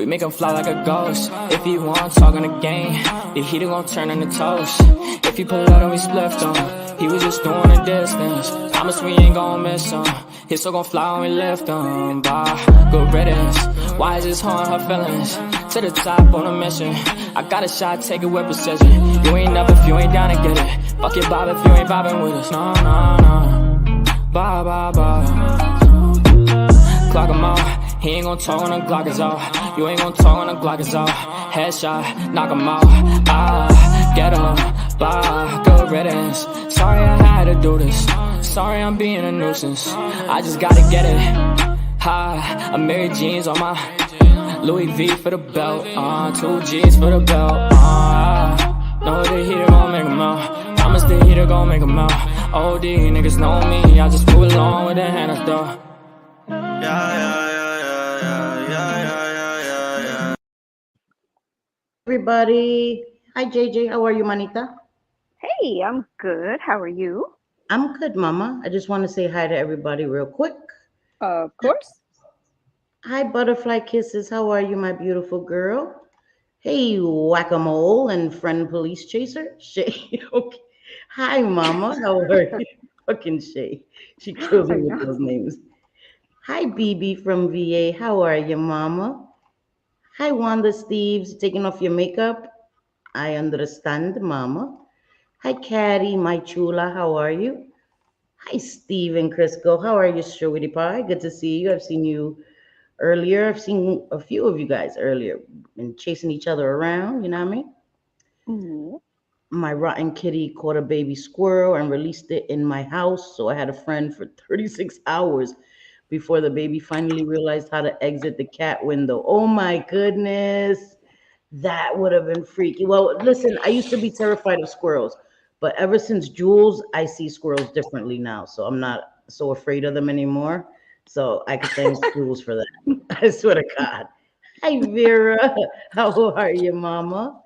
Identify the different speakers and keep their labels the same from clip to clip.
Speaker 1: We make him fly like a ghost. If he want talking the game, the heater gon' turn into toast. If he pull out and we spliffed him, he was just doing a distance. Promise we ain't gon' miss him. His soul gon' fly when we lift him. Bye, good riddance. Why is this harm her feelings? To the top on a mission. I got a shot, take it with precision. You ain't up if you ain't down to get it. Fuck your bob if you ain't vibing with us. No, no, no. Bye, bye, bye. Clock him out. He ain't gon' talk when the Glock is off. You ain't gon' talk when the Glock is off. Headshot, knock him out. Get him. Bye, good riddance. Sorry I had to do this. Sorry I'm being a nuisance. I just gotta get it. I'm Mary Jeans on my Louis V for the belt. 2 G's for the belt. Know the heater gon' make 'em out. Promise the heater gon' make 'em out. OD niggas know me. I just move along with the hand though.
Speaker 2: Everybody, hi JJ, how are you, manita?
Speaker 3: Hey, I'm good. How are you?
Speaker 2: I'm good, mama. I just want to say hi to everybody real quick.
Speaker 3: Of course.
Speaker 2: Hi, butterfly kisses. How are you, my beautiful girl? Hey, whack-a-mole and friend police chaser. Shay, okay. Hi, mama. How are you? Fucking Shay. She kills me with those names. Hi, BB from VA. How are you, mama? Hi, Wanda Steves. Taking off your makeup? I understand, mama. Hi, Caddy, my chula. How are you? Hi, Steve and Crisco. How are you, Shirley Pie? Good to see you. I've seen you earlier. I've seen a few of you guys earlier and chasing each other around. You know what I mean?
Speaker 3: Mm-hmm.
Speaker 2: My rotten kitty caught a baby squirrel and released it in my house. So I had a friend for 36 hours before the baby finally realized how to exit the cat window. Oh my goodness. That would have been freaky. Well, listen, I used to be terrified of squirrels, but ever since Jules, I see squirrels differently now. So I'm not so afraid of them anymore. So I could thank Jules for that. I swear to God. Hi, Vera. How are you, Mama?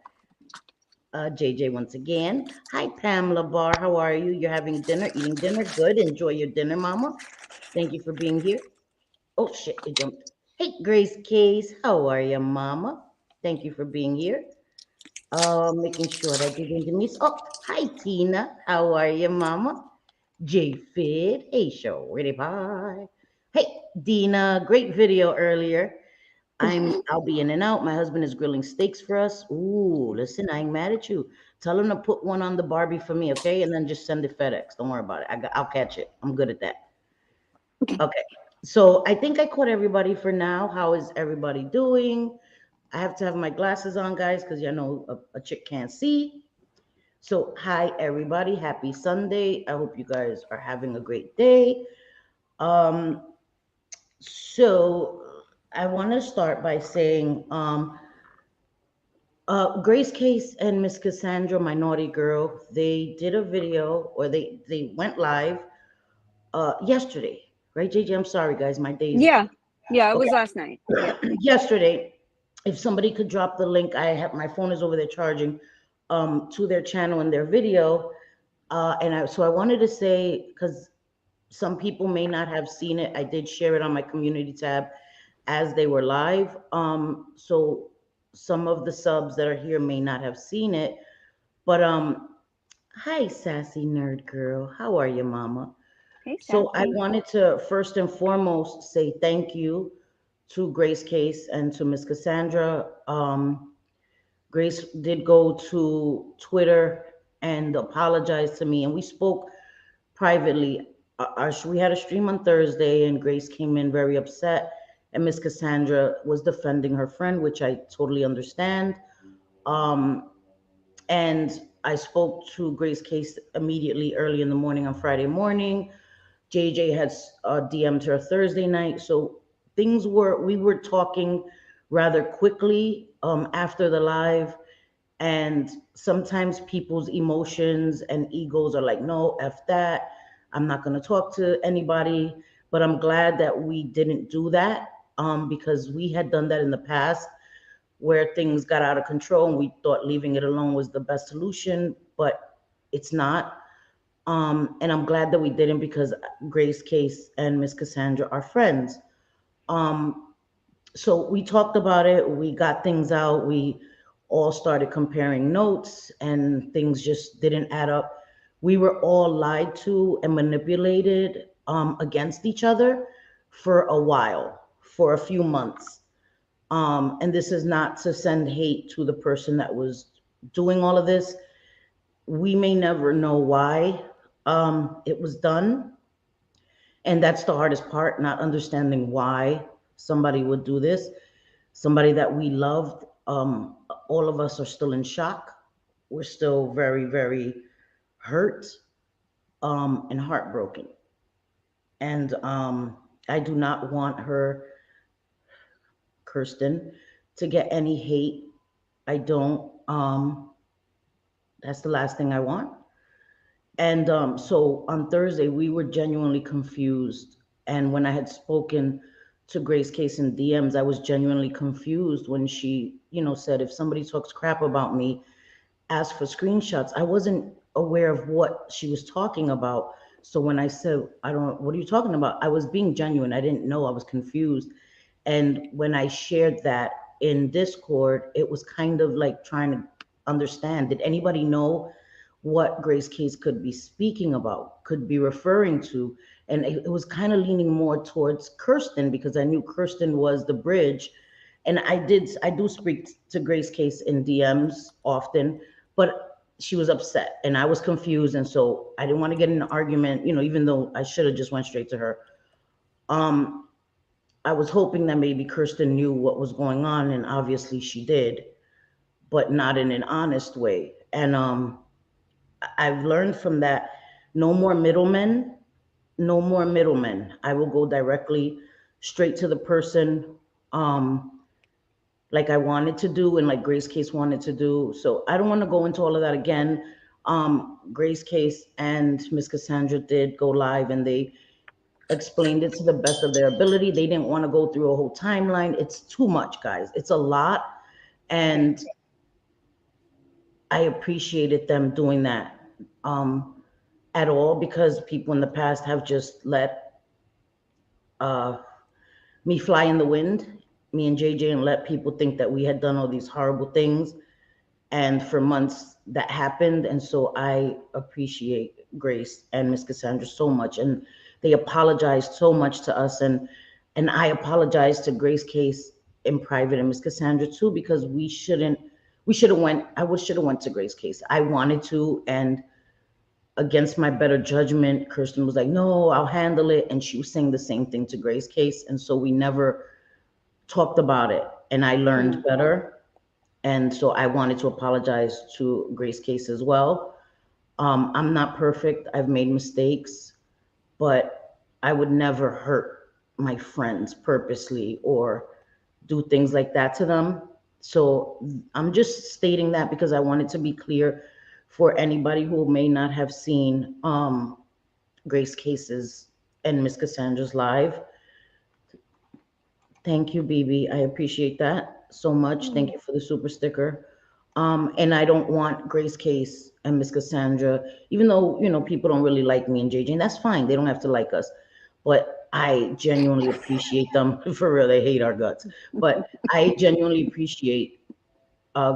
Speaker 2: JJ once again. Hi, Pamela Barr. How are you? You're having dinner, eating dinner. Good. Enjoy your dinner, Mama. Thank you for being here. Oh, shit, it jumped. Hey, Grace Case. How are you, Mama? Thank you for being here. Making sure that you didn't miss. Oh, hi, Tina. How are you, Mama? J Fit. Hey, show. Ready, bye. Hey, Dina. Great video earlier. I'll be in and out. My husband is grilling steaks for us. Ooh, listen, I ain't mad at you. Tell him to put one on the Barbie for me, okay? And then just send it FedEx. Don't worry about it. I'll catch it. I'm good at that. Okay. So I think I caught everybody for now. How is everybody doing? I have to have my glasses on, guys, because you know a chick can't see. So hi, everybody. Happy Sunday. I hope you guys are having a great day. Um, so I want to start by saying Grace Case and Miss Cassandra, my naughty girl, they did a video or they went live yesterday, right, JJ? I'm sorry, guys. My days.
Speaker 3: Yeah, it was
Speaker 2: Okay.
Speaker 3: last night. Yeah.
Speaker 2: Yesterday. If somebody could drop the link, I have my phone is over there charging to their channel and their video. So I wanted to say, because some people may not have seen it, I did share it on my community tab as they were live. So some of the subs that are here may not have seen it. But hi, sassy nerd girl. How are you, mama?
Speaker 3: Hey,
Speaker 2: So I
Speaker 3: Sassy.
Speaker 2: wanted to first and foremost say thank you to Grace Case and to Miss Cassandra. Grace did go to Twitter and apologize to me, and we spoke privately. We had a stream on Thursday, and Grace came in very upset, and Miss Cassandra was defending her friend, which I totally understand. Um, and I spoke to Grace Case immediately early in the morning on Friday morning. JJ had DM'd her Thursday night, so we were talking rather quickly after the live, and sometimes people's emotions and egos are like, no, F that. I'm not going to talk to anybody. But I'm glad that we didn't do that because we had done that in the past where things got out of control and we thought leaving it alone was the best solution, but it's not. And I'm glad that we didn't because Grace Case and Miss Cassandra are friends. Um, So we talked about it, we got things out, we all started comparing notes, and things just didn't add up. We were all lied to and manipulated against each other for a while, for a few months. And this is not to send hate to the person that was doing all of this. We may never know why it was done. And that's the hardest part, not understanding why somebody would do this. Somebody that we loved, all of us are still in shock. We're still very, very hurt and heartbroken. And I do not want her, Kirsten, to get any hate. I don't. That's the last thing I want. And so on Thursday, we were genuinely confused. And when I had spoken to Grace Case in DMs, I was genuinely confused when she, said, if somebody talks crap about me, ask for screenshots. I wasn't aware of what she was talking about. So when I said, what are you talking about? I was being genuine. I didn't know. I was confused. And when I shared that in Discord, it was kind of like trying to understand. Did anybody know what Grace Case could be speaking about, could be referring to? And it was kind of leaning more towards Kirsten because I knew Kirsten was the bridge. And I do speak to Grace Case in DMs often, but she was upset and I was confused. And so I didn't want to get in an argument, even though I should have just went straight to her. Um, I was hoping that maybe Kirsten knew what was going on, and obviously she did, but not in an honest way. And I've learned from that, no more middlemen, no more middlemen. I will go directly straight to the person, like I wanted to do and like Grace Case wanted to do. So I don't want to go into all of that again. Grace Case and Miss Cassandra did go live and they explained it to the best of their ability. They didn't want to go through a whole timeline. It's too much, guys. It's a lot.
Speaker 3: Okay.
Speaker 2: And I appreciated them doing that at all because people in the past have just let uh, me fly in the wind, me and JJ, and let people think that we had done all these horrible things. And for months that happened. And so I appreciate Grace and Miss Cassandra so much. And they apologized so much to us. And I apologized to Grace Case in private and Miss Cassandra too, because we should have went, I should have went to Grace Case. I wanted to, and against my better judgment, Kirsten was like, no, I'll handle it. And she was saying the same thing to Grace Case. And so we never talked about it. And I learned
Speaker 3: Mm.
Speaker 2: better. And so I wanted to apologize to Grace Case as well. I'm not perfect. I've made mistakes, but I would never hurt my friends purposely or do things like that to them. So I'm just stating that because I want it to be clear for anybody who may not have seen Grace Case's and Miss Cassandra's live. Thank you, BB. I appreciate that so much. Thank
Speaker 3: Mm.
Speaker 2: you for the super sticker. And I don't want Grace Case and Miss Cassandra, even though, people don't really like me and JJ, and that's fine. They don't have to like us. But I genuinely appreciate them. For real, they hate our guts. But I genuinely appreciate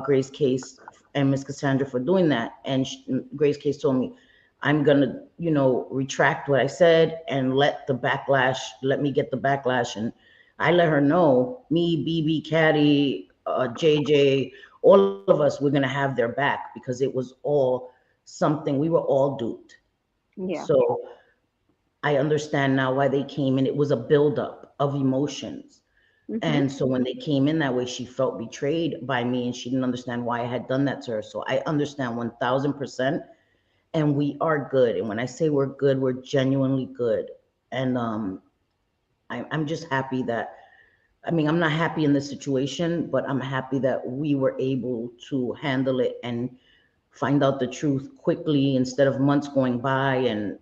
Speaker 2: Grace Case and Miss Cassandra for doing that. And Grace Case told me, I'm gonna, retract what I said and let me get the backlash. And I let her know, me, BB, Caddy, JJ, all of us, we're gonna have their back because it was all something, we were all duped.
Speaker 3: Yeah.
Speaker 2: So I understand now why they came in. It was a buildup of emotions.
Speaker 3: Mm-hmm.
Speaker 2: And so when they came in that way, she felt betrayed by me and she didn't understand why I had done that to her. So I understand 1000%. And we are good. And when I say we're good, we're genuinely good. And I'm just happy that, I'm not happy in this situation, but I'm happy that we were able to handle it and find out the truth quickly instead of months going by and,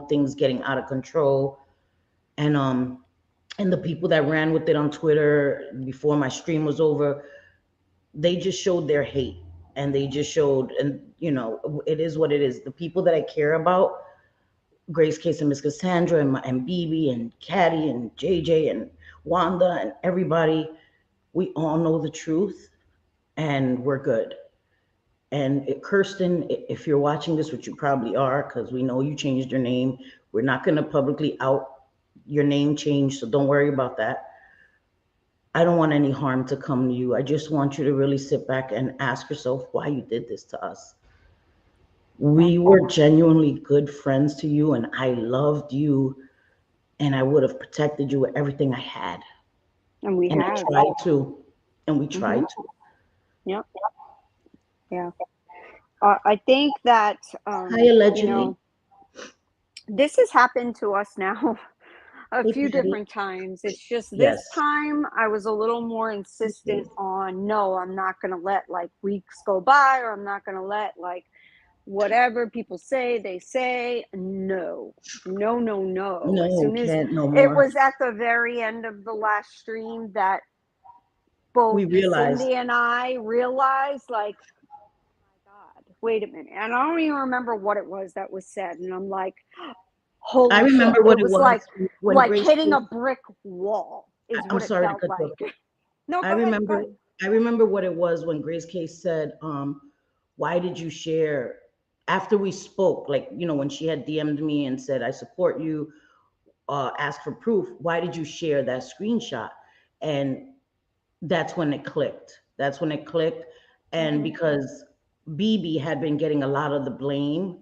Speaker 2: things getting out of control. And the people that ran with it on Twitter before my stream was over, they just showed their hate and they just showed, and it is what it is. The people that I care about, Grace Case and Miss Cassandra and BB and Caddy and JJ and Wanda and everybody, we all know the truth and we're good. And Kirsten, if you're watching this, which you probably are, because we know you changed your name, we're not going to publicly out your name change, so don't worry about that. I don't want any harm to come to you. I just want you to really sit back and ask yourself why you did this to us. We were genuinely good friends to you, and I loved you, and I would have protected you with everything I had.
Speaker 3: And we
Speaker 2: And I
Speaker 3: have.
Speaker 2: tried to, and we
Speaker 3: Mm-hmm.
Speaker 2: tried to.
Speaker 3: Yep. Yeah. I think that,
Speaker 2: Hi,
Speaker 3: you
Speaker 2: allegedly.
Speaker 3: know, this has happened to us now a
Speaker 2: Hey,
Speaker 3: few
Speaker 2: Patty.
Speaker 3: different times. It's just this
Speaker 2: Yes.
Speaker 3: time I was a little more insistent on no, I'm not going to let like weeks go by, or I'm not going to let like whatever people say, they say. No, no, no, no. As
Speaker 2: No,
Speaker 3: soon as
Speaker 2: can't no
Speaker 3: it
Speaker 2: more.
Speaker 3: was at the very end of the last stream that both
Speaker 2: We realized
Speaker 3: Cindy and I realized, like, my God, wait a minute. And I don't even remember what it was that was said. And I'm like,
Speaker 2: I
Speaker 3: holy shit.
Speaker 2: remember
Speaker 3: It
Speaker 2: what it
Speaker 3: was
Speaker 2: was when
Speaker 3: like
Speaker 2: Grace
Speaker 3: hitting
Speaker 2: came.
Speaker 3: a brick wall is
Speaker 2: I'm
Speaker 3: what it
Speaker 2: sorry to
Speaker 3: felt
Speaker 2: cut you
Speaker 3: like.
Speaker 2: off.
Speaker 3: No,
Speaker 2: I
Speaker 3: go ahead. Go
Speaker 2: remember
Speaker 3: ahead.
Speaker 2: I remember what it was when Grace Case said, why did you share after we spoke, like, when she had DM'd me and said, I support you, ask for proof, why did you share that screenshot? And that's when it clicked. That's when it clicked. And
Speaker 3: Mm-hmm.
Speaker 2: because BB had been getting a lot of the blame,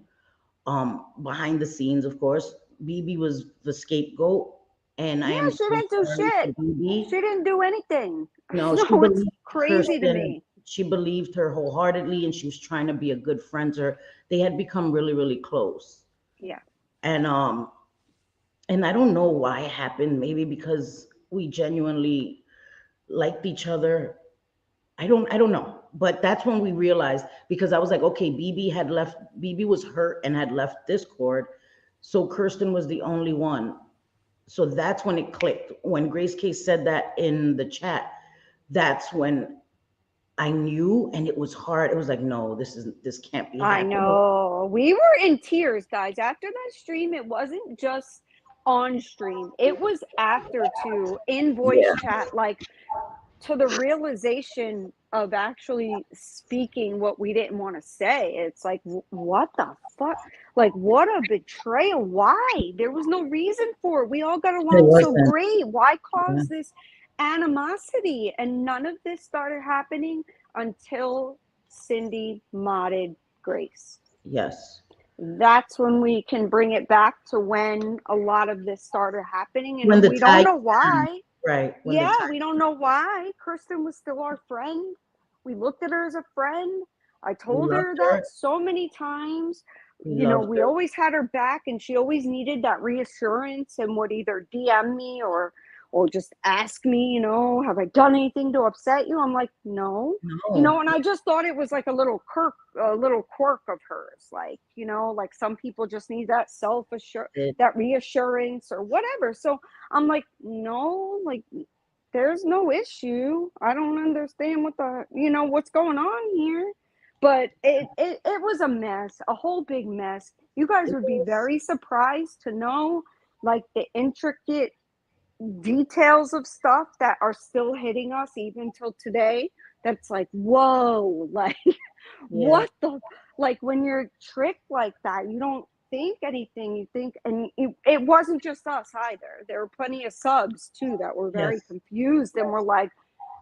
Speaker 2: behind the scenes, of course. BB was the scapegoat, and I
Speaker 3: Yeah,
Speaker 2: am
Speaker 3: she
Speaker 2: so
Speaker 3: didn't do
Speaker 2: sorry
Speaker 3: shit.
Speaker 2: for BB.
Speaker 3: She didn't do anything.
Speaker 2: No, she
Speaker 3: No, it's
Speaker 2: believed
Speaker 3: crazy to
Speaker 2: Kirsten.
Speaker 3: me.
Speaker 2: She believed her wholeheartedly, and she was trying to be a good friend to her. They had become really, really close,
Speaker 3: Yeah.
Speaker 2: and I don't know why it happened. Maybe because we genuinely liked each other. I don't know. But that's when we realized, because I was like, okay, BB had left. BB was hurt and had left Discord, so Kirsten was the only one. So that's when it clicked. When Grace Case said that in the chat, that's when I knew, and it was hard. It was like, no, this can't be
Speaker 3: I
Speaker 2: happening.
Speaker 3: know. We were in tears, guys. After that stream, it wasn't just on stream, it was after too, in voice
Speaker 2: Yeah,
Speaker 3: chat, like to the realization of actually speaking what we didn't want to say. It's like, what the fuck? Like, what a betrayal. Why? There was no reason for it. We all got
Speaker 2: it
Speaker 3: along so
Speaker 2: wasn't.
Speaker 3: great. Why
Speaker 2: Yeah.
Speaker 3: cause this animosity? And none of this started happening until Cindy modded Grace.
Speaker 2: Yes.
Speaker 3: That's when we can bring it back to when a lot of this started happening,
Speaker 2: When
Speaker 3: and
Speaker 2: the
Speaker 3: we don't
Speaker 2: tide
Speaker 3: know
Speaker 2: turned,
Speaker 3: why.
Speaker 2: right? When the
Speaker 3: Yeah,
Speaker 2: tide
Speaker 3: we don't know why. Kirsten was still our friend. We looked at her as a friend. I
Speaker 2: we
Speaker 3: told
Speaker 2: loved
Speaker 3: her
Speaker 2: her,
Speaker 3: that so many times.
Speaker 2: we loved
Speaker 3: We
Speaker 2: her.
Speaker 3: always had her back, and she always needed that reassurance and would either DM me or just ask me, have I done anything to upset you? I'm like, no.
Speaker 2: No,
Speaker 3: And I just thought it was like a little quirk of hers. Like, like some people just need that
Speaker 2: it,
Speaker 3: that reassurance or whatever. So I'm like, no, like there's no issue. I don't understand what's going on here. But it was a mess, a whole big mess. You guys
Speaker 2: it
Speaker 3: would be
Speaker 2: was.
Speaker 3: very surprised to know like the intricate details of stuff that are still hitting us even till today. That's like, whoa, like
Speaker 2: Yeah,
Speaker 3: what the, like when you're tricked like that, you don't think anything. You think, and it wasn't just us either. There were plenty of subs too that were very
Speaker 2: yes.
Speaker 3: confused and were like,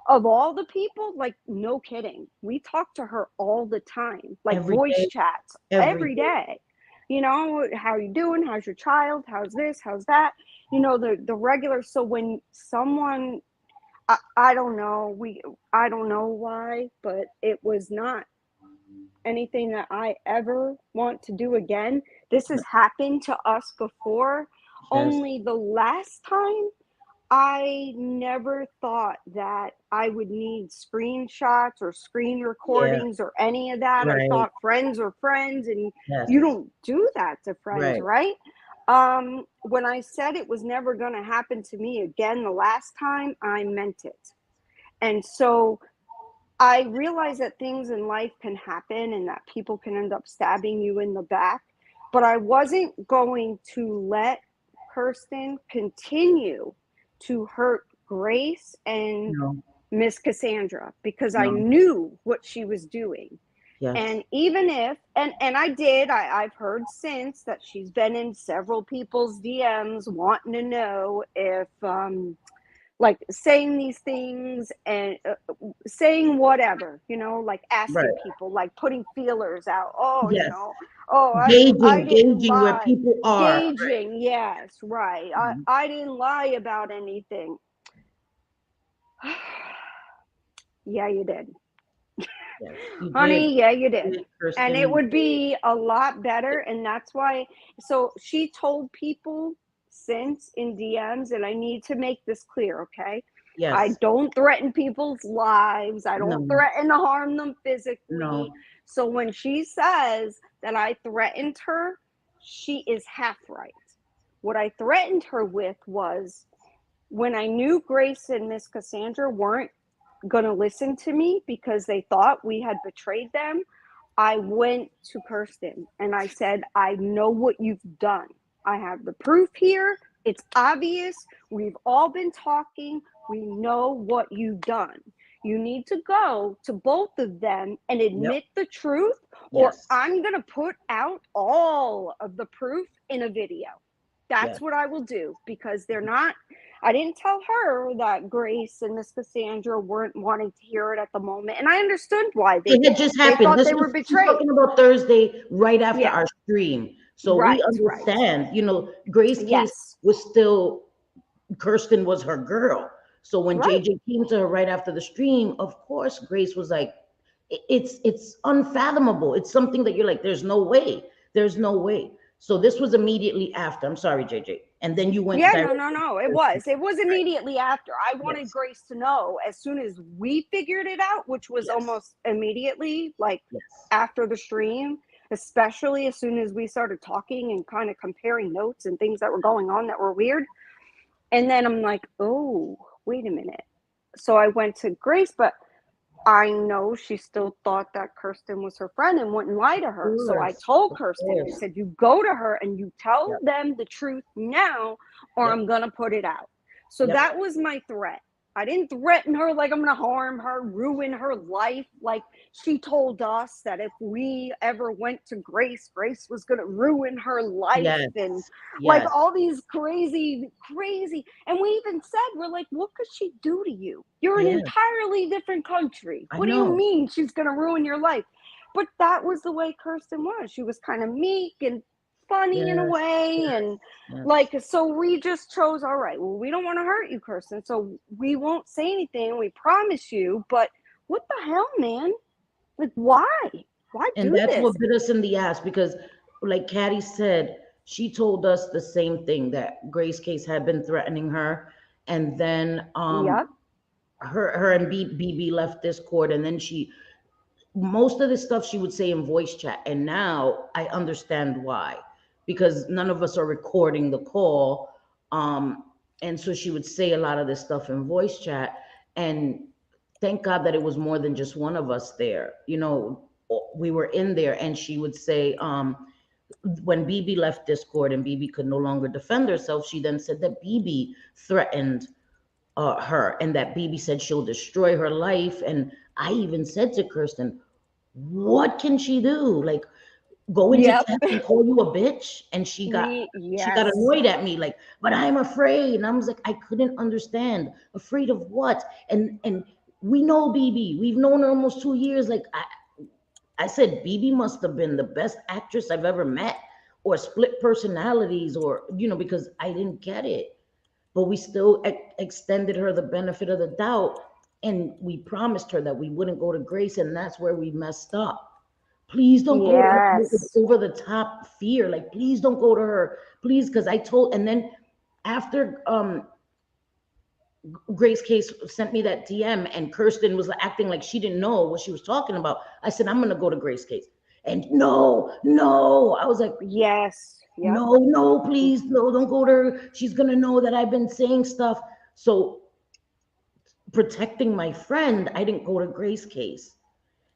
Speaker 3: of all the people, like, no kidding, we talk to her all the time, like
Speaker 2: Every
Speaker 3: voice
Speaker 2: day,
Speaker 3: chats
Speaker 2: every
Speaker 3: every
Speaker 2: day.
Speaker 3: day. How are you doing? How's your child? How's this? How's that? The regular. So when someone, I don't know, I don't know why, but it was not anything that I ever want to do again. This has happened to us before.
Speaker 2: Yes,
Speaker 3: Only the last time, I never thought that I would need screenshots or screen
Speaker 2: yeah,
Speaker 3: recordings or any of that. I
Speaker 2: right.
Speaker 3: thought friends are friends, and you
Speaker 2: Yes,
Speaker 3: don't do that to friends,
Speaker 2: right.
Speaker 3: right? When I said it was never going to happen to me again the last time, I meant it. And so I realize that things in life can happen and that people can end up stabbing you in the back, but I wasn't going to let Kirsten continue to hurt Grace and
Speaker 2: No.
Speaker 3: Miss Cassandra because I
Speaker 2: No.
Speaker 3: knew what she was doing.
Speaker 2: Yes.
Speaker 3: And even if and I did, I've heard since that she's been in several people's DMs wanting to know if like saying these things and saying whatever, like
Speaker 2: Right.
Speaker 3: asking people, like putting feelers out. Oh,
Speaker 2: Yes.
Speaker 3: oh, I
Speaker 2: Gauging,
Speaker 3: didn't
Speaker 2: gauging where
Speaker 3: lie.
Speaker 2: people are.
Speaker 3: Gauging, yes, right.
Speaker 2: Mhm.
Speaker 3: I didn't lie about anything. Yeah, you did.
Speaker 2: Yes, you did.
Speaker 3: Honey, yeah, you
Speaker 2: You
Speaker 3: did.
Speaker 2: did,
Speaker 3: And
Speaker 2: Kirsten.
Speaker 3: it
Speaker 2: You
Speaker 3: would
Speaker 2: did.
Speaker 3: be a lot better. And that's why. So she told people since in DMs, and I need to make this clear, okay? I
Speaker 2: Yes.
Speaker 3: don't threaten people's lives, I don't
Speaker 2: No.
Speaker 3: threaten to harm them physically.
Speaker 2: No.
Speaker 3: So when she says that I threatened her, she is half right. What I threatened her with was when I knew Grace and Miss Cassandra weren't going to listen to me because they thought we had betrayed them, I went to Kirsten and I said, I know what you've done. I have the proof here. It's obvious. We've all been talking. We know what you've done. You need to go to both of them and
Speaker 2: Yep.
Speaker 3: admit the truth, or
Speaker 2: Yes.
Speaker 3: I'm going to put out all of the proof in a video. That's
Speaker 2: Yes.
Speaker 3: what I will do because they're not. I didn't tell her that Grace and Miss Cassandra weren't wanting to hear it at the moment, and I understood why they
Speaker 2: It had
Speaker 3: didn't.
Speaker 2: just
Speaker 3: They
Speaker 2: happened.
Speaker 3: thought
Speaker 2: This
Speaker 3: they were
Speaker 2: was she's
Speaker 3: betrayed.
Speaker 2: talking about Thursday, right after
Speaker 3: Yeah,
Speaker 2: our stream. So we
Speaker 3: right, right.
Speaker 2: understand, Grace Case
Speaker 3: Yes,
Speaker 2: was still Kirsten was her girl. So when
Speaker 3: right.
Speaker 2: JJ came to her right after the stream, of course, Grace was like, it's unfathomable. It's something that you're like, there's no way. There's no way. So this was immediately after. I'm sorry, JJ. And then you went
Speaker 3: Yeah, no,
Speaker 2: directly
Speaker 3: no,
Speaker 2: to
Speaker 3: no. It
Speaker 2: Kirsten.
Speaker 3: was. It was
Speaker 2: Right.
Speaker 3: immediately after. I wanted
Speaker 2: Yes.
Speaker 3: Grace to know as soon as we figured it out, which was
Speaker 2: Yes.
Speaker 3: almost immediately, like
Speaker 2: Yes.
Speaker 3: after the stream, especially as soon as we started talking and kind of comparing notes and things that were going on that were weird. And then I'm like, oh, wait a minute. So I went to Grace, but I know she still thought that Kirsten was her friend and wouldn't lie to
Speaker 2: Of
Speaker 3: her. So I
Speaker 2: course.
Speaker 3: told
Speaker 2: Of
Speaker 3: Kirsten, I
Speaker 2: course.
Speaker 3: said, you go to her and you tell
Speaker 2: Yep.
Speaker 3: them the truth now, or
Speaker 2: Yep.
Speaker 3: I'm going to put it out. So
Speaker 2: Yep.
Speaker 3: that was my threat. I didn't threaten her like I'm going to harm her, ruin her life. Like she told us that if we ever went to Grace, Grace was going to ruin her life
Speaker 2: Yes.
Speaker 3: and like
Speaker 2: Yes.
Speaker 3: all these crazy, crazy. And we even said, we're like, what could she do to you? You're an
Speaker 2: Yeah.
Speaker 3: entirely different country.
Speaker 2: I
Speaker 3: What do you
Speaker 2: know.
Speaker 3: mean she's going to ruin your life? But that was the way Kirsten was. She was kind of meek and funny in a
Speaker 2: Yes.
Speaker 3: way.
Speaker 2: Yes.
Speaker 3: And
Speaker 2: Yes.
Speaker 3: like, so we just chose, all right, well, we don't want to hurt you, Kirsten. So we won't say anything. We promise you. But what the hell, man? Like, why? Why
Speaker 2: And
Speaker 3: do
Speaker 2: that's
Speaker 3: this?
Speaker 2: what bit us in the ass because, like Caddy said, she told us the same thing that Grace Case had been threatening her. And then
Speaker 3: Yep.
Speaker 2: her and BB left Discord. And then most of the stuff she would say in voice chat. And now I understand why, because none of us are recording the call. And so she would say a lot of this stuff in voice chat. And thank God that it was more than just one of us there. We were in there, and she would say, when BB left Discord and BB could no longer defend herself, she then said that BB threatened her and that BB said she'll destroy her life. And I even said to Kirsten, what can she do? Like, go into
Speaker 3: Yep.
Speaker 2: chat and call you a bitch? And she got
Speaker 3: Yes.
Speaker 2: annoyed at me, like, but I'm afraid. And I was like, I couldn't understand. Afraid of what? And we know BB. We've known her almost 2 years. Like, I said, BB must have been the best actress I've ever met, or split personalities, or because I didn't get it. But we still extended her the benefit of the doubt, and we promised her that we wouldn't go to Grace, and that's where we messed up. Please don't go to her with
Speaker 3: Yes.
Speaker 2: over the top fear. Like, please don't go to her. Please, because I told, and then after Grace Case sent me that DM and Kirsten was acting like she didn't know what she was talking about, I said, I'm gonna go to Grace Case. And no, no. I was like,
Speaker 3: Yes. Yep.
Speaker 2: no, no, please, no, don't go to her. She's gonna know that I've been saying stuff. So protecting my friend, I didn't go to Grace Case.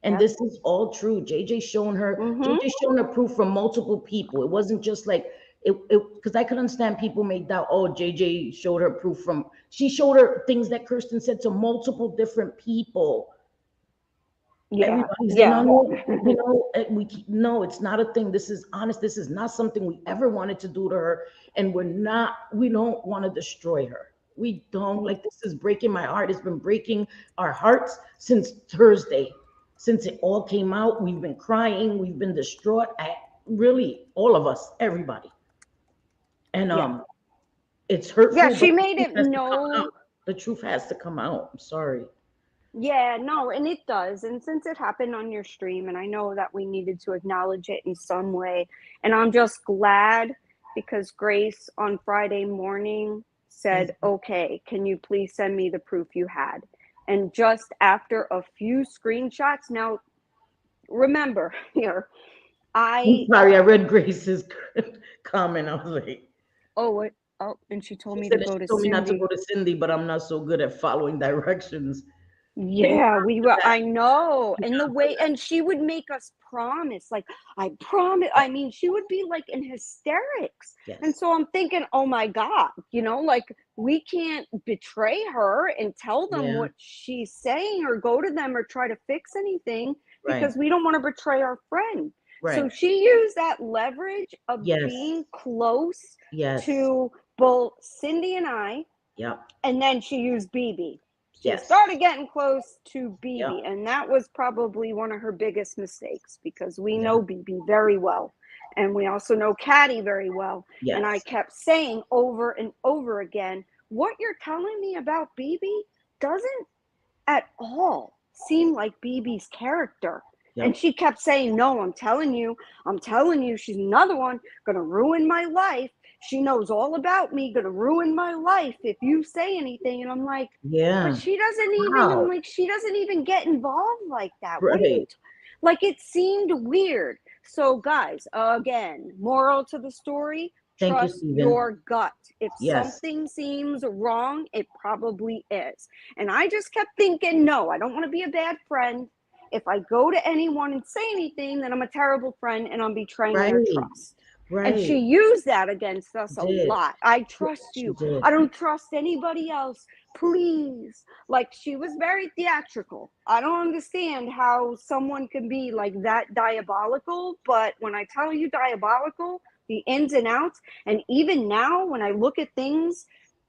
Speaker 2: And
Speaker 3: Yep.
Speaker 2: this is all true. JJ
Speaker 3: Mm-hmm.
Speaker 2: shown her proof from multiple people. It wasn't just like it because I could understand people may doubt, oh, JJ showed her proof from, she showed her things that Kirsten said to multiple different people.
Speaker 3: Yeah,
Speaker 2: Everybody's in
Speaker 3: yeah,
Speaker 2: on it, no, it's not a thing. This is honest. This is not something we ever wanted to do to her, and we don't want to destroy her. We don't, like, this is breaking my heart. It's been breaking our hearts since Thursday, since it all came out. We've been crying, we've been distraught. Really, all of us, everybody, and
Speaker 3: yeah.
Speaker 2: it's
Speaker 3: Yeah,
Speaker 2: hurtful, but
Speaker 3: she
Speaker 2: the
Speaker 3: made
Speaker 2: truth
Speaker 3: it
Speaker 2: has to come out.
Speaker 3: no.
Speaker 2: The truth has to come out. I'm sorry.
Speaker 3: Yeah, no, and it does. And since it happened on your stream, and I know that we needed to acknowledge it in some way, and I'm just glad because Grace on Friday morning said,
Speaker 2: Mhm.
Speaker 3: okay, can you please send me the proof you had? And just after a few screenshots, now remember here,
Speaker 2: I'm
Speaker 3: I,
Speaker 2: sorry, I read Grace's comment. I was like,
Speaker 3: oh, what? Oh, and she told
Speaker 2: she
Speaker 3: me
Speaker 2: said
Speaker 3: to
Speaker 2: that
Speaker 3: go
Speaker 2: she
Speaker 3: to
Speaker 2: told me not to go
Speaker 3: Cindy.
Speaker 2: to Cindy, but I'm not so good at following directions. Thank
Speaker 3: Yeah,
Speaker 2: God
Speaker 3: we
Speaker 2: for
Speaker 3: were,
Speaker 2: that.
Speaker 3: I know.
Speaker 2: Thank
Speaker 3: And the
Speaker 2: God for
Speaker 3: way,
Speaker 2: that.
Speaker 3: and she would make us promise, like, I promise. I mean, she would be like in hysterics. And
Speaker 2: Yes.
Speaker 3: so I'm thinking, oh my God, like we can't betray her and tell them
Speaker 2: Yeah.
Speaker 3: what she's saying or go to them or try to fix anything
Speaker 2: Right.
Speaker 3: because we don't want to betray our friend. So
Speaker 2: Right.
Speaker 3: she used that leverage of
Speaker 2: Yes.
Speaker 3: being close
Speaker 2: Yes.
Speaker 3: to both Cindy and I,
Speaker 2: Yep.
Speaker 3: and then she used BB. She
Speaker 2: Yes.
Speaker 3: started getting close to
Speaker 2: Yep.
Speaker 3: BB, and that was probably one of her biggest mistakes because we
Speaker 2: Yeah.
Speaker 3: know BB very well. And we also know Caddy very well. And I
Speaker 2: Yes.
Speaker 3: kept saying over and over again, what you're telling me about BB doesn't at all seem like BB's character. And
Speaker 2: Yep.
Speaker 3: she kept saying, no, I'm telling you, she's another one gonna ruin my life. She knows all about me, gonna ruin my life if you say anything. And I'm like, but
Speaker 2: Yeah.
Speaker 3: she doesn't even, I'm
Speaker 2: Wow.
Speaker 3: like, she doesn't even get involved like that. What are you,
Speaker 2: Right.
Speaker 3: like, it seemed weird. So, guys, again, moral to the story,
Speaker 2: Thank you,
Speaker 3: trust
Speaker 2: Stephen.
Speaker 3: your gut. If
Speaker 2: Yes.
Speaker 3: something seems wrong, it probably is. And I just kept thinking, no, I don't want to be a bad friend. If I go to anyone and say anything, then I'm a terrible friend and I'm betraying their
Speaker 2: Right.
Speaker 3: trust. And she
Speaker 2: Right.
Speaker 3: used that against us a
Speaker 2: Did.
Speaker 3: lot. I
Speaker 2: Yes,
Speaker 3: trust
Speaker 2: she
Speaker 3: you.
Speaker 2: did.
Speaker 3: I don't trust anybody else. Please. Like, she was very theatrical. I don't understand how someone can be like that diabolical, but when I tell you diabolical, the ins and outs, and even now when I look at things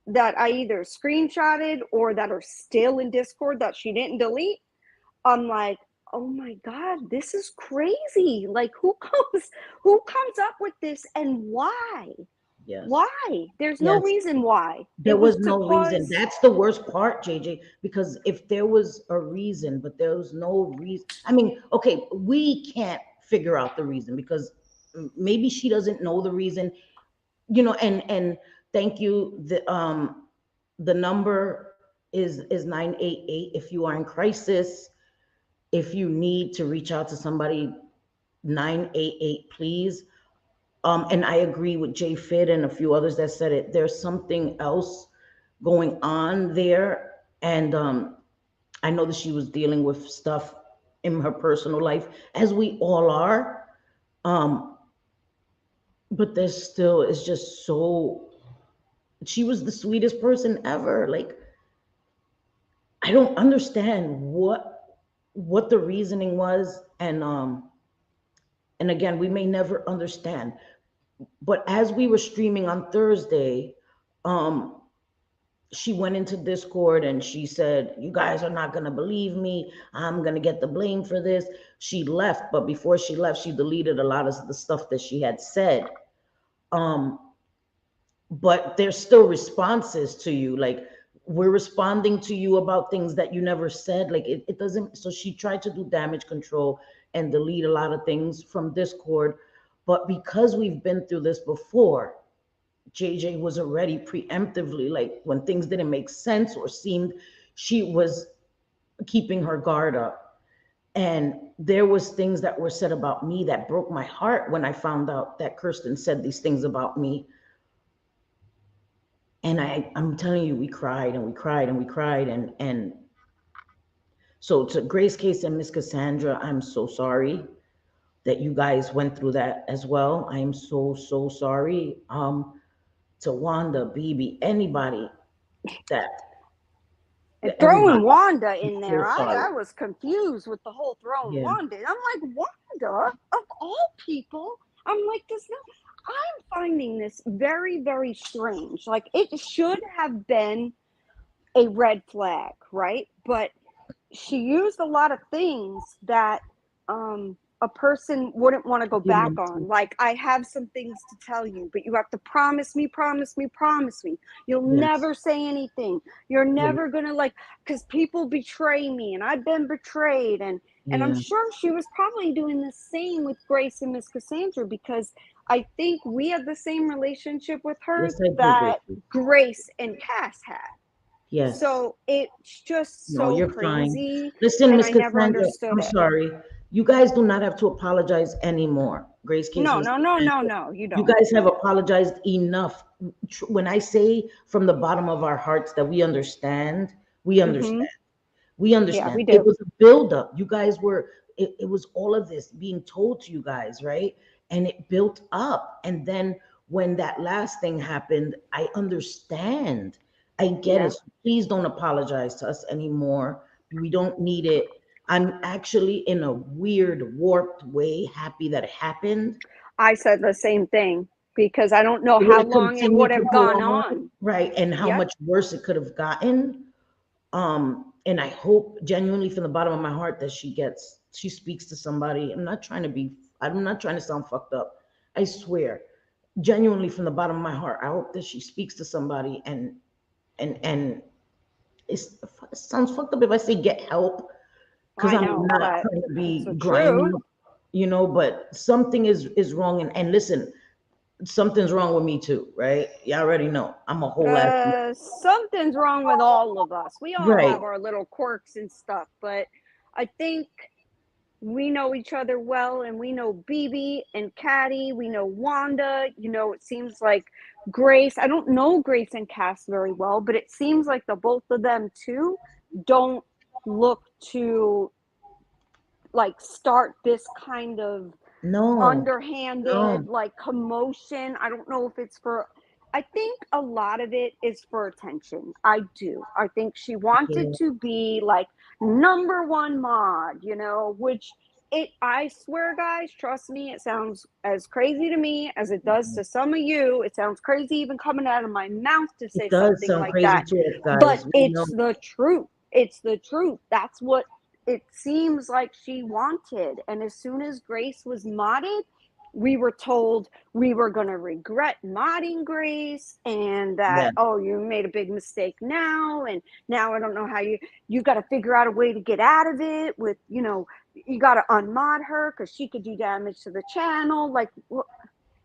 Speaker 3: that I either screenshotted or that are still in Discord that she didn't delete, I'm like, oh my God, this is crazy. Like, who comes up with this and why?
Speaker 2: Yes.
Speaker 3: Why? There's no
Speaker 2: Yes.
Speaker 3: reason why.
Speaker 2: There
Speaker 3: It was
Speaker 2: was
Speaker 3: to
Speaker 2: no reason.
Speaker 3: cause,
Speaker 2: That's the worst part, JJ, because if there was a reason, but there was no reason. I mean, okay, we can't figure out the reason because maybe she doesn't know the reason, and thank you. The number is 988 if you are in crisis, if you need to reach out to somebody, 988, please. And I agree with Jay Fit and a few others that said it. There's something else going on there. And I know that she was dealing with stuff in her personal life, as we all are. Um, but there's still, it's just so, she was the sweetest person ever. Like, I don't understand what the reasoning was. And again, we may never understand. But as we were streaming on Thursday, um, she went into Discord and she said, "You guys are not going to believe me. I'm going to get the blame for this." She left, but before she left, she deleted a lot of the stuff that she had said. Um, but there's still responses to you. Like, we're responding to you about things that you never said. Like, it doesn't. So she tried to do damage control and delete a lot of things from Discord. But because we've been through this before, JJ was already preemptively, like, when things didn't make sense or seemed, she was keeping her guard up. And there was things that were said about me that broke my heart when I found out that Kirsten said these things about me. And I'm telling you, we cried and we cried and we cried. And so to Grace Case and Miss Cassandra, I'm so sorry. that you guys went through that as well. I am so, so sorry. To Wanda, BB, anybody that,
Speaker 3: And
Speaker 2: everybody,
Speaker 3: throwing Wanda
Speaker 2: I'm
Speaker 3: in
Speaker 2: so
Speaker 3: there,
Speaker 2: sorry.
Speaker 3: I was confused with the whole throwing
Speaker 2: Yeah.
Speaker 3: Wanda. And I'm like, Wanda, of all people, I'm like, this. I'm finding this very, very strange. Like, it should have been a red flag, right? But she used a lot of things that a person wouldn't want to go back
Speaker 2: Humanity.
Speaker 3: on. Like, I have some things to tell you, but you have to promise me, promise me, promise me. You'll
Speaker 2: Yes.
Speaker 3: never say anything. You're
Speaker 2: Yeah.
Speaker 3: never gonna, like, because people betray me, and I've been betrayed, and I'm
Speaker 2: Yeah.
Speaker 3: sure she was probably doing the same with Grace and Miss Cassandra, because I think we had the same relationship with her
Speaker 2: Yes, I do,
Speaker 3: that
Speaker 2: Gracie.
Speaker 3: Grace and Cass had.
Speaker 2: Yes.
Speaker 3: So it's just
Speaker 2: No,
Speaker 3: so
Speaker 2: you're fine.
Speaker 3: crazy,
Speaker 2: Listen,
Speaker 3: and
Speaker 2: Miss
Speaker 3: I never
Speaker 2: Cassandra,
Speaker 3: understood
Speaker 2: I'm
Speaker 3: it.
Speaker 2: sorry. You guys do not have to apologize anymore. Grace Case,
Speaker 3: No,
Speaker 2: Miss
Speaker 3: no, no, no,
Speaker 2: Cassandra.
Speaker 3: no, you
Speaker 2: You
Speaker 3: don't.
Speaker 2: guys have
Speaker 3: No.
Speaker 2: apologized enough. When I say from the bottom of our hearts that we understand, we
Speaker 3: Mm-hmm.
Speaker 2: understand. We
Speaker 3: Yeah,
Speaker 2: understand.
Speaker 3: we
Speaker 2: It
Speaker 3: do.
Speaker 2: was a buildup. You guys were, it was all of this being told to you guys, right? And it built up. And then when that last thing happened, I understand. I get it.
Speaker 3: Yeah.
Speaker 2: So please don't apologize to us anymore. We don't need it. I'm actually in a weird, warped way happy that it happened.
Speaker 3: I said the same thing because I don't know
Speaker 2: It would
Speaker 3: how
Speaker 2: have
Speaker 3: long it would
Speaker 2: continued to
Speaker 3: have
Speaker 2: go
Speaker 3: gone
Speaker 2: on,
Speaker 3: on.
Speaker 2: right? And how
Speaker 3: Yep.
Speaker 2: much worse it could have gotten. And I hope genuinely from the bottom of my heart that she speaks to somebody. I'm not trying to sound fucked up. I swear, genuinely from the bottom of my heart, I hope that she speaks to somebody and it sounds fucked up if I say get help because
Speaker 3: I
Speaker 2: I'm
Speaker 3: know,
Speaker 2: not
Speaker 3: but
Speaker 2: trying to
Speaker 3: it's
Speaker 2: be
Speaker 3: the
Speaker 2: grimy,
Speaker 3: truth.
Speaker 2: but something is wrong. And listen, something's wrong with me too, right? You already know I'm a whole ass mess.
Speaker 3: Something's wrong with all of us. We all
Speaker 2: Right.
Speaker 3: have our little quirks and stuff, but I think we know each other well, and we know BB and Caddy. We know Wanda. It seems like Grace. I don't know Grace and Cass very well, but it seems like the both of them too don't look to like start this kind of
Speaker 2: No,
Speaker 3: underhanded
Speaker 2: no.
Speaker 3: like commotion. I don't know if it's for, I think a lot of it is for attention. I do. I think she wanted
Speaker 2: Yeah,
Speaker 3: to be like number one mod, which I swear, guys, trust me, it sounds as crazy to me as it does to some of you. It sounds crazy even coming out of my mouth to
Speaker 2: it
Speaker 3: say
Speaker 2: does
Speaker 3: something
Speaker 2: sound
Speaker 3: like
Speaker 2: crazy
Speaker 3: that.
Speaker 2: to us,
Speaker 3: But
Speaker 2: guys. We know.
Speaker 3: it's the truth. It's the truth. That's what it seems like she wanted. And as soon as Grace was modded, we were told we were going to regret modding Grace, and
Speaker 2: Yeah,
Speaker 3: that, oh, you made a big mistake now, and now I don't know how you got to figure out a way to get out of it with, you got to unmod her because she could do damage to the channel. Like,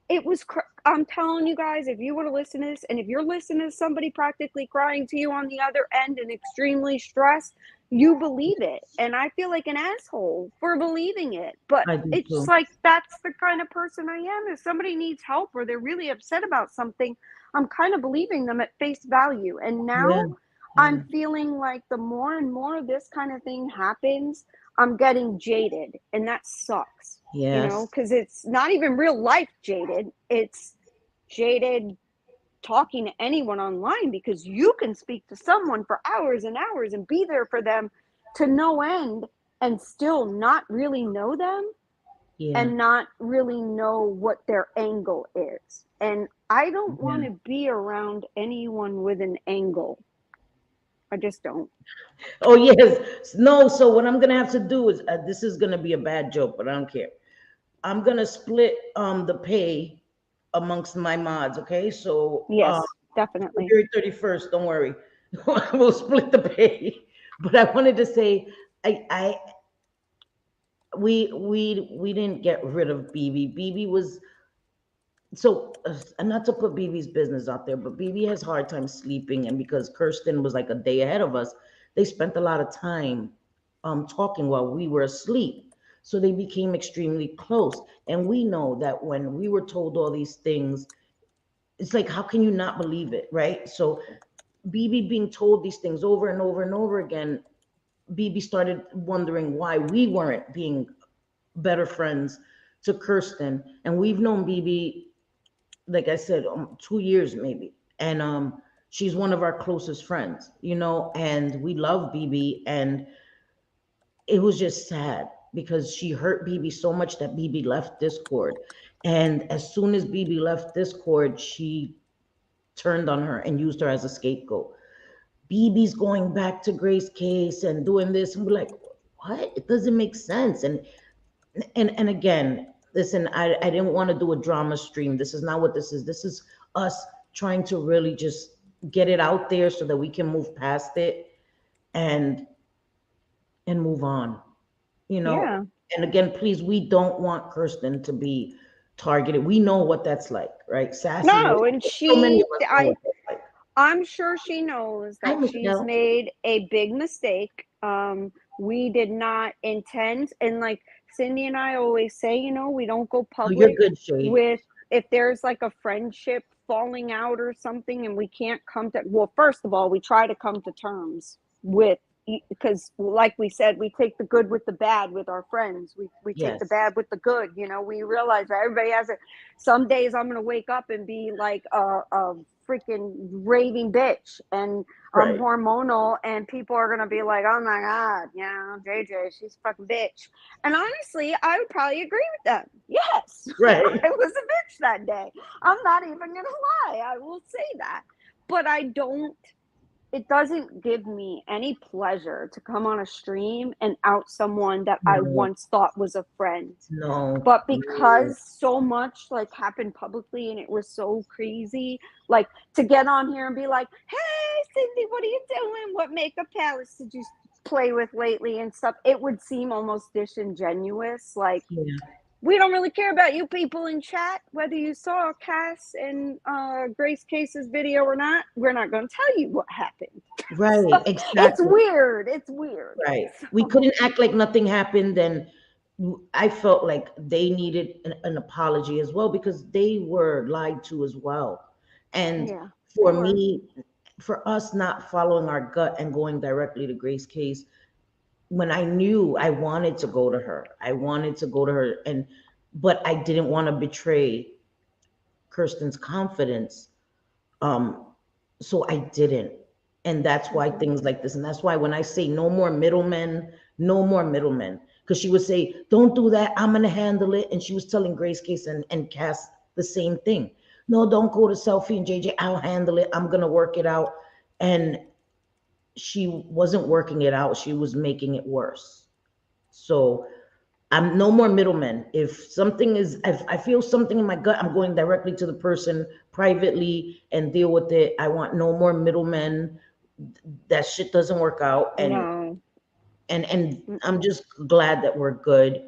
Speaker 3: it was I'm telling you guys, if you were to listen to this, and if you're listening to somebody practically crying to you on the other end and extremely stressed, you believe it. And I feel like an asshole for believing it, but
Speaker 2: I do
Speaker 3: it's
Speaker 2: too.
Speaker 3: like that's the kind of person I am. If somebody needs help or they're really upset about something, I'm kind of believing them at face value. And now
Speaker 2: Yeah, yeah,
Speaker 3: I'm feeling like the more and more this kind of thing happens, I'm getting jaded, and that sucks,
Speaker 2: yes,
Speaker 3: because it's not even real life jaded. It's jaded talking to anyone online, because you can speak to someone for hours and hours and be there for them to no end and still not really know them
Speaker 2: yeah,
Speaker 3: and not really know what their angle is. And I don't
Speaker 2: yeah.
Speaker 3: want to be around anyone with an angle. I just don't.
Speaker 2: Oh yes, no. So what I'm gonna have to do is this is gonna be a bad joke, but I don't care. I'm gonna split the pay amongst my mods. Okay, so
Speaker 3: Yes, definitely.
Speaker 2: February 31st. Don't worry, we'll split the pay. But I wanted to say, I we didn't get rid of BB. BB was so, and not to put BB's business out there, but BB has hard time sleeping, and because Kirsten was like a day ahead of us, they spent a lot of time talking while we were asleep. So they became extremely close. And we know that when we were told all these things, it's like, how can you not believe it, right? So BB being told these things over and over and over again, BB started wondering why we weren't being better friends to Kirsten, and we've known BB, like I said, 2 years maybe, and she's one of our closest friends, and we love BB, and it was just sad because she hurt BB so much that BB left Discord, and as soon as BB left Discord, she turned on her and used her as a scapegoat. BB's going back to Grace case and doing this, and we're like, what? It doesn't make sense. And again, listen, I didn't want to do a drama stream. This is not what this is. This is us trying to really just get it out there so that we can move past it and move on. You know,
Speaker 3: Yeah.
Speaker 2: and again, please, we don't want Kirsten to be targeted. We know what that's like, right? Sassy,
Speaker 3: No, and
Speaker 2: so many of us know what that's like.
Speaker 3: I'm sure she knows
Speaker 2: Hi,
Speaker 3: that she's
Speaker 2: Michelle.
Speaker 3: made a big mistake. We did not intend, and like Cindy and I always say, we don't go
Speaker 2: Oh, you're
Speaker 3: public
Speaker 2: good, Shay.
Speaker 3: with if there's like a friendship falling out or something and we can't come to, well, first of all, we try to come to terms with, because like we said, we take the good with the bad with our friends. We take the
Speaker 2: Yes,
Speaker 3: bad with the good. We realize that everybody has it. Some days I'm gonna wake up and be like a freaking raving bitch, and I'm
Speaker 2: right,
Speaker 3: hormonal, and people are gonna be like, oh my god, JJ, she's a fucking bitch. And honestly, I would probably agree with them. Yes,
Speaker 2: right.
Speaker 3: I was a bitch that day. I'm not even gonna lie. I will say that. But it doesn't give me any pleasure to come on a stream and out someone that I
Speaker 2: No,
Speaker 3: once thought was a friend.
Speaker 2: no,
Speaker 3: But
Speaker 2: no.
Speaker 3: because so much like happened publicly and it was so crazy, like to get on here and be like, hey, Cindy, what are you doing? What makeup palettes did you play with lately and stuff? It would seem almost disingenuous. Like,
Speaker 2: Yeah,
Speaker 3: we don't really care about you people in chat, whether you saw Cass and Grace Case's video or not. We're not going to tell you what happened.
Speaker 2: right,
Speaker 3: So it's
Speaker 2: exactly.
Speaker 3: weird. It's weird.
Speaker 2: Right. We
Speaker 3: So,
Speaker 2: couldn't act like nothing happened, and I felt like they needed an apology as well because they were lied to as well. And
Speaker 3: yeah, they
Speaker 2: for
Speaker 3: were.
Speaker 2: me, for us not following our gut and going directly to Grace Case, when I knew I wanted to go to her, I wanted to go to her, but I didn't want to betray Kirsten's confidence. Um, so I didn't. And that's why
Speaker 3: Mhm.
Speaker 2: things like this, and that's why when I say no more middlemen, no more middlemen, because she would say, don't do that, I'm gonna handle it. And she was telling Grace Case and Cass the same thing. No, don't go to Selfie and JJ, I'll handle it, I'm gonna work it out. And she wasn't working it out, she was making it worse. So I'm no more middlemen. If I feel something in my gut, I'm going directly to the person privately and deal with it. I want no more middlemen. That shit doesn't work out.
Speaker 3: No.
Speaker 2: And I'm
Speaker 3: Mm-mm.
Speaker 2: just glad that we're good.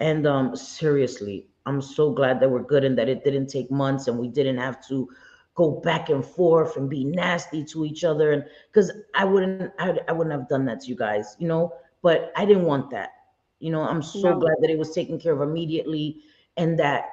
Speaker 2: And seriously, I'm so glad that we're good and that it didn't take months and we didn't have to go back and forth and be nasty to each other. And because I wouldn't have done that to you guys, but I didn't want that. I'm so
Speaker 3: No.
Speaker 2: glad that it was taken care of immediately and that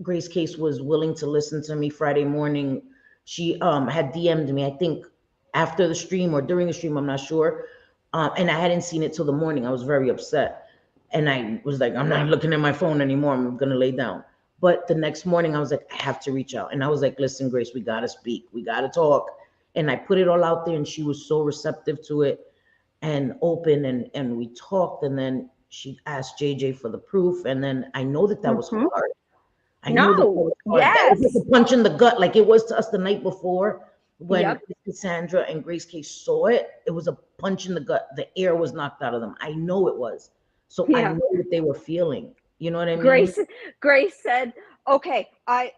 Speaker 2: Grace Case was willing to listen to me Friday morning. She had DM'd me, I think after the stream or during the stream, I'm not sure. And I hadn't seen it till the morning. I was very upset. And I was like, I'm not looking at my phone anymore. I'm gonna lay down. But the next morning I was like, I have to reach out. And I was like, listen, Grace, we gotta speak. We gotta talk. And I put it all out there and she was so receptive to it and open and we talked and then she asked JJ for the proof. And then I know that that was
Speaker 3: Mm-hmm.
Speaker 2: hard. I know that that
Speaker 3: No.
Speaker 2: was hard. That was like
Speaker 3: Yes.
Speaker 2: a punch in the gut, like it was to us the night before when
Speaker 3: Yep.
Speaker 2: Cassandra and Grace Case saw it. It was a punch in the gut. The air was knocked out of them. I know it was. So I
Speaker 3: Yeah.
Speaker 2: know what they were feeling. You know what I mean?
Speaker 3: Grace Grace said, okay, I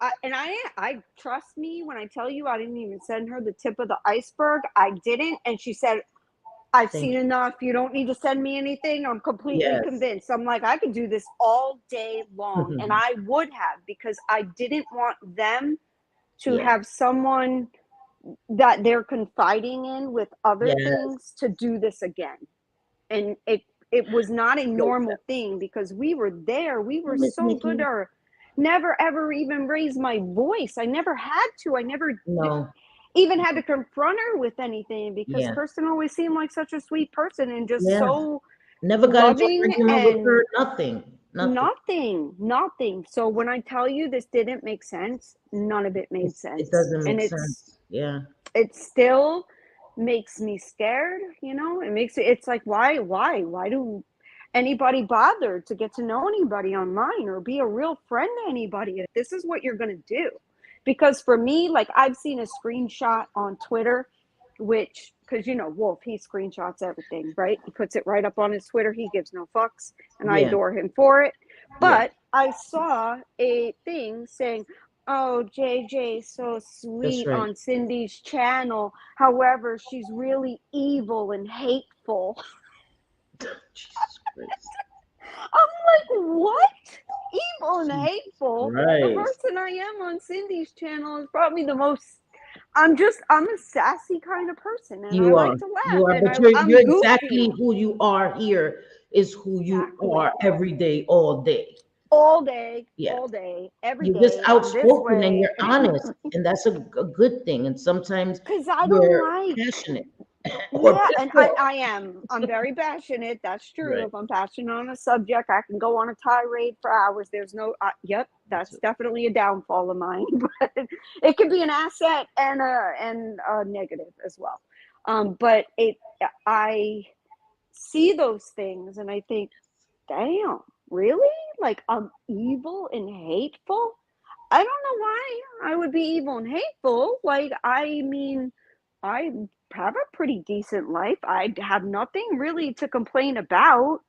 Speaker 3: trust me when I tell you I didn't even send her the tip of the iceberg. I didn't. And she said, I've seen
Speaker 2: Thank you.
Speaker 3: enough. You don't need to send me anything. I'm completely
Speaker 2: Yes.
Speaker 3: convinced. I'm like, I could do this all day long. And I would have, because I didn't want them to
Speaker 2: Yeah.
Speaker 3: have someone that they're confiding in with other
Speaker 2: Yes.
Speaker 3: things to do this again. And it was not a
Speaker 2: So
Speaker 3: normal
Speaker 2: sad.
Speaker 3: thing because we were there. We
Speaker 2: Oh,
Speaker 3: were
Speaker 2: Miss
Speaker 3: so good,
Speaker 2: Nikki.
Speaker 3: or never ever even raised my voice. I never had to. I never
Speaker 2: No.
Speaker 3: even had to confront her with anything because
Speaker 2: Yeah.
Speaker 3: Kirsten always seemed like such a sweet person and just
Speaker 2: Yeah.
Speaker 3: so
Speaker 2: Never got into an
Speaker 3: loving,
Speaker 2: argument with
Speaker 3: and
Speaker 2: her, nothing. Nothing.
Speaker 3: Nothing. So when I tell you this didn't make sense, none of it made
Speaker 2: It
Speaker 3: sense.
Speaker 2: doesn't
Speaker 3: And
Speaker 2: make sense. Yeah.
Speaker 3: it still makes me scared, you know? It makes it's like why do anybody bother to get to know anybody online or be a real friend to anybody if this is what you're going to do? Because for me, like I've seen a screenshot on Twitter, which because you know Wolf, he screenshots everything, right? He puts it right up on his Twitter. He gives no fucks, and I
Speaker 2: Yeah.
Speaker 3: adore him for it.
Speaker 2: Yeah.
Speaker 3: But I saw a thing saying, "Oh, JJ, so
Speaker 2: That's
Speaker 3: sweet
Speaker 2: right.
Speaker 3: on Cindy's channel. However, she's really evil and hateful."
Speaker 2: Jesus Christ.
Speaker 3: I'm like, what? Evil and
Speaker 2: Jesus
Speaker 3: hateful. The
Speaker 2: Christ.
Speaker 3: person I am on Cindy's channel is probably the most. I'm a sassy kind of person, and I
Speaker 2: You are.
Speaker 3: like to
Speaker 2: You
Speaker 3: laugh,
Speaker 2: are,
Speaker 3: and
Speaker 2: but you're
Speaker 3: I'm
Speaker 2: exactly
Speaker 3: goofy.
Speaker 2: who you are here is who you
Speaker 3: Exactly.
Speaker 2: are every day, all day. Yeah.
Speaker 3: All day, every
Speaker 2: You're just
Speaker 3: day. I'm this
Speaker 2: outspoken and
Speaker 3: way.
Speaker 2: you're honest, and that's a good thing. And sometimes
Speaker 3: Because I don't
Speaker 2: you're
Speaker 3: like.
Speaker 2: passionate or
Speaker 3: Yeah, and
Speaker 2: pissed off.
Speaker 3: I am. I'm very passionate. That's true.
Speaker 2: Right.
Speaker 3: If I'm passionate on a subject, I can go on a tirade for hours. There's no, yep,
Speaker 2: That's
Speaker 3: that's definitely a downfall of mine. But it can be an asset and a negative as well. But I see those things and I think, damn, really? Like I'm evil and hateful? I don't know why I would be evil and hateful. Like, I mean, I have a pretty decent life. I have nothing really to complain about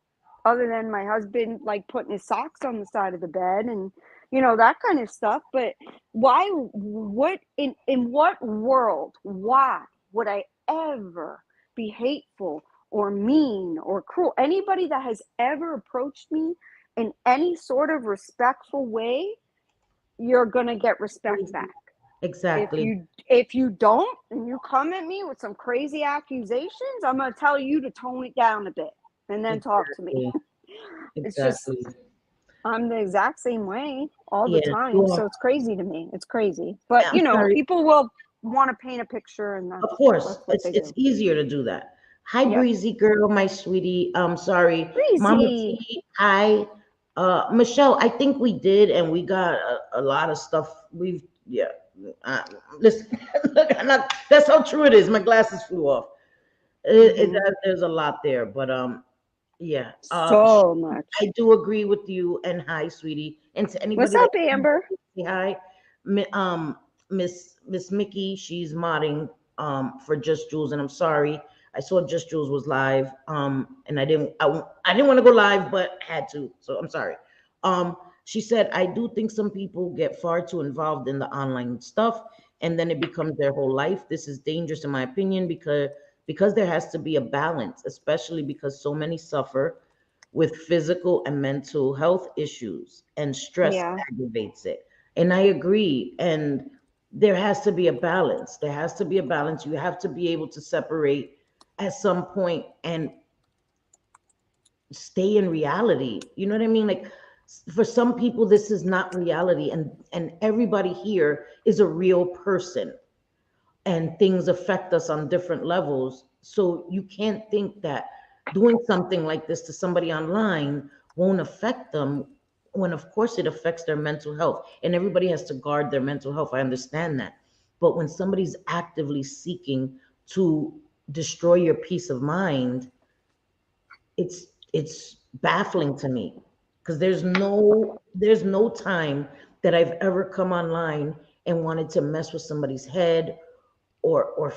Speaker 3: other than my husband like putting his socks on the side of the bed and that kind of stuff. But why what in what world why would I ever be hateful or mean or cruel? Anybody that has ever approached me in any sort of respectful way, you're going to get respect back.
Speaker 2: exactly.
Speaker 3: If you don't and you come at me with some crazy accusations, I'm going to tell you to tone it down a bit and then talk to me.
Speaker 2: Exactly.
Speaker 3: It's just
Speaker 2: Exactly.
Speaker 3: I'm the exact same way all the
Speaker 2: Yeah. You
Speaker 3: time,
Speaker 2: are.
Speaker 3: so it's crazy to me. It's crazy. But
Speaker 2: I'm sorry.
Speaker 3: people will want to paint a picture and
Speaker 2: Of course,
Speaker 3: that's what they
Speaker 2: it's
Speaker 3: do.
Speaker 2: easier to do that. Hi,
Speaker 3: Yep.
Speaker 2: breezy girl, my sweetie. Sorry, Mama
Speaker 3: Breezy.
Speaker 2: T. Hi, Michelle. I think we did, and we got a lot of stuff. We've yeah. Uh, listen, look, that's how true it is. My glasses flew off.
Speaker 3: Mhm.
Speaker 2: There's a lot there, but yeah.
Speaker 3: So much.
Speaker 2: I do agree with you. And hi, sweetie, and to
Speaker 3: What's
Speaker 2: anybody that
Speaker 3: up, Amber?
Speaker 2: say hi, Miss Mickey, she's modding for Just Jules, and I'm sorry. I saw Just Jules was live, and I didn't want to go live, but had to, so I'm sorry. She said, I do think some people get far too involved in the online stuff, and then it becomes their whole life. This is dangerous, in my opinion, because there has to be a balance, especially because so many suffer with physical and mental health issues, and stress
Speaker 3: Yeah.
Speaker 2: aggravates it. And I agree. And there has to be a balance. There has to be a balance. You have to be able to separate at some point and stay in reality. You know what I mean? Like for some people, this is not reality, and everybody here is a real person, and things affect us on different levels. So you can't think that doing something like this to somebody online won't affect them, when of course it affects their mental health. And everybody has to guard their mental health. I understand that. But when somebody's actively seeking to destroy your peace of mind, it's baffling to me, because there's no time that I've ever come online and wanted to mess with somebody's head, or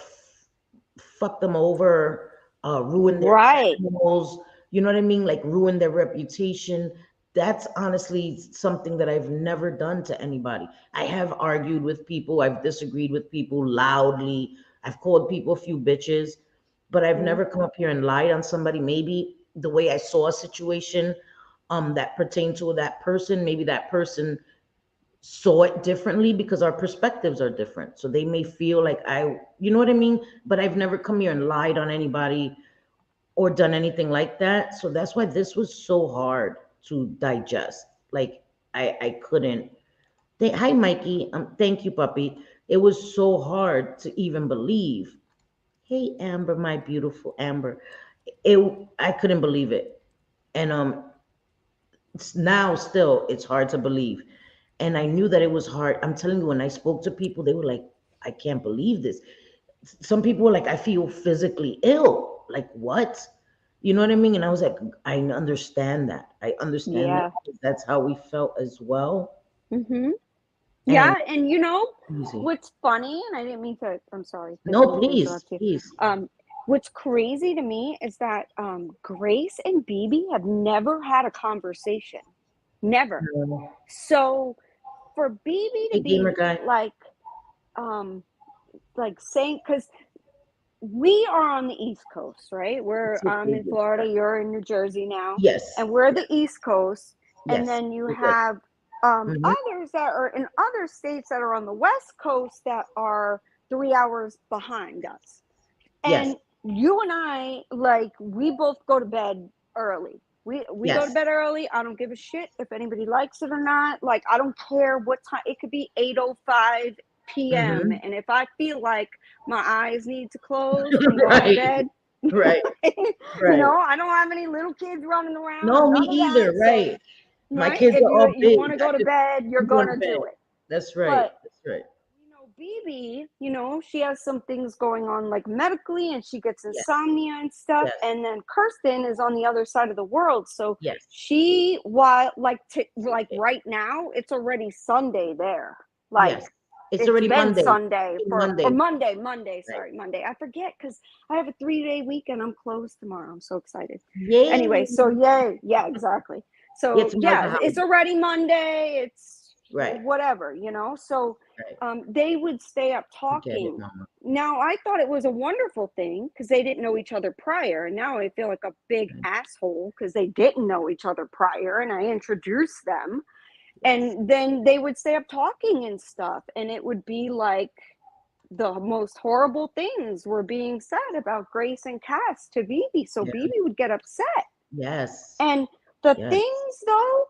Speaker 2: fuck them over, ruin their
Speaker 3: Right.
Speaker 2: channels. You know what I mean? Like ruin their reputation. That's honestly something that I've never done to anybody. I have argued with people. I've disagreed with people loudly. I've called people a few bitches, but I've
Speaker 3: Mhm.
Speaker 2: never come up here and lied on somebody. Maybe the way I saw a situation, that pertained to that person, maybe that person saw it differently because our perspectives are different. So they may feel like you know what I mean? But I've never come here and lied on anybody or done anything like that. So that's why this was so hard to digest. Like I couldn't. Hi, Mikey. Thank you, puppy. It was so hard to even believe. Hey, Amber, my beautiful Amber. I couldn't believe it. And Now still it's hard to believe. And I knew that it was hard. I'm telling you, when I spoke to people, they were like, I can't believe this. Some people were like, I feel physically ill. Like, what? You know what I mean? And I was like, I understand that. I understand that
Speaker 3: Yeah.
Speaker 2: because that's how we felt as well.
Speaker 3: Mm-hmm.
Speaker 2: And
Speaker 3: Yeah, and
Speaker 2: easy.
Speaker 3: what's funny, and I didn't mean to, I'm sorry, didn't
Speaker 2: No,
Speaker 3: mean to
Speaker 2: please,
Speaker 3: interrupt you.
Speaker 2: please.
Speaker 3: Um, what's crazy to me is that Grace and BB have never had a conversation. Never.
Speaker 2: No.
Speaker 3: So for BB to
Speaker 2: Hey, gamer
Speaker 3: be
Speaker 2: guy.
Speaker 3: um like saying, because we are on the East Coast, right?
Speaker 2: It's
Speaker 3: I'm
Speaker 2: okay,
Speaker 3: in
Speaker 2: gamer
Speaker 3: Florida,
Speaker 2: guy.
Speaker 3: you're in New Jersey now,
Speaker 2: Yes.
Speaker 3: and we're
Speaker 2: Yes.
Speaker 3: the East Coast, and
Speaker 2: Yes.
Speaker 3: then you
Speaker 2: We're good.
Speaker 3: have
Speaker 2: Hmm.
Speaker 3: others that are in other states that are on the West Coast that are 3 hours behind us.
Speaker 2: Yes.
Speaker 3: And you and I, like, we both go to bed early. We go to
Speaker 2: Yes.
Speaker 3: bed early. I don't give a shit if anybody likes it or not. Like, I don't care what time. It could be 8:05 p.m.
Speaker 2: Hmm.
Speaker 3: And if I feel like my eyes need to close and go to
Speaker 2: Right.
Speaker 3: bed,
Speaker 2: Right. Right.
Speaker 3: I don't have any little kids running around or
Speaker 2: No, me
Speaker 3: none of that.
Speaker 2: either.
Speaker 3: So,
Speaker 2: Right. My
Speaker 3: right,
Speaker 2: kids
Speaker 3: if
Speaker 2: are all
Speaker 3: you
Speaker 2: big.
Speaker 3: want to go to bed, you're
Speaker 2: I'm going to
Speaker 3: gonna
Speaker 2: bed.
Speaker 3: do it.
Speaker 2: That's right.
Speaker 3: But
Speaker 2: That's right.
Speaker 3: BB, she has some things going on like medically and she gets
Speaker 2: Yes.
Speaker 3: insomnia and stuff.
Speaker 2: Yes.
Speaker 3: And then Kirsten is on the other side of the world. So
Speaker 2: Yes.
Speaker 3: she, while like right now, it's already Sunday there. Like
Speaker 2: Yes. It's
Speaker 3: it's
Speaker 2: already
Speaker 3: been
Speaker 2: Monday.
Speaker 3: Sunday
Speaker 2: It's
Speaker 3: for, or
Speaker 2: Monday.
Speaker 3: Monday,
Speaker 2: Right.
Speaker 3: sorry, Monday. I forget because I have a 3-day weekend. I'm closed tomorrow. I'm so excited.
Speaker 2: Yay.
Speaker 3: Anyway, so yay. Yeah, exactly.
Speaker 2: Yeah,
Speaker 3: So
Speaker 2: tomorrow's a
Speaker 3: yeah, it's
Speaker 2: holiday.
Speaker 3: already Monday. It's
Speaker 2: Right.
Speaker 3: whatever, So
Speaker 2: Right.
Speaker 3: they would stay up
Speaker 2: I get it,
Speaker 3: talking.
Speaker 2: mama.
Speaker 3: Now I thought it was a wonderful thing because they didn't know each other prior, and now I feel like a big
Speaker 2: Right.
Speaker 3: asshole because they didn't know each other prior, and I introduced them,
Speaker 2: Yes.
Speaker 3: and then they would stay up talking and stuff, and it would be like the most horrible things were being said about Grace and Cass to Vivi, so
Speaker 2: Yeah.
Speaker 3: Vivi would get upset.
Speaker 2: Yes.
Speaker 3: And the
Speaker 2: Yes.
Speaker 3: things though,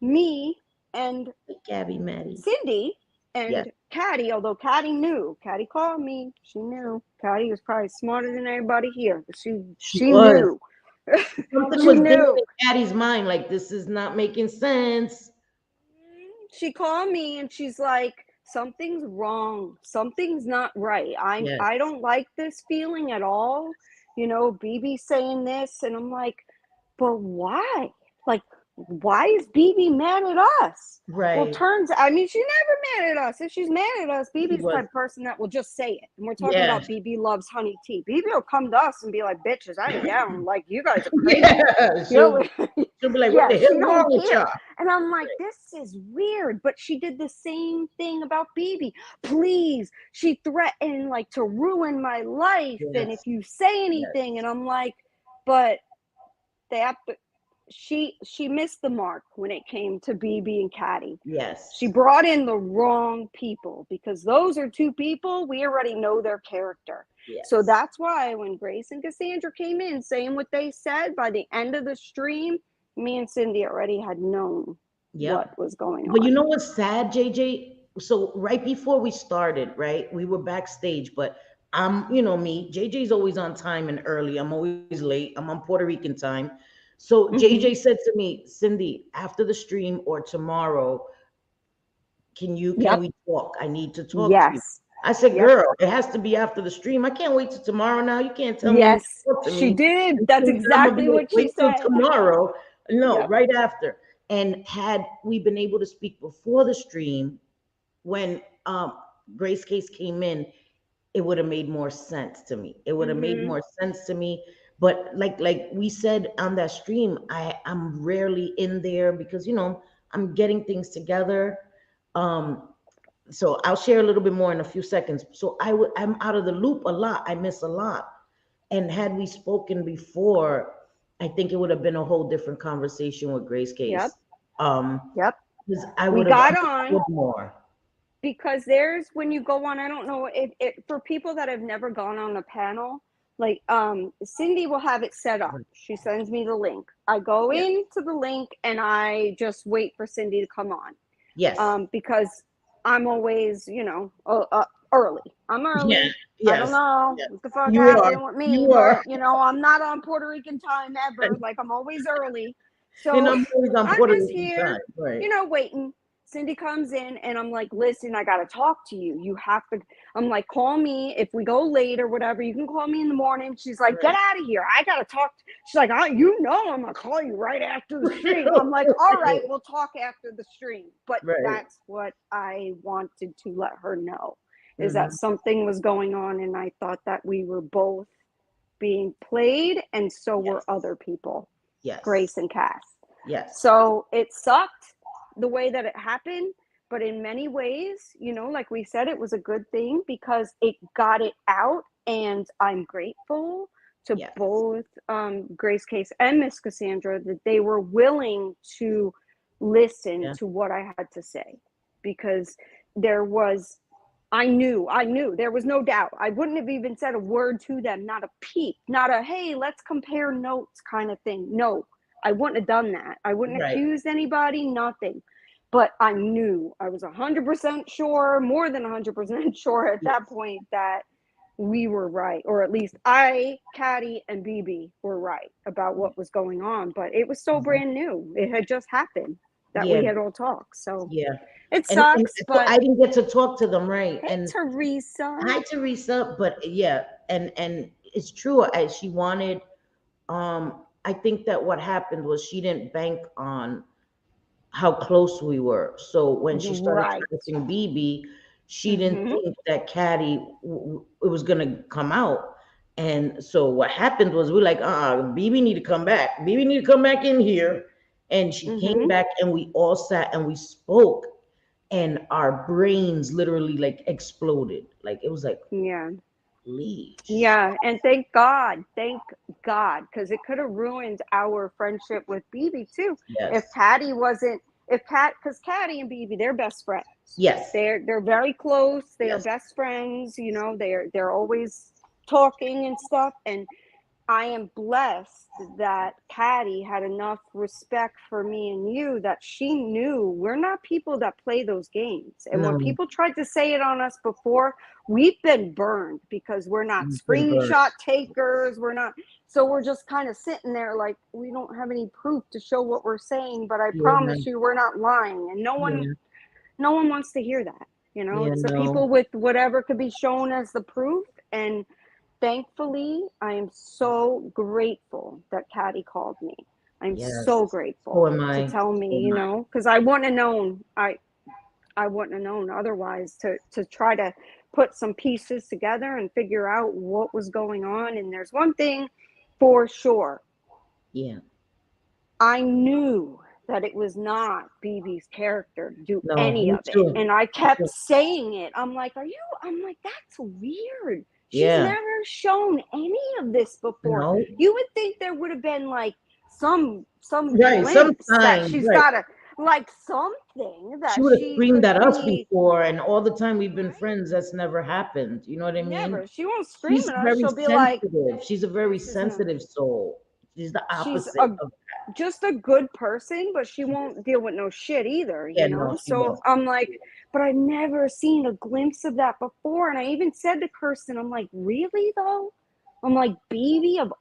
Speaker 3: me and
Speaker 2: Hey, Gabby, Maddie.
Speaker 3: Cindy
Speaker 2: Yes.
Speaker 3: and Caddy, although Caddy knew, Caddy called me, she knew. Caddy was probably smarter than everybody here, but
Speaker 2: She
Speaker 3: she
Speaker 2: was.
Speaker 3: knew.
Speaker 2: Something
Speaker 3: She
Speaker 2: was there
Speaker 3: knew.
Speaker 2: in Caddy's mind, like this is not making sense.
Speaker 3: She called me and she's like, something's wrong. Something's not right. I
Speaker 2: Yes.
Speaker 3: don't like this feeling at all. BB saying this, and I'm like, but why? Like, why is BB mad at us? Well,
Speaker 2: Right.
Speaker 3: I mean, she's never mad at us. If she's mad at us,
Speaker 2: She
Speaker 3: BB's the
Speaker 2: was.
Speaker 3: type of person that will just say it. And we're talking
Speaker 2: Yeah.
Speaker 3: about BB loves honey tea. BB will come to us and be like, bitches, I ain't down. Like, you guys are crazy.
Speaker 2: Yeah.
Speaker 3: You know,
Speaker 2: She'll be like, what
Speaker 3: yeah,
Speaker 2: the
Speaker 3: she
Speaker 2: hell wrong
Speaker 3: don't
Speaker 2: with y'all?
Speaker 3: care. And I'm like, this is weird. But she did the same thing about BB. Please, she threatened like to ruin my life. And if
Speaker 2: Yes.
Speaker 3: you say
Speaker 2: Yes.
Speaker 3: anything, and I'm like, but they have to. She missed the mark when it came to BB and Caddy. She
Speaker 2: Yes.
Speaker 3: brought in the wrong people because those are two people we already know their character. So
Speaker 2: Yes.
Speaker 3: that's why when Grace and Cassandra came in saying what they said, by the end of the stream, me and Cindy already had known what
Speaker 2: Yep.
Speaker 3: was going
Speaker 2: But you
Speaker 3: on.
Speaker 2: know what's sad, JJ? So right before we started, right, we were backstage, but you know me, JJ's always on time and early. I'm always late. I'm on Puerto Rican time. So JJ
Speaker 3: Mm-hmm.
Speaker 2: said to me, Cindy, after the stream or tomorrow, can
Speaker 3: Yep.
Speaker 2: we talk? I need to talk to you.
Speaker 3: Yes.
Speaker 2: I said,
Speaker 3: Yep.
Speaker 2: girl, it has to be after the stream. I can't wait till tomorrow now. You can't tell me you need
Speaker 3: Yes.
Speaker 2: to talk to
Speaker 3: She
Speaker 2: me.
Speaker 3: did.
Speaker 2: And
Speaker 3: That's
Speaker 2: then I'm gonna be
Speaker 3: exactly
Speaker 2: like,
Speaker 3: what she
Speaker 2: wait till
Speaker 3: said.
Speaker 2: tomorrow. No,
Speaker 3: Yep.
Speaker 2: right after. And had we been able to speak before the stream, when Grace Case came in, it would have made more sense to me. It would have made
Speaker 3: Mm-hmm.
Speaker 2: more sense to me. But like we said on that stream, I'm rarely in there because I'm getting things together. Um, so I'll share a little bit more in a few seconds. So I'm out of the loop a lot. I miss a lot. And had we spoken before, I think it would have been a whole different conversation with Grace
Speaker 3: Yep.
Speaker 2: Case. Um,
Speaker 3: Yep.
Speaker 2: because I
Speaker 3: We
Speaker 2: would have
Speaker 3: got on
Speaker 2: understood more.
Speaker 3: because there's when you go on, I don't know if it for people that have never gone on a panel, like Cindy will have it set up. She sends me the link. I go
Speaker 2: Yeah.
Speaker 3: into the link and I just wait for Cindy to come on.
Speaker 2: Yes.
Speaker 3: Because I'm always, early. I'm
Speaker 2: Yeah.
Speaker 3: early. I don't
Speaker 2: Yes.
Speaker 3: know
Speaker 2: Yes.
Speaker 3: what the fuck
Speaker 2: You are.
Speaker 3: happened with me,
Speaker 2: You
Speaker 3: but
Speaker 2: are.
Speaker 3: I'm not on Puerto Rican time ever. Like I'm always early.
Speaker 2: And
Speaker 3: So
Speaker 2: I'm always on
Speaker 3: I'm
Speaker 2: Puerto
Speaker 3: just
Speaker 2: Rican time,
Speaker 3: here,
Speaker 2: right?
Speaker 3: waiting. Cindy comes in and I'm like, listen, I got to talk to you. You have to, I'm like, call me if we go late or whatever. You can call me in the morning. She's like, get
Speaker 2: Right.
Speaker 3: out of here. I got to talk. She's like, you know, I'm going to call you right after the stream. I'm like, all right, we'll talk after the stream. But
Speaker 2: Right.
Speaker 3: that's what I wanted to let her know, is that
Speaker 2: Mm-hmm.
Speaker 3: something was going on. And I thought that we were both being played, and so were
Speaker 2: Yes.
Speaker 3: other people,
Speaker 2: Yes.
Speaker 3: Grace and Cass.
Speaker 2: Yes.
Speaker 3: So it sucked the way that it happened, but in many ways, like we said, it was a good thing because it got it out, and I'm grateful to
Speaker 2: Yes.
Speaker 3: both Grace Case and Miss Cassandra that they were willing to listen
Speaker 2: Yeah.
Speaker 3: to what I had to say, because there was I knew there was no doubt. I wouldn't have even said a word to them, not a peep, not a, hey, let's compare notes kind of thing. No, I wouldn't have done that. I wouldn't
Speaker 2: Right.
Speaker 3: accuse anybody, nothing. But I knew, I was 100% sure, more than 100% sure at that point, that we were right. Or at least I, Caddy, and BB were right about what was going on. But it was so
Speaker 2: Mhm.
Speaker 3: brand new. It had just happened that
Speaker 2: Yeah.
Speaker 3: we had all talked. So
Speaker 2: Yeah.
Speaker 3: it
Speaker 2: And
Speaker 3: sucks,
Speaker 2: so
Speaker 3: but
Speaker 2: I didn't get to talk to them, right?
Speaker 3: hey,
Speaker 2: And
Speaker 3: Teresa.
Speaker 2: hi, Teresa. But yeah, and it's true. She wanted. I think that what happened was she didn't bank on how close we were. So when she started
Speaker 3: Right.
Speaker 2: tracing BB, she didn't
Speaker 3: Mm-hmm.
Speaker 2: think that Caddy it was gonna come out. And so what happened was we like, BB need to come back. BB need to come back in here. And she came
Speaker 3: Mm-hmm.
Speaker 2: back and we all sat and we spoke and our brains literally like exploded. Like it was like,
Speaker 3: Yeah.
Speaker 2: leash.
Speaker 3: Yeah. And thank God, because it could have ruined our friendship with BB too. If
Speaker 2: Yes.
Speaker 3: Caddy wasn't, because Caddy and BB, they're best friends.
Speaker 2: Yes.
Speaker 3: They're very close. They are
Speaker 2: Yes.
Speaker 3: best friends. They're always talking and stuff. And I am blessed that Patty had enough respect for me and you that she knew we're not people that play those games. And when
Speaker 2: No.
Speaker 3: people tried to say it on us before, we've been burned because we're not
Speaker 2: You've been burned.
Speaker 3: screenshot takers. We're not. So we're just kind of sitting there like we don't have any proof to show what we're saying, but I
Speaker 2: Yeah.
Speaker 3: promise you we're not lying. And
Speaker 2: Yeah.
Speaker 3: no one wants to hear that.
Speaker 2: Yeah.
Speaker 3: It's the
Speaker 2: No.
Speaker 3: people with whatever could be shown as the proof. And thankfully, I am so grateful that Caddy called me. I'm
Speaker 2: Yes.
Speaker 3: so
Speaker 2: So
Speaker 3: grateful
Speaker 2: am
Speaker 3: to
Speaker 2: I.
Speaker 3: tell
Speaker 2: So
Speaker 3: me,
Speaker 2: am I.
Speaker 3: because I wouldn't have known. I wouldn't have known otherwise to try to put some pieces together and figure out what was going on. And there's one thing for sure.
Speaker 2: Yeah.
Speaker 3: I knew that it was not BB's character to do
Speaker 2: No,
Speaker 3: any
Speaker 2: me
Speaker 3: of it.
Speaker 2: too.
Speaker 3: And I
Speaker 2: Me
Speaker 3: kept
Speaker 2: too.
Speaker 3: saying it. I'm like, that's weird. She's
Speaker 2: Yeah.
Speaker 3: never shown any of this before.
Speaker 2: No.
Speaker 3: You would think there would have been like some
Speaker 2: Right.
Speaker 3: glimpse that
Speaker 2: Sometimes,
Speaker 3: she's
Speaker 2: right.
Speaker 3: got like something
Speaker 2: She
Speaker 3: that
Speaker 2: would have
Speaker 3: she
Speaker 2: screamed
Speaker 3: could
Speaker 2: at us
Speaker 3: be.
Speaker 2: before, and all the time we've been
Speaker 3: Right?
Speaker 2: friends, that's never happened. You know what I mean?
Speaker 3: Never. She won't scream
Speaker 2: She's
Speaker 3: at us.
Speaker 2: very
Speaker 3: She'll be like,
Speaker 2: sensitive. She's a very
Speaker 3: this isn't a
Speaker 2: sensitive soul. She's the
Speaker 3: she's
Speaker 2: opposite
Speaker 3: a
Speaker 2: of
Speaker 3: just a good person, but she
Speaker 2: she is.
Speaker 3: won't deal with no shit either,
Speaker 2: Yeah, no, she
Speaker 3: So
Speaker 2: won't.
Speaker 3: I'm like, but I've never seen a glimpse of that before. And I even said to Kirsten, I'm like, really though? I'm like, baby of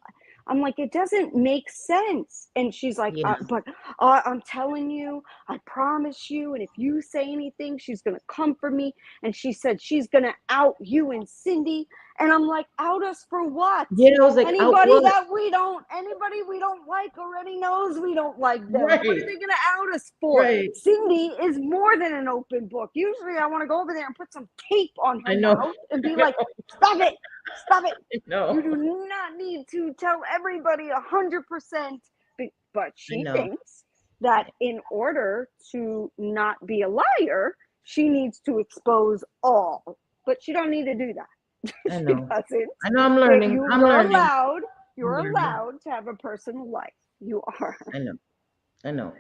Speaker 3: I'm like, it doesn't make sense. And she's like,
Speaker 2: Yeah.
Speaker 3: but I'm telling you, I promise you. And if you say anything, she's going to come for me. And she said, she's going to out you and Cindy. And I'm like, out us for what?
Speaker 2: Yeah, I was like, out what?
Speaker 3: Anybody we don't like already knows we don't like them. What are
Speaker 2: Right.
Speaker 3: they going to out us for?
Speaker 2: Right.
Speaker 3: Cindy is more than an open book. Usually I want to go over there and put some tape on her
Speaker 2: I know.
Speaker 3: mouth and be like, stop it. Stop it.
Speaker 2: I know.
Speaker 3: You do not need to tell everybody 100%, but
Speaker 2: I
Speaker 3: she
Speaker 2: know.
Speaker 3: thinks that in order to not be a liar, she needs to expose all. But she don't need to do that.
Speaker 2: I
Speaker 3: She
Speaker 2: know.
Speaker 3: doesn't.
Speaker 2: I know. I'm learning. I'm
Speaker 3: You're
Speaker 2: learning.
Speaker 3: allowed.
Speaker 2: I'm
Speaker 3: You're
Speaker 2: learning.
Speaker 3: allowed to have a personal life. You are.
Speaker 2: I know. I know.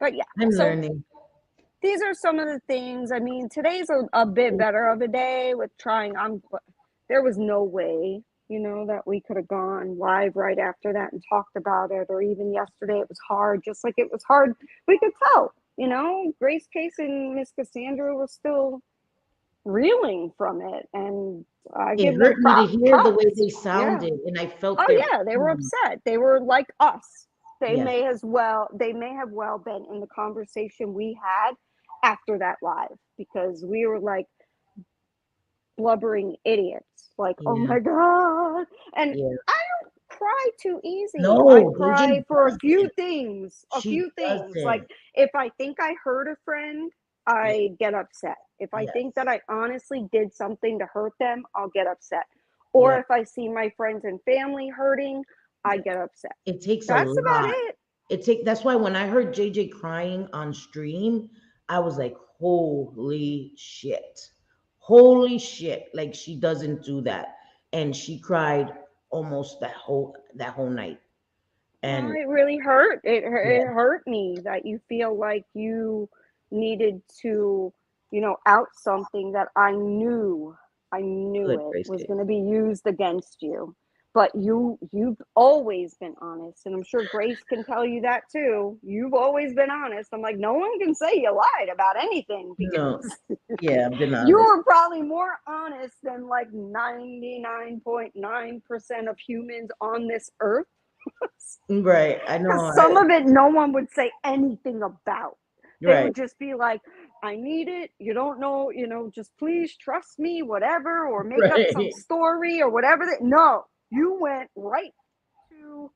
Speaker 3: But yeah.
Speaker 2: I'm
Speaker 3: So
Speaker 2: learning.
Speaker 3: these are some of the things. I mean, today's a bit better of a day with trying. There was no way, that we could have gone live right after that and talked about it, or even yesterday. It was hard, just like it was hard. We could tell, Grace Case and Miss Cassandra were still reeling from it, and I
Speaker 2: It
Speaker 3: give them
Speaker 2: hurt me to hear the way
Speaker 3: props.
Speaker 2: they
Speaker 3: Yeah.
Speaker 2: sounded, and I felt
Speaker 3: Oh
Speaker 2: their
Speaker 3: yeah, they were
Speaker 2: pain.
Speaker 3: upset. They were like us.
Speaker 2: Yes.
Speaker 3: They may have well been in the conversation we had after that live, because we were like blubbering idiots, like, oh
Speaker 2: Yeah.
Speaker 3: my God. And
Speaker 2: Yeah.
Speaker 3: I don't cry too easy. I
Speaker 2: No,
Speaker 3: cry
Speaker 2: DJ
Speaker 3: for
Speaker 2: doesn't.
Speaker 3: a
Speaker 2: She
Speaker 3: few things. Like,
Speaker 2: doesn't.
Speaker 3: if I think I hurt a friend,
Speaker 2: Yeah.
Speaker 3: I get upset. If I think that
Speaker 2: Yes.
Speaker 3: I honestly did something to hurt them, I'll get upset.
Speaker 2: Yeah.
Speaker 3: Or if I see my friends and family hurting, I
Speaker 2: Yeah.
Speaker 3: get upset.
Speaker 2: It takes a
Speaker 3: That's about
Speaker 2: lot.
Speaker 3: it.
Speaker 2: That's why when I heard JJ crying on stream, I was like, holy shit. Holy shit. Like she doesn't do that. And she cried almost that whole night.
Speaker 3: No,
Speaker 2: And
Speaker 3: it really hurt.
Speaker 2: yeah,
Speaker 3: It hurt me that you feel like you needed to, out something that I knew
Speaker 2: good,
Speaker 3: it
Speaker 2: Grace
Speaker 3: was
Speaker 2: Case.
Speaker 3: going to be used against you. But you've always been honest, and I'm sure Grace can tell you that too. You've always been honest. I'm like, no one can say you lied about anything,
Speaker 2: No.
Speaker 3: because
Speaker 2: Yeah, I've been
Speaker 3: you
Speaker 2: honest.
Speaker 3: were probably more honest than like 99.9% of humans on this earth.
Speaker 2: Right. I know.
Speaker 3: Because some of it, no one would say anything about. They
Speaker 2: Right.
Speaker 3: would just be like, I need it. You don't know, just please trust me, whatever, or make up some
Speaker 2: Right.
Speaker 3: story or whatever. No, you went right to,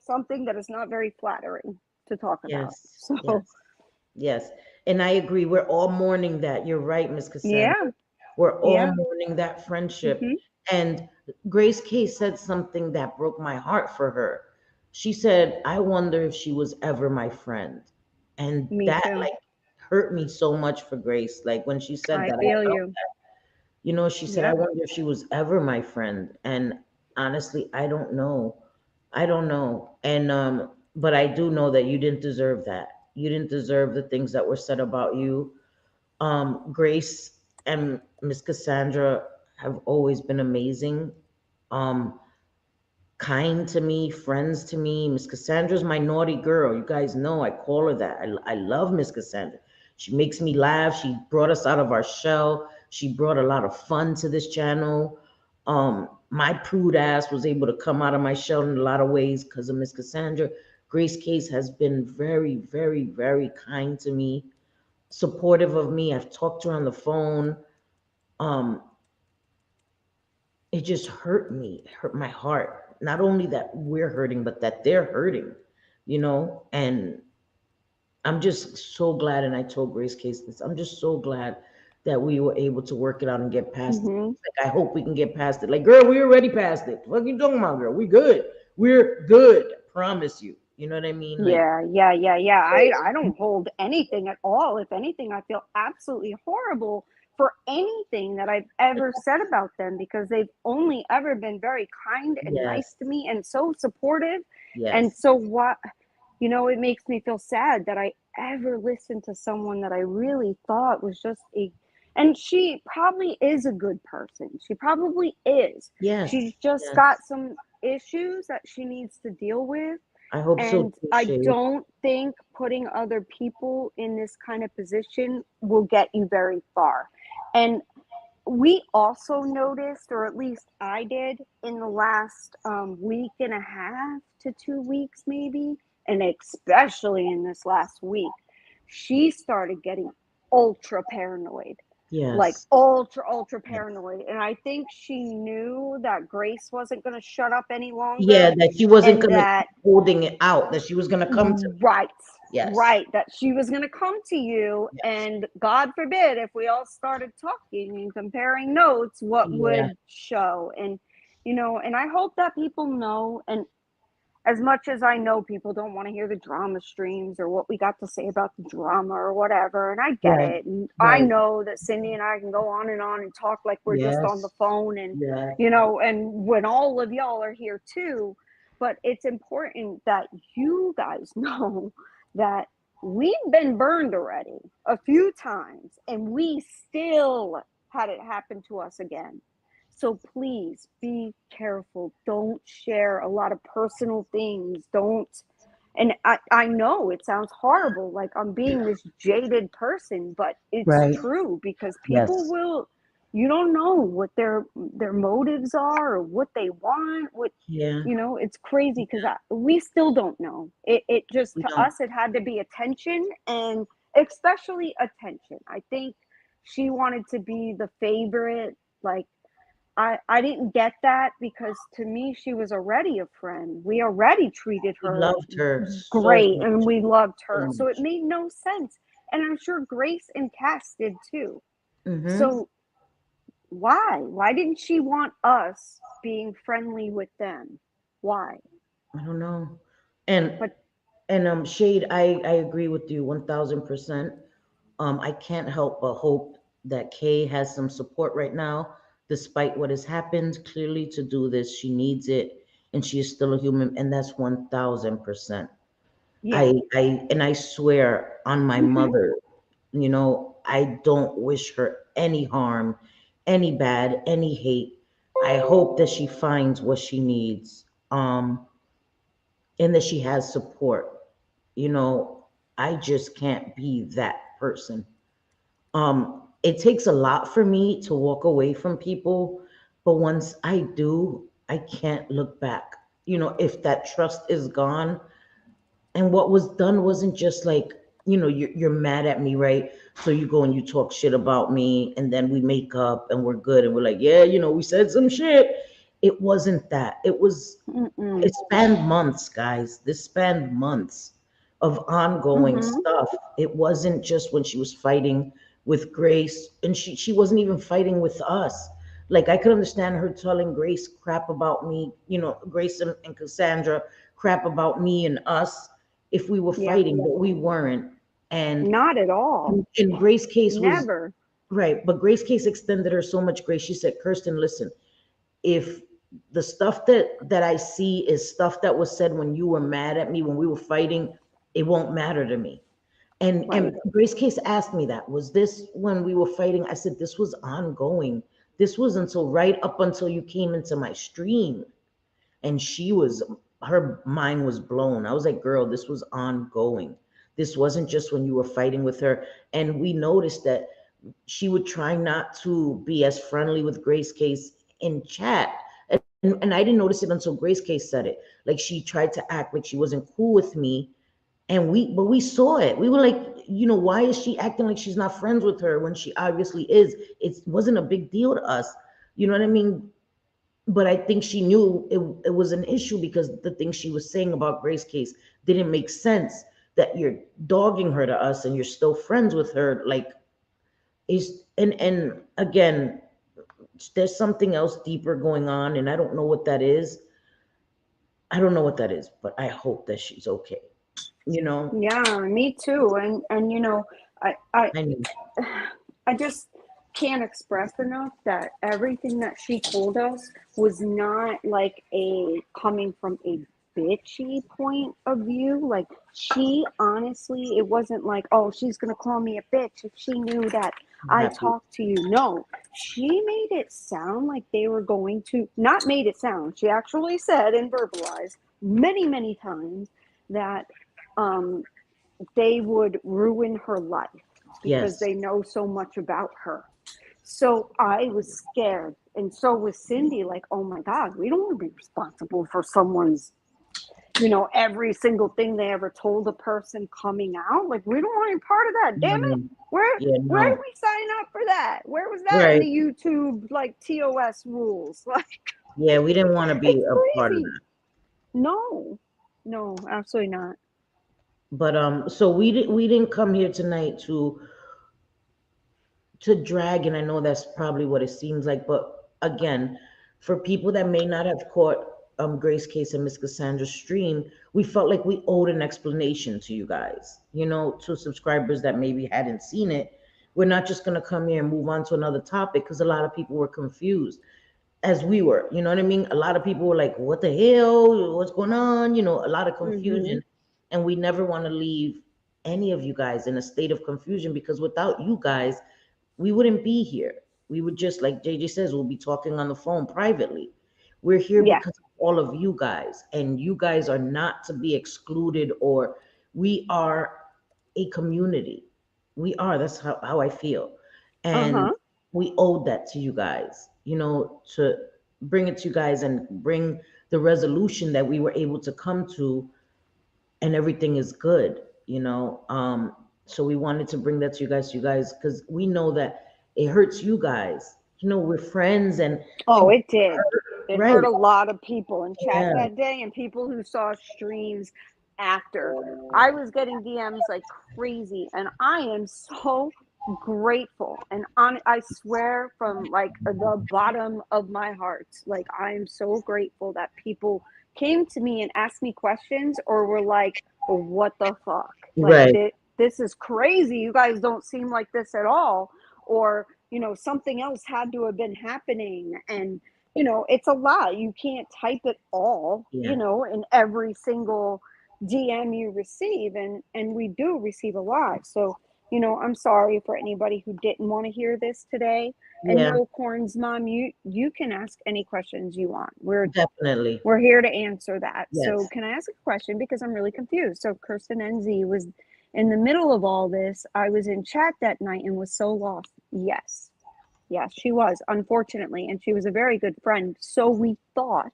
Speaker 3: something that is not very flattering to talk about.
Speaker 2: Yes.
Speaker 3: So,
Speaker 2: Yes. Yes. And I agree. We're all mourning that. You're right, Miss Cassandra.
Speaker 3: yeah,
Speaker 2: We're all
Speaker 3: yeah.
Speaker 2: mourning that friendship.
Speaker 3: Hmm.
Speaker 2: And Grace K said something that broke my heart for her. She said, I wonder if she was ever my friend. And
Speaker 3: Me
Speaker 2: that
Speaker 3: too.
Speaker 2: like hurt me so much for Grace. Like when she said
Speaker 3: I
Speaker 2: that, I
Speaker 3: feel
Speaker 2: felt,
Speaker 3: you.
Speaker 2: she said, I
Speaker 3: Yeah.
Speaker 2: wonder if she was ever my friend. And honestly, I don't know. I don't know. And but I do know that you didn't deserve that. You didn't deserve the things that were said about you. Grace and Miss Cassandra have always been amazing. Um, kind to me, friends to me. Miss Cassandra's my naughty girl. You guys know I call her that. I love Miss Cassandra. She makes me laugh. She brought us out of our shell. She brought a lot of fun to this channel. My prude ass was able to come out of my shell in a lot of ways because of Miss Cassandra. Grace Case has been very, very, very kind to me, supportive of me. I've talked to her on the phone. Um, it just hurt me, it hurt my heart. Not only that we're hurting, but that they're hurting. And I'm just so glad. And I told Grace Case this, I'm just so glad that we were able to work it out and get past it.
Speaker 3: Hmm.
Speaker 2: Like, I hope we can get past it. Like, girl, we already past it. What you talking about, girl? We good. We're good. Promise you. You know what I mean? Like,
Speaker 3: Yeah, yeah, yeah, yeah. I
Speaker 2: so,
Speaker 3: don't hold anything at all. If anything, I feel absolutely horrible for anything that I've ever said about them, because they've only ever been very kind and
Speaker 2: yes,
Speaker 3: nice to me and so supportive. And
Speaker 2: yes,
Speaker 3: so it makes me feel sad that I ever listened to someone that I really thought was just and she probably is a good person. She probably is.
Speaker 2: yes,
Speaker 3: She's just
Speaker 2: yes.
Speaker 3: got some issues that she needs to deal with,
Speaker 2: I hope so
Speaker 3: and
Speaker 2: too,
Speaker 3: I
Speaker 2: Shay.
Speaker 3: don't think putting other people in this kind of position will get you very far. And we also noticed, or at least I did, in the last week and a half to 2 weeks, maybe, and especially in this last week, she started getting ultra paranoid, like
Speaker 2: Yes.
Speaker 3: ultra
Speaker 2: Yes.
Speaker 3: paranoid. And I think she knew that Grace wasn't going to shut up any
Speaker 2: Yeah,
Speaker 3: longer,
Speaker 2: that she wasn't
Speaker 3: and
Speaker 2: gonna
Speaker 3: that
Speaker 2: keep holding it out, that she was gonna come to me.
Speaker 3: right,
Speaker 2: Yes.
Speaker 3: right, that she was going to come to you.
Speaker 2: Yes.
Speaker 3: And God forbid, if we all started talking and comparing notes, what
Speaker 2: Yeah.
Speaker 3: would show. And and I hope that people know. And as much as I know people don't want to hear the drama streams or what we got to say about the drama or whatever, and I get
Speaker 2: Right.
Speaker 3: it. And I
Speaker 2: Right.
Speaker 3: know that Cindy and I can go on and talk like we're just on the
Speaker 2: Yes.
Speaker 3: phone, and
Speaker 2: Yes.
Speaker 3: and when all of y'all are here too. But it's important that you guys know that we've been burned already a few times, and we still had it happen to us again. So please be careful. Don't share a lot of personal things. Don't. And I know it sounds horrible, like I'm being this jaded person, but it's
Speaker 2: Right.
Speaker 3: true, because people
Speaker 2: Yes.
Speaker 3: will you don't know what their motives are or what they want. What
Speaker 2: Yeah,
Speaker 3: it's crazy because we still don't know. It just
Speaker 2: we
Speaker 3: to
Speaker 2: don't.
Speaker 3: us it had to be attention, and especially attention. I think she wanted to be the favorite. Like I didn't get that because to me she was already a friend. We already treated
Speaker 2: We
Speaker 3: her
Speaker 2: loved her so
Speaker 3: great and
Speaker 2: much,
Speaker 3: we loved
Speaker 2: so
Speaker 3: her. So it
Speaker 2: much.
Speaker 3: made no sense. And I'm sure Grace and Cass did too.
Speaker 2: Mm-hmm.
Speaker 3: So why? Why didn't she want us being friendly with them? Why?
Speaker 2: I don't know. And
Speaker 3: But
Speaker 2: Shade, I agree with you 1000%. I can't help but hope that Kay has some support right now, despite what has happened. Clearly, to do this, she needs it, and she is still a human, and that's 1000%.
Speaker 3: yeah.
Speaker 2: And I swear on my
Speaker 3: Mhm.
Speaker 2: mother, I don't wish her any harm, any bad, any hate. I hope that she finds what she needs. And that she has support. You know, I just can't be that person. It takes a lot for me to walk away from people, but once I do, I can't look back. If that trust is gone, and what was done wasn't just like, you're mad at me, right? So you go and you talk shit about me, and then we make up and we're good, and we're like, yeah, we said some shit. It wasn't that.
Speaker 3: Mm-mm.
Speaker 2: It spanned months, guys. This spanned months of ongoing
Speaker 3: Mhm.
Speaker 2: stuff. It wasn't just when she was fighting with Grace, and she wasn't even fighting with us. Like, I could understand her telling Grace crap about me, Grace and Cassandra crap about me and us if we were
Speaker 3: Yeah.
Speaker 2: fighting, but we weren't. And
Speaker 3: Not at all.
Speaker 2: in Grace case was
Speaker 3: Never.
Speaker 2: right, but Grace case extended her so much grace. She said, Kirsten, listen, if the stuff that I see is stuff that was said when you were mad at me, when we were fighting, it won't matter to me. And
Speaker 3: Right.
Speaker 2: Grace Case asked me that, was this when we were fighting? I said, this was ongoing. This was until right up until you came into my stream. And her mind was blown. I was like, girl, this was ongoing. This wasn't just when you were fighting with her. And we noticed that she would try not to be as friendly with Grace Case in chat. And I didn't notice it until Grace Case said it. Like, she tried to act like she wasn't cool with me. And but we saw it. We were like, why is she acting like she's not friends with her when she obviously is? It wasn't a big deal to us. You know what I mean? But I think she knew it was an issue because the things she was saying about Grace Case didn't make sense. That you're dogging her to us and you're still friends with her. Like, is and again, there's something else deeper going on, and I don't know what that is. I don't know what that is, but I hope that she's okay. You know,
Speaker 3: Yeah, me too. And I I
Speaker 2: I mean,
Speaker 3: I just can't express enough that everything that she told us was not like a coming from a bitchy point of view. Like she honestly, it wasn't like, oh, she's gonna call me a bitch if she knew that
Speaker 2: I'm
Speaker 3: I
Speaker 2: happy.
Speaker 3: talked to you. No, she made it sound like they were going to, not made it sound, she actually said and verbalized many, many times that um they would ruin her life because
Speaker 2: Yes,
Speaker 3: they know so much about her. So I was scared. And so was Cindy, like, oh my God, we don't want to be responsible for someone's, every single thing they ever told a person coming out. Like, we don't want any part of that. Damn it.
Speaker 2: mm,
Speaker 3: Where did
Speaker 2: no,
Speaker 3: we sign up for that? Where was that in
Speaker 2: right?
Speaker 3: the YouTube like TOS rules? Like
Speaker 2: Yeah, we didn't want to be
Speaker 3: it's
Speaker 2: a part of
Speaker 3: crazy.
Speaker 2: that.
Speaker 3: No. No, absolutely not.
Speaker 2: But so we didn't come here tonight to drag, and I know that's probably what it seems like, but again, for people that may not have caught Grace Case and Miss Cassandra's stream, we felt like we owed an explanation to you guys, to subscribers that maybe hadn't seen it. We're not just going to come here and move on to another topic because a lot of people were confused as we were. You know what I mean? A lot of people were like, what the hell? What's going on? A lot of
Speaker 3: Mm-hmm.
Speaker 2: confusion. And we never want to leave any of you guys in a state of confusion, because without you guys, we wouldn't be here. We would just, like JJ says, we'll be talking on the phone privately. We're here
Speaker 3: Yeah.
Speaker 2: because of all of you guys, and you guys are not to be excluded, or we are a community. We are. That's how I feel. And
Speaker 3: Uh-huh.
Speaker 2: we owed that to you guys, to bring it to you guys and bring the resolution that we were able to come to, and everything is good, so we wanted to bring that to you guys, because we know that it hurts you guys. We're friends,
Speaker 3: Oh,
Speaker 2: and
Speaker 3: it did. It
Speaker 2: right.
Speaker 3: hurt a lot of people in chat
Speaker 2: Yeah.
Speaker 3: that day and people who saw streams after. I was getting DMs like crazy, and I am so grateful. And I swear from like the bottom of my heart, like I am so grateful that people came to me and asked me questions or were like, well, what the fuck? Like
Speaker 2: Right.
Speaker 3: this is crazy. You guys don't seem like this at all. Or, something else had to have been happening. And it's a lot. You can't type it all,
Speaker 2: Yeah.
Speaker 3: in every single DM you receive, and we do receive a lot. So, I'm sorry for anybody who didn't want to hear this today. And
Speaker 2: Yeah.
Speaker 3: no, Corn's mom, you can ask any questions you want.
Speaker 2: Definitely.
Speaker 3: We're here to answer that. So,
Speaker 2: Yes.
Speaker 3: can I ask a question because I'm really confused? So, Kirsten NZ was in the middle of all this. I was in chat that night and was so lost. Yes. Yes, she was, unfortunately, and she was a very good friend. So we thought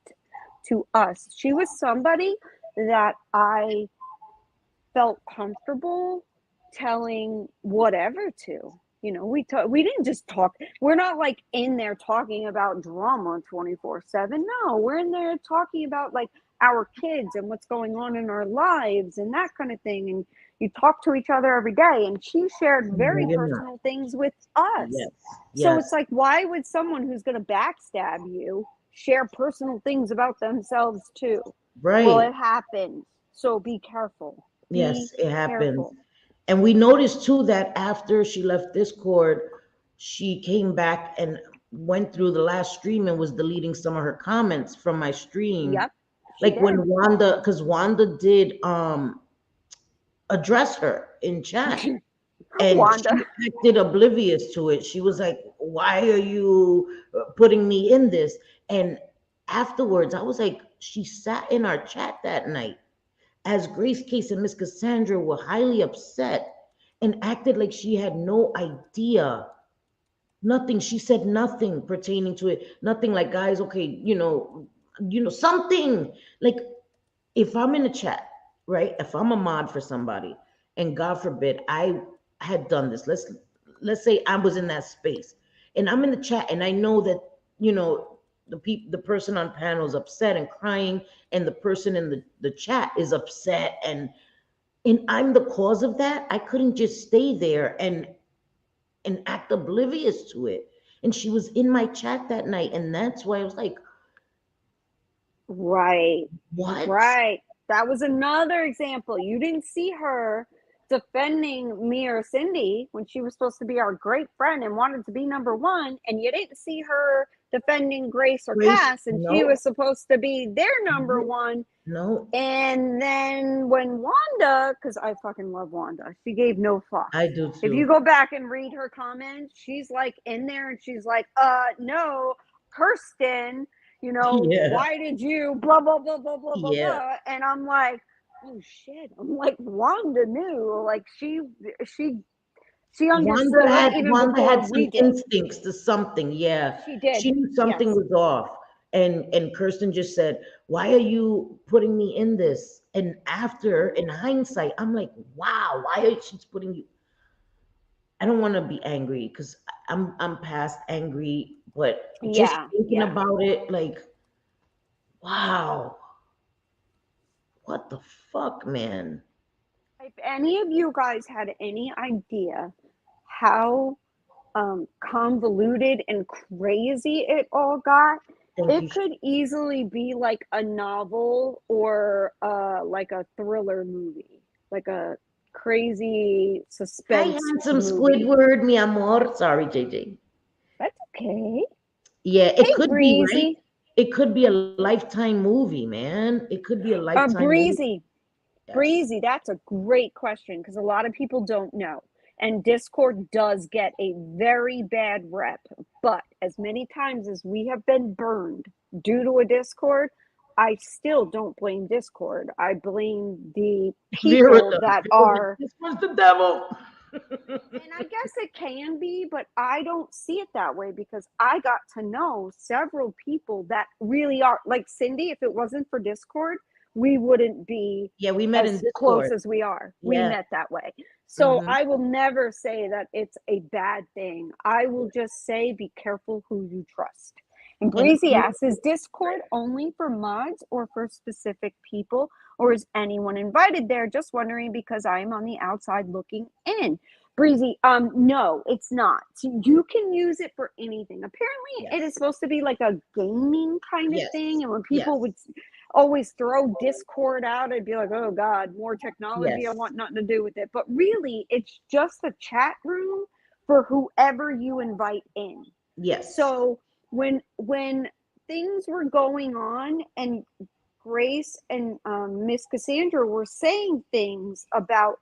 Speaker 3: to us, she was somebody that I felt comfortable telling whatever to. We didn't just talk. We're not like in there talking about drama 24/7. No, we're in there talking about like our kids and what's going on in our lives and that kind of thing. And you talk to each other every day. And she shared
Speaker 2: No,
Speaker 3: very
Speaker 2: you're not.
Speaker 3: personal things with us.
Speaker 2: Yes.
Speaker 3: So
Speaker 2: Yes.
Speaker 3: it's like, why would someone who's going to backstab you share personal things about themselves too? Well,
Speaker 2: Right.
Speaker 3: it happens. So be careful. Be
Speaker 2: Yes, it happens.
Speaker 3: careful.
Speaker 2: And we noticed too that after she left Discord, she came back and went through the last stream and was deleting some of her comments from my stream.
Speaker 3: Yep, she
Speaker 2: Like
Speaker 3: did.
Speaker 2: when Wanda, because Wanda did address her in chat, and
Speaker 3: Wanda.
Speaker 2: she acted oblivious to it. She was like, "Why are you putting me in this?" And afterwards, I was like, she sat in our chat that night as Grace Case and Miss Cassandra were highly upset and acted like she had no idea. Nothing. She said nothing pertaining to it. Nothing like, guys, okay, something like, if I'm in a chat, right? If I'm a mod for somebody, and God forbid I had done this, let's say I was in that space, and I'm in the chat, and I know that the person on panel is upset and crying, and the person in the chat is upset, and I'm the cause of that. I couldn't just stay there and act oblivious to it. And she was in my chat that night, and that's why I was like,
Speaker 3: Right.
Speaker 2: what?
Speaker 3: Right. That was another example. You didn't see her defending me or Cindy when she was supposed to be our great friend and wanted to be number one. And you didn't see her defending Grace or
Speaker 2: Grace?
Speaker 3: Cass, and she
Speaker 2: No,
Speaker 3: was supposed to be their number one.
Speaker 2: no.
Speaker 3: And then when Wanda, because I fucking love Wanda, she gave no
Speaker 2: I
Speaker 3: fucks.
Speaker 2: do
Speaker 3: If you
Speaker 2: too.
Speaker 3: go back and read her comments, she's like in there and she's like, no, Kirsten,
Speaker 2: Yeah,
Speaker 3: why did you blah, blah, blah, blah, blah, blah,
Speaker 2: yeah.
Speaker 3: blah. And I'm like, oh shit. I'm like, Wanda knew. Like she understood even
Speaker 2: Wanda
Speaker 3: before
Speaker 2: had some
Speaker 3: we did.
Speaker 2: instincts to something. Yeah,
Speaker 3: She did.
Speaker 2: she knew something
Speaker 3: Yes.
Speaker 2: was off, and Kirsten just said, "Why are you putting me in this?" And after, in hindsight, I'm like, "Wow, why are she putting you?" I don't want to be angry because I'm past angry, but just
Speaker 3: Yeah.
Speaker 2: thinking
Speaker 3: Yeah.
Speaker 2: about it, like, wow, what the fuck, man?
Speaker 3: If any of you guys had any idea how convoluted and crazy it all got,
Speaker 2: Thank you.
Speaker 3: it could easily be like a novel or like a thriller movie, like a crazy
Speaker 2: Hi,
Speaker 3: suspense
Speaker 2: handsome
Speaker 3: movie.
Speaker 2: Squidward, mi amor. Sorry, JJ.
Speaker 3: That's okay.
Speaker 2: Yeah, it
Speaker 3: Hey,
Speaker 2: could be, right?
Speaker 3: Breezy.
Speaker 2: It could be a lifetime movie, man. It could be a lifetime movie.
Speaker 3: Breezy.
Speaker 2: Yes.
Speaker 3: Breezy, that's a great question because a lot of people don't know. And Discord does get a very bad rep. But as many times as we have been burned due to a Discord, I still don't blame Discord. I blame the
Speaker 2: Vera,
Speaker 3: people
Speaker 2: though.
Speaker 3: that
Speaker 2: Vera was like,
Speaker 3: are,
Speaker 2: this was the devil.
Speaker 3: And I guess it can be, but I don't see it that way because I got to know several people that really are like Cindy. If it wasn't for Discord, we wouldn't be
Speaker 2: Yeah, we met in
Speaker 3: as close
Speaker 2: Discord.
Speaker 3: as we are. We
Speaker 2: Yeah.
Speaker 3: met that way. So
Speaker 2: Hmm.
Speaker 3: I will never say that it's a bad thing. I will just say be careful who you trust. And
Speaker 2: And
Speaker 3: Breezy asks, is Discord only for mods or for specific people? Or is anyone invited there? Just wondering because I am on the outside looking in. Breezy, no, it's not. So you can use it for anything. Apparently, it is
Speaker 2: yes,
Speaker 3: supposed to be like a gaming kind of thing.
Speaker 2: yes,
Speaker 3: And when people
Speaker 2: yes,
Speaker 3: would always throw Discord out, I'd be like, oh God, more technology. I
Speaker 2: yes,
Speaker 3: want nothing to do with it. But really, it's just a chat room for whoever you invite in.
Speaker 2: yes.
Speaker 3: So when things were going on and Grace and Miss Cassandra were saying things about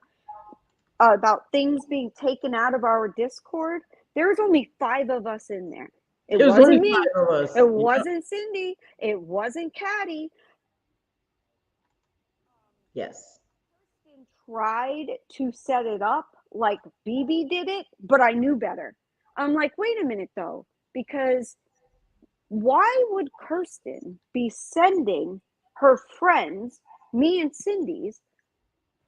Speaker 3: things being taken out of our Discord, there's only 5 of us in there. It
Speaker 2: There's
Speaker 3: wasn't
Speaker 2: only
Speaker 3: me.
Speaker 2: five of us.
Speaker 3: It
Speaker 2: Yep.
Speaker 3: wasn't Cindy. It wasn't Caddy.
Speaker 2: Yes.
Speaker 3: Kristen tried to set it up like BB did it, but I knew better. I'm like, wait a minute though, because why would Kirsten be sending her friends, me and Cindy's,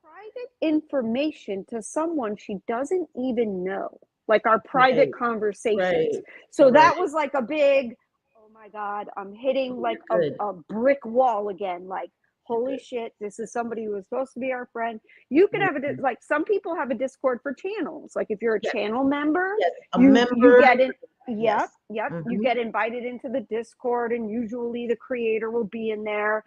Speaker 3: private information to someone she doesn't even know, like our private
Speaker 2: Right.
Speaker 3: conversations?
Speaker 2: Right.
Speaker 3: So
Speaker 2: Right.
Speaker 3: that was like a big, oh my God, I'm hitting
Speaker 2: Oh,
Speaker 3: like
Speaker 2: you're good.
Speaker 3: a brick wall again. Like,
Speaker 2: You're
Speaker 3: holy
Speaker 2: good.
Speaker 3: shit, this is somebody who was supposed to be our friend. You could have
Speaker 2: Mhm.
Speaker 3: like some people have a Discord for channels. Like if you're a
Speaker 2: Yes.
Speaker 3: channel member,
Speaker 2: Yes. A
Speaker 3: you
Speaker 2: member.
Speaker 3: get in. Yep,
Speaker 2: Yes.
Speaker 3: yep. You
Speaker 2: Hmm.
Speaker 3: get invited into the Discord, and usually the creator will be in there,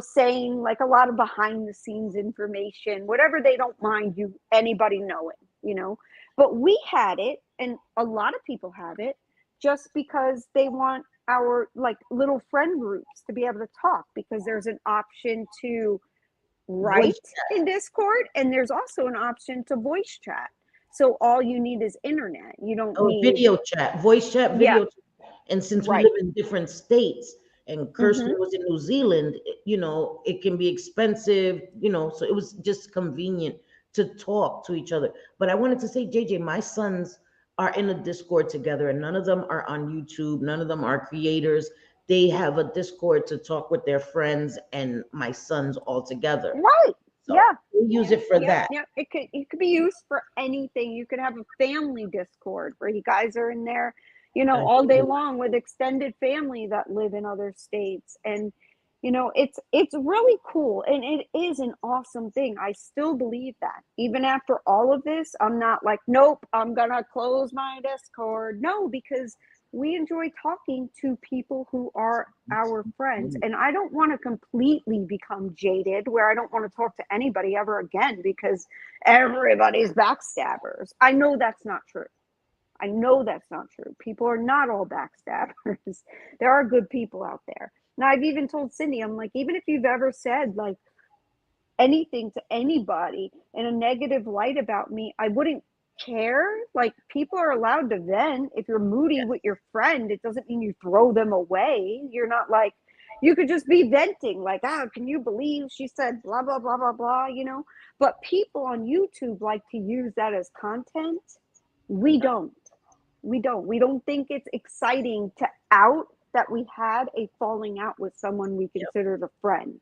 Speaker 3: saying like a lot of behind the scenes information, whatever they don't mind you anybody knowing. But we had it, and a lot of people have it just because they want our like little friend groups to be able to talk because there's an option to write
Speaker 2: Voice
Speaker 3: in Discord and there's also an option to voice chat. So all you need is internet. You don't
Speaker 2: or
Speaker 3: need,
Speaker 2: video chat, voice chat,
Speaker 3: yeah,
Speaker 2: video chat. And since we
Speaker 3: right.
Speaker 2: live in different states and Kirsten
Speaker 3: Mm-hmm.
Speaker 2: was in New Zealand, it can be expensive, so it was just convenient to talk to each other. But I wanted to say, JJ, my sons are in a Discord together, and none of them are on YouTube. None of them are creators. They have a Discord to talk with their friends and my sons all together.
Speaker 3: Right.
Speaker 2: So
Speaker 3: Yeah.
Speaker 2: we use
Speaker 3: Yep.
Speaker 2: it for
Speaker 3: Yep.
Speaker 2: that.
Speaker 3: Yep. It could be used for anything. You could have a family Discord where you guys are in there, all day long with extended family that live in other states. And it's really cool and it is an awesome thing. I still believe that. Even after all of this, I'm not like, nope, I'm gonna close my Discord. No, because we enjoy talking to people who are our friends. And I don't want to completely become jaded where I don't want to talk to anybody ever again because everybody's backstabbers. I know that's not true. I know that's not true. People are not all backstabbers. There are good people out there. Now, I've even told Cindy, I'm like, even if you've ever said like anything to anybody in a negative light about me, I wouldn't care. Like people are allowed to vent. If you're moody with your friend, it doesn't mean you throw them away. You're not like, you could just be venting like, can you believe she said blah blah blah blah blah. But people on YouTube like to use that as content. We don't. We don't think it's exciting to out that we had a falling out with someone we
Speaker 2: Yep.
Speaker 3: considered a friend.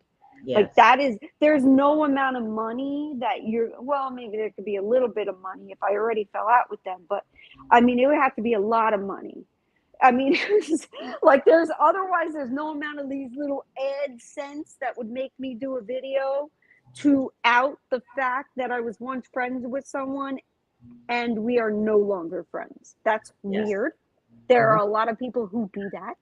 Speaker 3: Like
Speaker 2: Yes.
Speaker 3: that is, there's no amount of money that well, maybe there could be a little bit of money if I already fell out with them, but I mean, it would have to be a lot of money. I mean, like there's no amount of these little ad cents that would make me do a video to out the fact that I was once friends with someone and we are no longer friends. That's
Speaker 2: Yes.
Speaker 3: weird. There are
Speaker 2: Hmm.
Speaker 3: a lot of people who do that,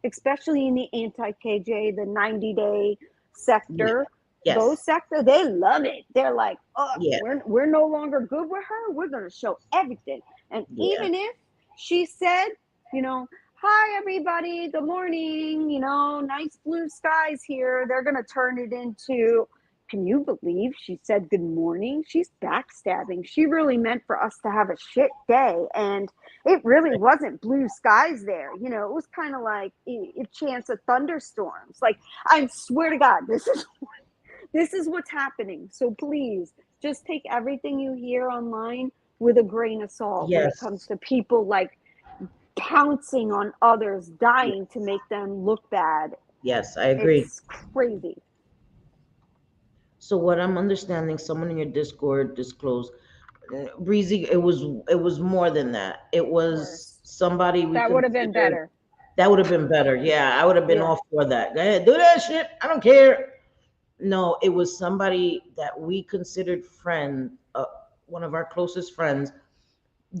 Speaker 3: especially in the anti-KJ, the 90-day
Speaker 2: Yeah.
Speaker 3: sector. Those
Speaker 2: Yes.
Speaker 3: sector, they love it. They're like, oh,
Speaker 2: Yeah.
Speaker 3: we're no longer good with her. We're gonna show everything. And
Speaker 2: Yeah.
Speaker 3: even if she said, hi everybody, good morning, nice blue skies here, they're gonna turn it into, can you believe she said good morning? She's backstabbing. She really meant for us to have a shit day. And it really wasn't blue skies there. It was kind of like a chance of thunderstorms. Like, I swear to God, this is what's happening. So please just take everything you hear online with a grain of salt when it comes
Speaker 2: Yes.
Speaker 3: to people like pouncing on others, dying to
Speaker 2: Yes.
Speaker 3: make them look bad.
Speaker 2: Yes, I agree.
Speaker 3: It's crazy.
Speaker 2: So what I'm understanding, someone in your Discord disclosed, Breezy, it was more than that. It was
Speaker 3: Worse.
Speaker 2: somebody we
Speaker 3: That would have been
Speaker 2: considered.
Speaker 3: better.
Speaker 2: That would have been better. Yeah, I would have been
Speaker 3: Yeah.
Speaker 2: all for that. Go ahead, do that shit. I don't care. No, it was somebody that we considered friend, one of our closest friends,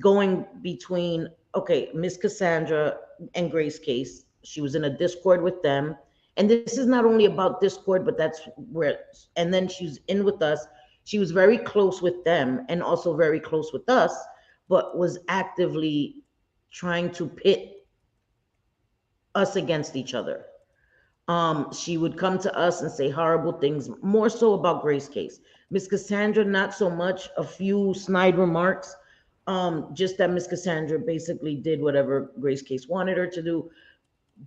Speaker 2: going between, okay, Miss Cassandra and Grace Case. She was in a Discord with them. And this is not only about Discord, but that's where, and then she's in with us. She was very close with them and also very close with us, but was actively trying to pit us against each other. She would come to us and say horrible things, more so about Grace Case. Miss Cassandra, not so much, a few snide remarks. Just that Miss Cassandra basically did whatever Grace Case wanted her to do,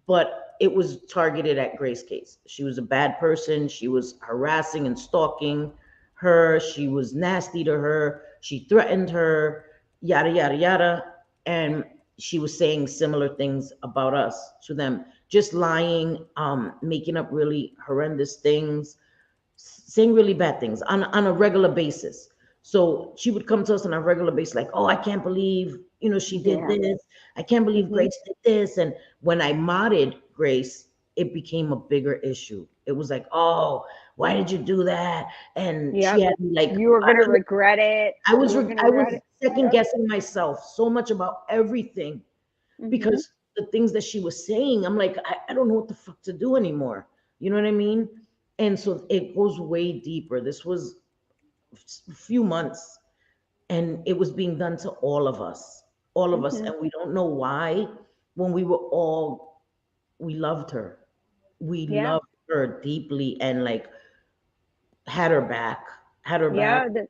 Speaker 2: but it was targeted at Grace Case. She was a bad person. She was harassing and stalking her. She was nasty to her. She threatened her, yada, yada, yada. And she was saying similar things about us to them, just lying, making up really horrendous things, saying really bad things on a regular basis. So she would come to us on a regular basis, like, oh, I can't believe, she did
Speaker 3: Yeah.
Speaker 2: this. I can't believe
Speaker 3: Hmm.
Speaker 2: Grace did this. And when I modded Grace, it became a bigger issue. It was like, oh, why did you do that? And she
Speaker 3: Yep.
Speaker 2: had me like,
Speaker 3: You were gonna regret it. You were gonna
Speaker 2: I
Speaker 3: regret
Speaker 2: was
Speaker 3: it.
Speaker 2: second
Speaker 3: Yep.
Speaker 2: guessing myself so much about everything
Speaker 3: Hmm.
Speaker 2: because the things that she was saying, I'm like, I don't know what the fuck to do anymore. You know what I mean? And so it goes way deeper. This was a few months and it was being done to all of us.
Speaker 3: Hmm.
Speaker 2: And we don't know why. When we were all, we loved her. We
Speaker 3: Yeah.
Speaker 2: loved her deeply and like had her back, had her back.
Speaker 3: Yeah.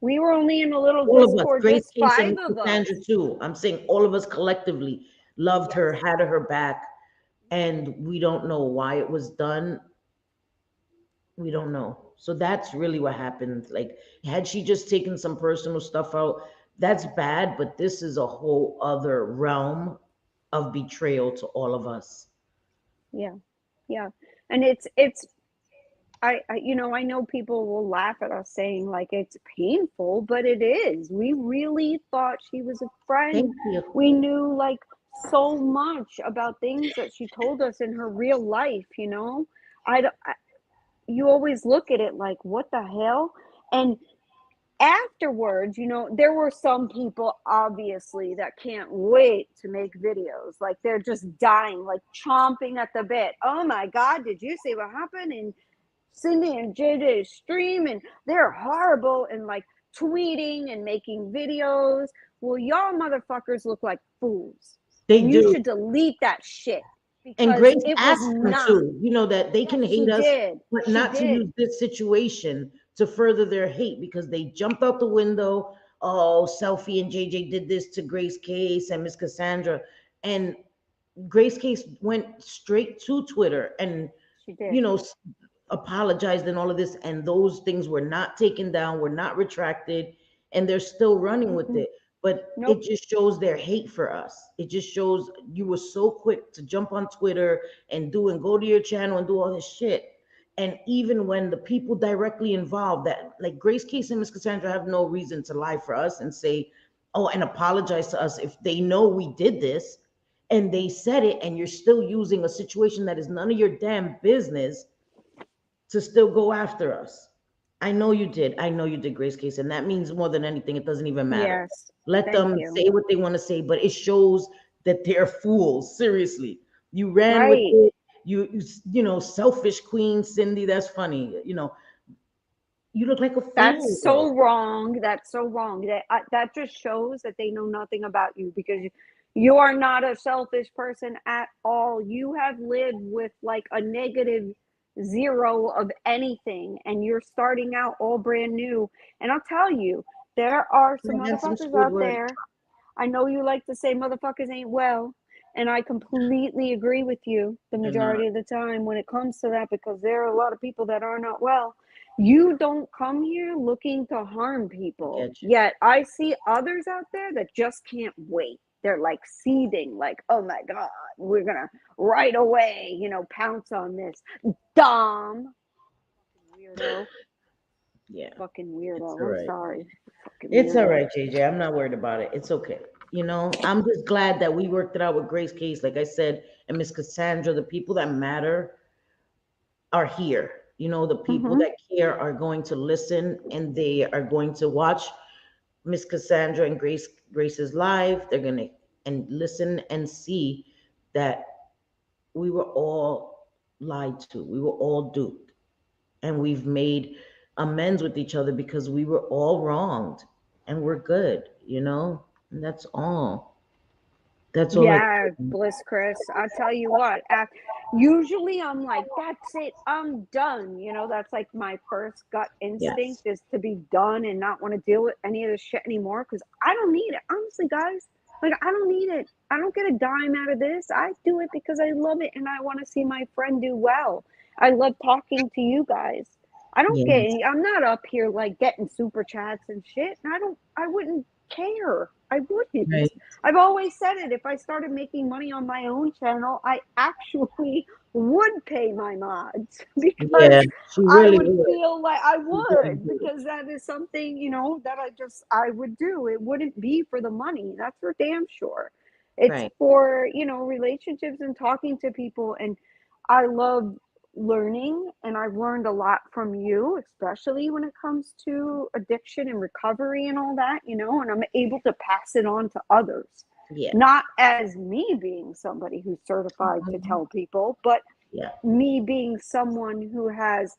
Speaker 3: We were only in a little
Speaker 2: All of us,
Speaker 3: Discord,
Speaker 2: Grace
Speaker 3: just
Speaker 2: Case and
Speaker 3: five
Speaker 2: Miss
Speaker 3: of
Speaker 2: Cassandra
Speaker 3: us.
Speaker 2: too. I'm saying all of us collectively loved
Speaker 3: Yes.
Speaker 2: her, had her back, and we don't know why it was done. We don't know. So that's really what happened. Like, had she just taken some personal stuff out, that's bad, but this is a whole other realm of betrayal to all of us.
Speaker 3: Yeah. Yeah. And it's I know people will laugh at us saying like it's painful, but it is. We really thought she was a friend.
Speaker 2: Thank you.
Speaker 3: We knew like so much about things that she told us in her real life, I, don't- I you always look at it like what the hell? And afterwards, there were some people obviously that can't wait to make videos. Like they're just dying, like chomping at the bit. Oh my God, did you see what happened in Cindy and JJ's stream? And they're horrible and like tweeting and making videos. Well, y'all motherfuckers look like fools.
Speaker 2: They
Speaker 3: And you
Speaker 2: do.
Speaker 3: should delete that shit
Speaker 2: And
Speaker 3: because
Speaker 2: Grace
Speaker 3: it was
Speaker 2: asked them
Speaker 3: not.
Speaker 2: to, that they can
Speaker 3: Yes, she
Speaker 2: hate us,
Speaker 3: did.
Speaker 2: but
Speaker 3: She
Speaker 2: not to use
Speaker 3: did.
Speaker 2: this situation to further their hate because they jumped out the window. Oh, Selfie and JJ did this to Grace Case and Miss Cassandra. And Grace Case went straight to Twitter and,
Speaker 3: She did.
Speaker 2: you know, apologized and all of this. And those things were not taken down, were not retracted, and they're still running with
Speaker 3: Mm-mm.
Speaker 2: it. But it
Speaker 3: Nope.
Speaker 2: just shows their hate for us. It just shows you were so quick to jump on Twitter and go to your channel and do all this shit. And even when the people directly involved, that like Grace Case and Miss Cassandra have no reason to lie for us and say, oh, and apologize to us if they know we did this and they said it, and you're still using a situation that is none of your damn business to still go after us. I know you did. I know you did, Grace Case, and that means more than anything. It doesn't even matter.
Speaker 3: Yes.
Speaker 2: Let
Speaker 3: Thank
Speaker 2: them
Speaker 3: you.
Speaker 2: say what they want to say, but it shows that they're fools. Seriously, you ran with
Speaker 3: Right.
Speaker 2: it. Selfish queen Cindy. That's funny. You look like a fool,
Speaker 3: That's
Speaker 2: girl.
Speaker 3: so wrong. That's so wrong. That just shows that they know nothing about you because you are not a selfish person at all. You have lived with like a negative zero of anything, and you're starting out all brand new. And I'll tell you, there are some
Speaker 2: Handsome
Speaker 3: motherfuckers out
Speaker 2: Squidward.
Speaker 3: there. I know you like to say motherfuckers ain't well, and I completely agree with you the
Speaker 2: They're not.
Speaker 3: majority of the time when it comes to that because there are a lot of people that are not well. You don't come here looking to harm
Speaker 2: I
Speaker 3: people.
Speaker 2: get you.
Speaker 3: Yet I see others out there that just can't wait. They're like seething, like, oh my God, we're gonna right away, pounce on this. Dumb. Fucking weirdo.
Speaker 2: Yeah,
Speaker 3: Fucking
Speaker 2: it's
Speaker 3: weirdo.
Speaker 2: all
Speaker 3: I'm
Speaker 2: right.
Speaker 3: sorry. Fucking
Speaker 2: It's all
Speaker 3: weirdo.
Speaker 2: right, JJ. I'm not worried about it. It's okay. I'm just glad that we worked it out with Grace Case, like I said, and Miss Cassandra. The people that matter are here. The people
Speaker 3: Mm-hmm.
Speaker 2: that care are going to listen, and they are going to watch Miss Cassandra and Grace's live. They're gonna and listen and see that we were all lied to. We were all duped, and we've made amends with each other because we were all wronged, and we're good. And that's all. That's all I.
Speaker 3: Yeah, Bliss Chris. I tell you what, usually I'm like, that's it, I'm done. That's like my first gut
Speaker 2: Yes.
Speaker 3: instinct is to be done and not want to deal with any of this shit anymore because I don't need it. Honestly, guys, like, I don't need it. I don't get a dime out of this. I do it because I love it and I want to see my friend do well. I love talking to you guys.
Speaker 2: Yes.
Speaker 3: I'm not up here like getting super chats and shit. And I wouldn't care. I wouldn't.
Speaker 2: Right.
Speaker 3: I've always said it. If I started making money on my own channel, I actually would pay my mods
Speaker 2: Yeah.
Speaker 3: because
Speaker 2: She
Speaker 3: I
Speaker 2: really
Speaker 3: would
Speaker 2: would.
Speaker 3: feel like I
Speaker 2: She really
Speaker 3: would
Speaker 2: would.
Speaker 3: because that is something, that I would do. It wouldn't be for the money. That's for damn sure. It's
Speaker 2: Right.
Speaker 3: for, relationships and talking to people. And I love learning, and I've learned a lot from you, especially when it comes to addiction and recovery and all that, and I'm able to pass it on to others.
Speaker 2: Yeah.
Speaker 3: Not as me being somebody who's certified to
Speaker 2: Mhm.
Speaker 3: tell people, but
Speaker 2: Yeah.
Speaker 3: me being someone who has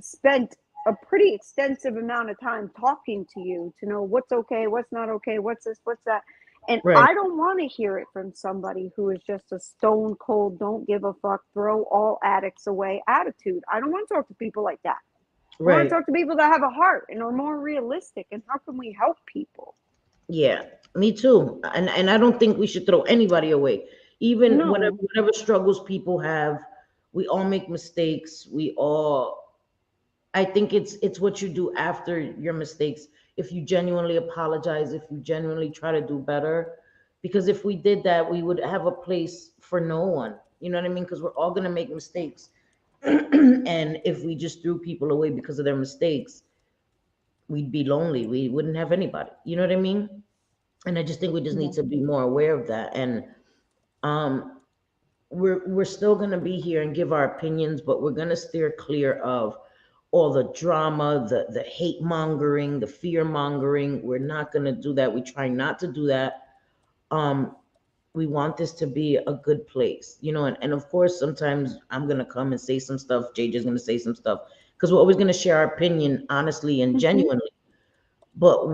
Speaker 3: spent a pretty extensive amount of time talking to you to know what's okay, what's not okay, what's this, what's that. And
Speaker 2: Right.
Speaker 3: I don't want to hear it from somebody who is just a stone cold, don't give a fuck, throw all addicts away attitude. I don't want to talk to people like that. I want to
Speaker 2: Right.
Speaker 3: talk to people that have a heart and are more realistic. And how can we help people?
Speaker 2: Yeah. Me too. And I don't think we should throw anybody away. Even
Speaker 3: No.
Speaker 2: whatever struggles people have, we all make mistakes. We all I think it's what you do after your mistakes. If you genuinely apologize, if you genuinely try to do better, because if we did that, we would have a place for no one. You know what I mean? Because we're all gonna make mistakes, and if we just threw people away because of their mistakes, we'd be lonely. We wouldn't have anybody. You know what I mean? And I just think we just need
Speaker 3: Yeah.
Speaker 2: to be more aware of that. And um, we're still going to be here and give our opinions, but we're going to steer clear of all the drama, the hate mongering, the fear mongering. We're not going to do that. We try not to do that. um we want this to be a good place, and of course sometimes I'm going to come and say some stuff, JJ's going to say some stuff, because we're always going to share our opinion honestly and
Speaker 3: Mm-hmm.
Speaker 2: genuinely. But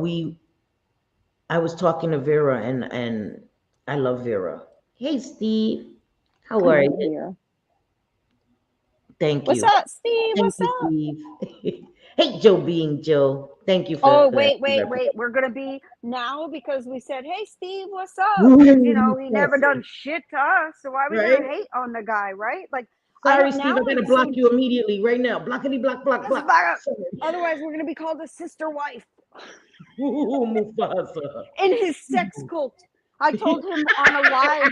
Speaker 2: I was talking to Vera, and I love Vera. Hey Steve, how
Speaker 3: I
Speaker 2: are
Speaker 3: love
Speaker 2: you?
Speaker 3: Vera.
Speaker 2: Thank
Speaker 3: What's
Speaker 2: you.
Speaker 3: up, Steve?
Speaker 2: Thank
Speaker 3: What's
Speaker 2: you,
Speaker 3: up?
Speaker 2: Steve. Hey, Joe being Joe. Thank you
Speaker 3: Oh,
Speaker 2: for the.
Speaker 3: wait. We're gonna be now because we said, "Hey, Steve, what's up?" Because
Speaker 2: Ooh,
Speaker 3: he never done
Speaker 2: Bessie,
Speaker 3: shit to us, so why are we
Speaker 2: right?
Speaker 3: gonna hate on the guy, right? Like, I
Speaker 2: Sorry,
Speaker 3: don't.
Speaker 2: Steve.
Speaker 3: Now
Speaker 2: I gotta
Speaker 3: I'm
Speaker 2: block
Speaker 3: so
Speaker 2: you immediately, right now. Blockity, block, block,
Speaker 3: this is
Speaker 2: block.
Speaker 3: back.
Speaker 2: Sorry.
Speaker 3: Otherwise, we're gonna be called a sister wife
Speaker 2: Ooh, Mufasa.
Speaker 3: in his sex cult. I told him on a live.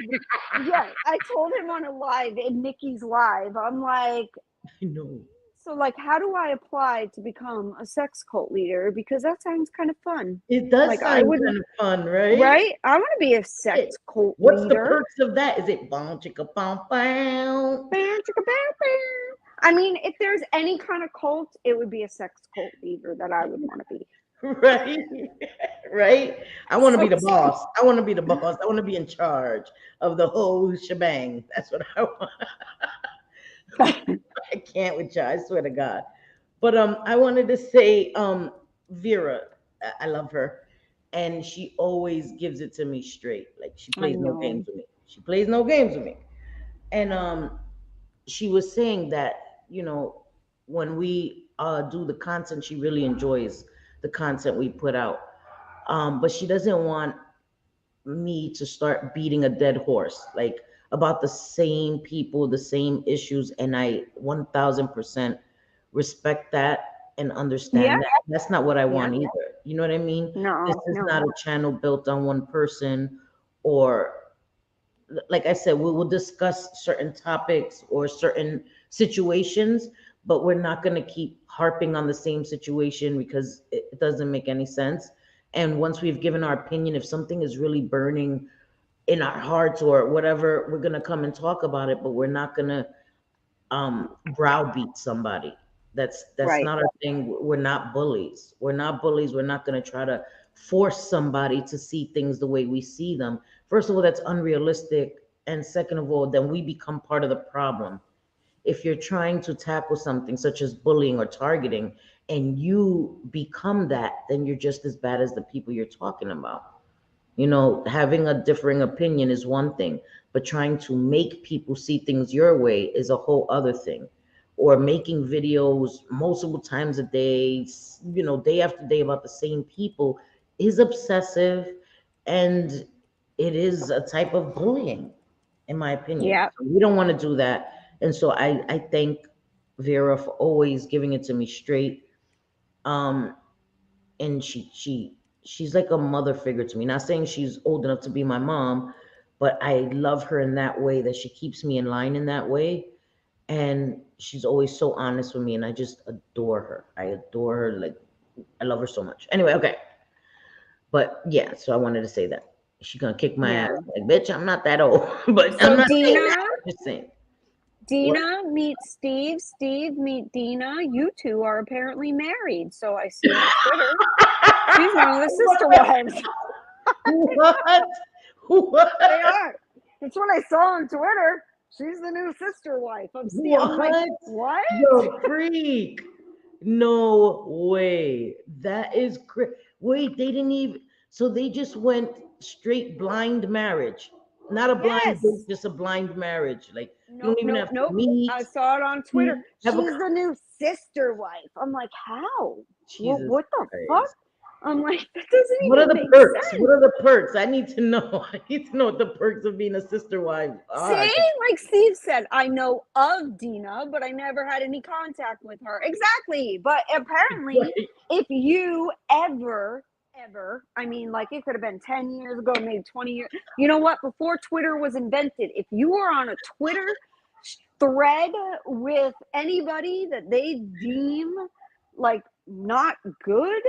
Speaker 3: Yeah, I told him on a live in Nikki's live. I'm like,
Speaker 2: I know.
Speaker 3: so like, how do I apply to become a sex cult leader? Because that sounds kind of fun.
Speaker 2: It does
Speaker 3: Like, I
Speaker 2: sound
Speaker 3: would.
Speaker 2: kind of fun, right?
Speaker 3: Right? I want to be a
Speaker 2: It.
Speaker 3: sex cult
Speaker 2: What's the
Speaker 3: leader.
Speaker 2: perks of that? Is it bow chicka bow bow?
Speaker 3: I mean, if there's any kind of cult, it would be a sex cult leader that I would want to be.
Speaker 2: Right? Right? I want to be
Speaker 3: So
Speaker 2: the boss. I want to be the boss. I want to be in charge of the whole shebang. That's what I want. I can't with you. I swear to God. But I wanted to say, Vera, I love her, and she always gives it to me straight. Like she
Speaker 3: I
Speaker 2: plays no games
Speaker 3: know.
Speaker 2: with me. She plays no games with me. And she was saying that when we do the content, she really enjoys the content we put out. But she doesn't want me to start beating a dead horse, like about the same people, the same issues. And I 1000% respect that. and
Speaker 3: Yeah.
Speaker 2: understand that. That's not what I
Speaker 3: Yeah.
Speaker 2: want either. You know what I mean? This
Speaker 3: No,
Speaker 2: is not
Speaker 3: no.
Speaker 2: a channel built on one person, or like I said, we will discuss certain topics or certain situations, but we're not going to keep harping on the same situation because it doesn't make any sense. And once we've given our opinion, if something is really burning in our hearts or whatever, we're going to come and talk about it, but we're not going to browbeat somebody. That's
Speaker 3: Right.
Speaker 2: not our thing. We're not bullies. We're not bullies. We're not going to try to force somebody to see things the way we see them. First of all, that's unrealistic, and second of all, then we become part of the problem. If you're trying to tackle something such as bullying or targeting and you become that, then you're just as bad as the people you're talking about. You know, having a differing opinion is one thing, but trying to make people see things your way is a whole other thing. Or making videos multiple times a day, day after day about the same people is obsessive, and it is a type of bullying, in my opinion.
Speaker 3: Yeah.
Speaker 2: So we don't want to do that. And so I thank Vera for always giving it to me straight. Um, and she's like a mother figure to me. Not saying she's old enough to be my mom, but I love her in that way, that she keeps me in line in that way. And she's always so honest with me, and I just adore her. I adore her. Like, I love her so much. Anyway, okay. But yeah, so I wanted to say that. She's gonna kick my ass.
Speaker 3: Yeah.
Speaker 2: Like, bitch, I'm not that old. But I'm
Speaker 3: So
Speaker 2: not saying
Speaker 3: Dina,
Speaker 2: that. I'm just saying. What?
Speaker 3: Dina meet Steve. Steve meet Dina. You two are apparently married. So I see on Twitter. She's one of the sister wives.
Speaker 2: What? What?
Speaker 3: They are. That's what I saw on Twitter. She's the new sister wife of Steve. I'm like,
Speaker 2: What?
Speaker 3: what?
Speaker 2: Yo, freak. No way. That is crazy. Wait, they didn't even. So they just went straight blind marriage. Not a blind
Speaker 3: Yes.
Speaker 2: date, just a blind marriage. Like, you
Speaker 3: Nope,
Speaker 2: don't even
Speaker 3: nope,
Speaker 2: have to
Speaker 3: nope.
Speaker 2: meet.
Speaker 3: I saw it on
Speaker 2: See,
Speaker 3: Twitter.
Speaker 2: have
Speaker 3: She's
Speaker 2: a
Speaker 3: the new sister wife. I'm like, how?
Speaker 2: Jesus
Speaker 3: What the fuck?
Speaker 2: Christ.
Speaker 3: I'm like, that doesn't
Speaker 2: What are
Speaker 3: even
Speaker 2: the
Speaker 3: make
Speaker 2: perks? What
Speaker 3: sense.
Speaker 2: are the perks? I need to know. I need to know what the perks of being a sister wife are.
Speaker 3: See, like Steve said, I know of Dina, but I never had any contact with her. Exactly. But apparently,
Speaker 2: Right.
Speaker 3: if you ever, I mean, like it could have been 10 years ago, maybe 20 years. You know what? Before Twitter was invented, if you were on a Twitter thread with anybody that they deem like not good,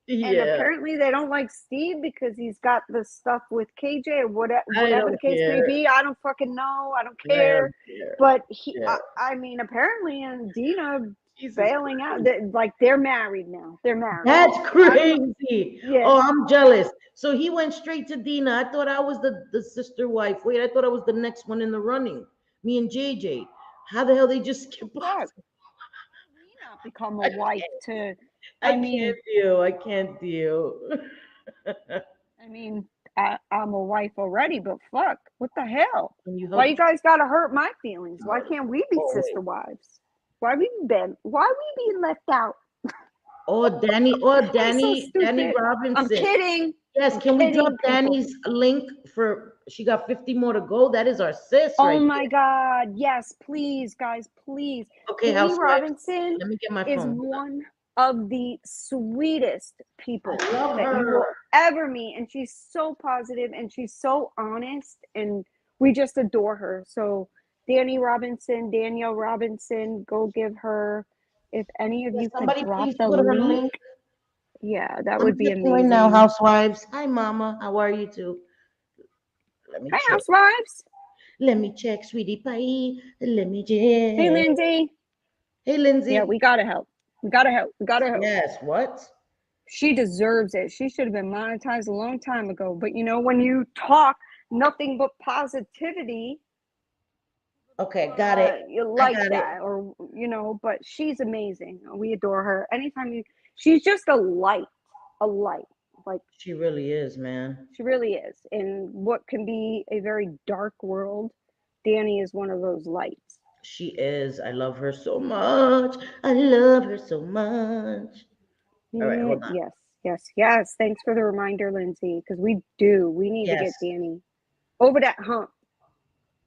Speaker 3: and
Speaker 2: Yeah,
Speaker 3: apparently they don't like Steve because he's got this stuff with KJ or
Speaker 2: I
Speaker 3: whatever the
Speaker 2: don't
Speaker 3: case may
Speaker 2: care.
Speaker 3: be. I don't fucking know. I don't
Speaker 2: I
Speaker 3: care.
Speaker 2: don't care.
Speaker 3: But he,
Speaker 2: Yeah.
Speaker 3: I mean, apparently, and Dina
Speaker 2: Jesus
Speaker 3: bailing out.
Speaker 2: Christ.
Speaker 3: Like they're married now. They're married.
Speaker 2: That's
Speaker 3: I don't know.
Speaker 2: crazy.
Speaker 3: Yeah.
Speaker 2: Oh, I'm jealous. So he went straight to Dina. I thought I was the sister wife. Wait, I thought I was the next one in the running. Me and JJ. How the hell they just skip
Speaker 3: Fuck.
Speaker 2: us?
Speaker 3: We not become a wife to.
Speaker 2: I
Speaker 3: I
Speaker 2: can't
Speaker 3: mean,
Speaker 2: deal. I can't deal.
Speaker 3: I mean, I'm a wife already, but fuck, what the hell?
Speaker 2: Can you
Speaker 3: Why
Speaker 2: help?
Speaker 3: you guys gotta hurt my feelings? Why can't we be
Speaker 2: Oh,
Speaker 3: sister
Speaker 2: wait.
Speaker 3: wives? Why we being left out? I'm so
Speaker 2: Danny
Speaker 3: stupid. I'm
Speaker 2: Robinson.
Speaker 3: kidding.
Speaker 2: Yes,
Speaker 3: I'm
Speaker 2: can we drop
Speaker 3: kidding, people.
Speaker 2: Danny's link for? She got 50 more to go. That is our sis
Speaker 3: Oh
Speaker 2: right
Speaker 3: my
Speaker 2: there.
Speaker 3: God. Yes, please, guys, please.
Speaker 2: Okay,
Speaker 3: Danny
Speaker 2: housewives.
Speaker 3: Robinson
Speaker 2: Let me get my
Speaker 3: is
Speaker 2: phone.
Speaker 3: one of the sweetest people
Speaker 2: I love
Speaker 3: that you
Speaker 2: her.
Speaker 3: will ever meet. And she's so positive and she's so honest. And we just adore her. So, Danny Robinson, Danielle Robinson, go give her, if any of
Speaker 2: Yeah,
Speaker 3: you could
Speaker 2: somebody
Speaker 3: drop
Speaker 2: please
Speaker 3: the
Speaker 2: put her
Speaker 3: link.
Speaker 2: link.
Speaker 3: Yeah, that
Speaker 2: I'm
Speaker 3: would be
Speaker 2: checking right now,
Speaker 3: amazing.
Speaker 2: housewives. Hi, mama. How are you too? Let me
Speaker 3: Hi,
Speaker 2: check.
Speaker 3: housewives.
Speaker 2: Let me check, sweetie pie. Let me
Speaker 3: Hey,
Speaker 2: check.
Speaker 3: Lindsay.
Speaker 2: Hey,
Speaker 3: Yeah,
Speaker 2: Lindsay.
Speaker 3: we gotta help. We gotta help. We gotta help.
Speaker 2: Yes, what?
Speaker 3: She deserves it. She should have been monetized a long time ago. But you know, when you talk nothing but positivity,
Speaker 2: Okay, got it.
Speaker 3: you
Speaker 2: I
Speaker 3: like
Speaker 2: got it.
Speaker 3: that, or you know. But she's amazing. We adore her. Anytime she's just a light, a light. Like
Speaker 2: She really is, man.
Speaker 3: she really is. In what can be a very dark world, Danny is one of those lights.
Speaker 2: She is. I love her so much. I love her so much. All right, hold on.
Speaker 3: Yes, yes, yes. Thanks for the reminder, Lindsay. Because we do. We need to
Speaker 2: Yes.
Speaker 3: get Danny over that hump.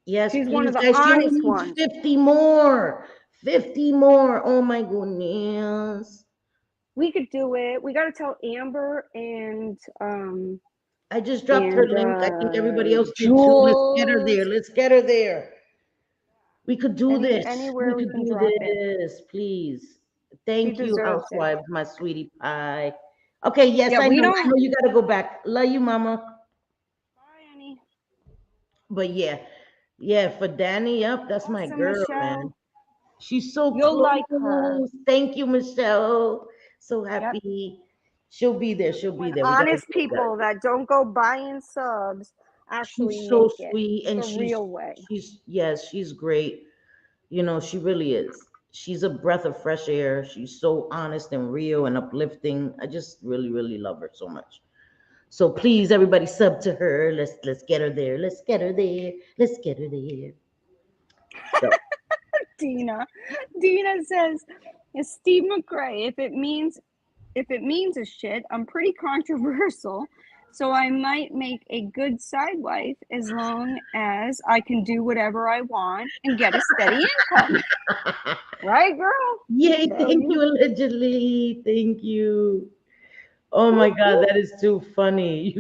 Speaker 2: Yes,
Speaker 3: She's one
Speaker 2: please,
Speaker 3: of the
Speaker 2: guys. She only
Speaker 3: honest
Speaker 2: needs
Speaker 3: ones.
Speaker 2: 50 more. 50 more. Oh my goodness.
Speaker 3: we could do it. We got to tell Amber
Speaker 2: I just dropped her
Speaker 3: and
Speaker 2: link. I think everybody else did too. Let's get her there.
Speaker 3: Jules.
Speaker 2: Let's get her there. We could do this. We
Speaker 3: Anywhere we
Speaker 2: could
Speaker 3: can
Speaker 2: do
Speaker 3: drop it.
Speaker 2: this, please.
Speaker 3: She
Speaker 2: Thank you,
Speaker 3: deserves it.
Speaker 2: housewives, my sweetie pie. Okay, yes,
Speaker 3: Yeah,
Speaker 2: I
Speaker 3: we
Speaker 2: know. I
Speaker 3: don't.
Speaker 2: know you gotta go back. Love you, mama.
Speaker 3: Bye, Annie.
Speaker 2: But yeah, yeah, for Danny, yep, that's my
Speaker 3: Awesome,
Speaker 2: girl, man.
Speaker 3: Michelle.
Speaker 2: She's so
Speaker 3: You'll like her.
Speaker 2: close. Thank you, Michelle. So
Speaker 3: Yep.
Speaker 2: happy. She'll be there. She'll be
Speaker 3: When
Speaker 2: there. We gotta
Speaker 3: honest
Speaker 2: do it.
Speaker 3: people that don't go buying subs actually
Speaker 2: She's so
Speaker 3: make it
Speaker 2: sweet, and
Speaker 3: the real way.
Speaker 2: she's yes, she's great. You know, she really is. She's a breath of fresh air. She's so honest and real and uplifting. I just really, really love her so much. So please, everybody, sub to her. Let's get her there. Let's get her there. Let's get her there. So
Speaker 3: Dina. Dina says, "It's Steve McRae. If it means a shit, I'm pretty controversial, so I might make a good side wife as long as I can do whatever I want and get a steady income." Right, girl?
Speaker 2: yay,
Speaker 3: Tell
Speaker 2: thank you,
Speaker 3: you.
Speaker 2: allegedly. Thank you. Oh my
Speaker 3: Whoop,
Speaker 2: God,
Speaker 3: whoop.
Speaker 2: that is too funny.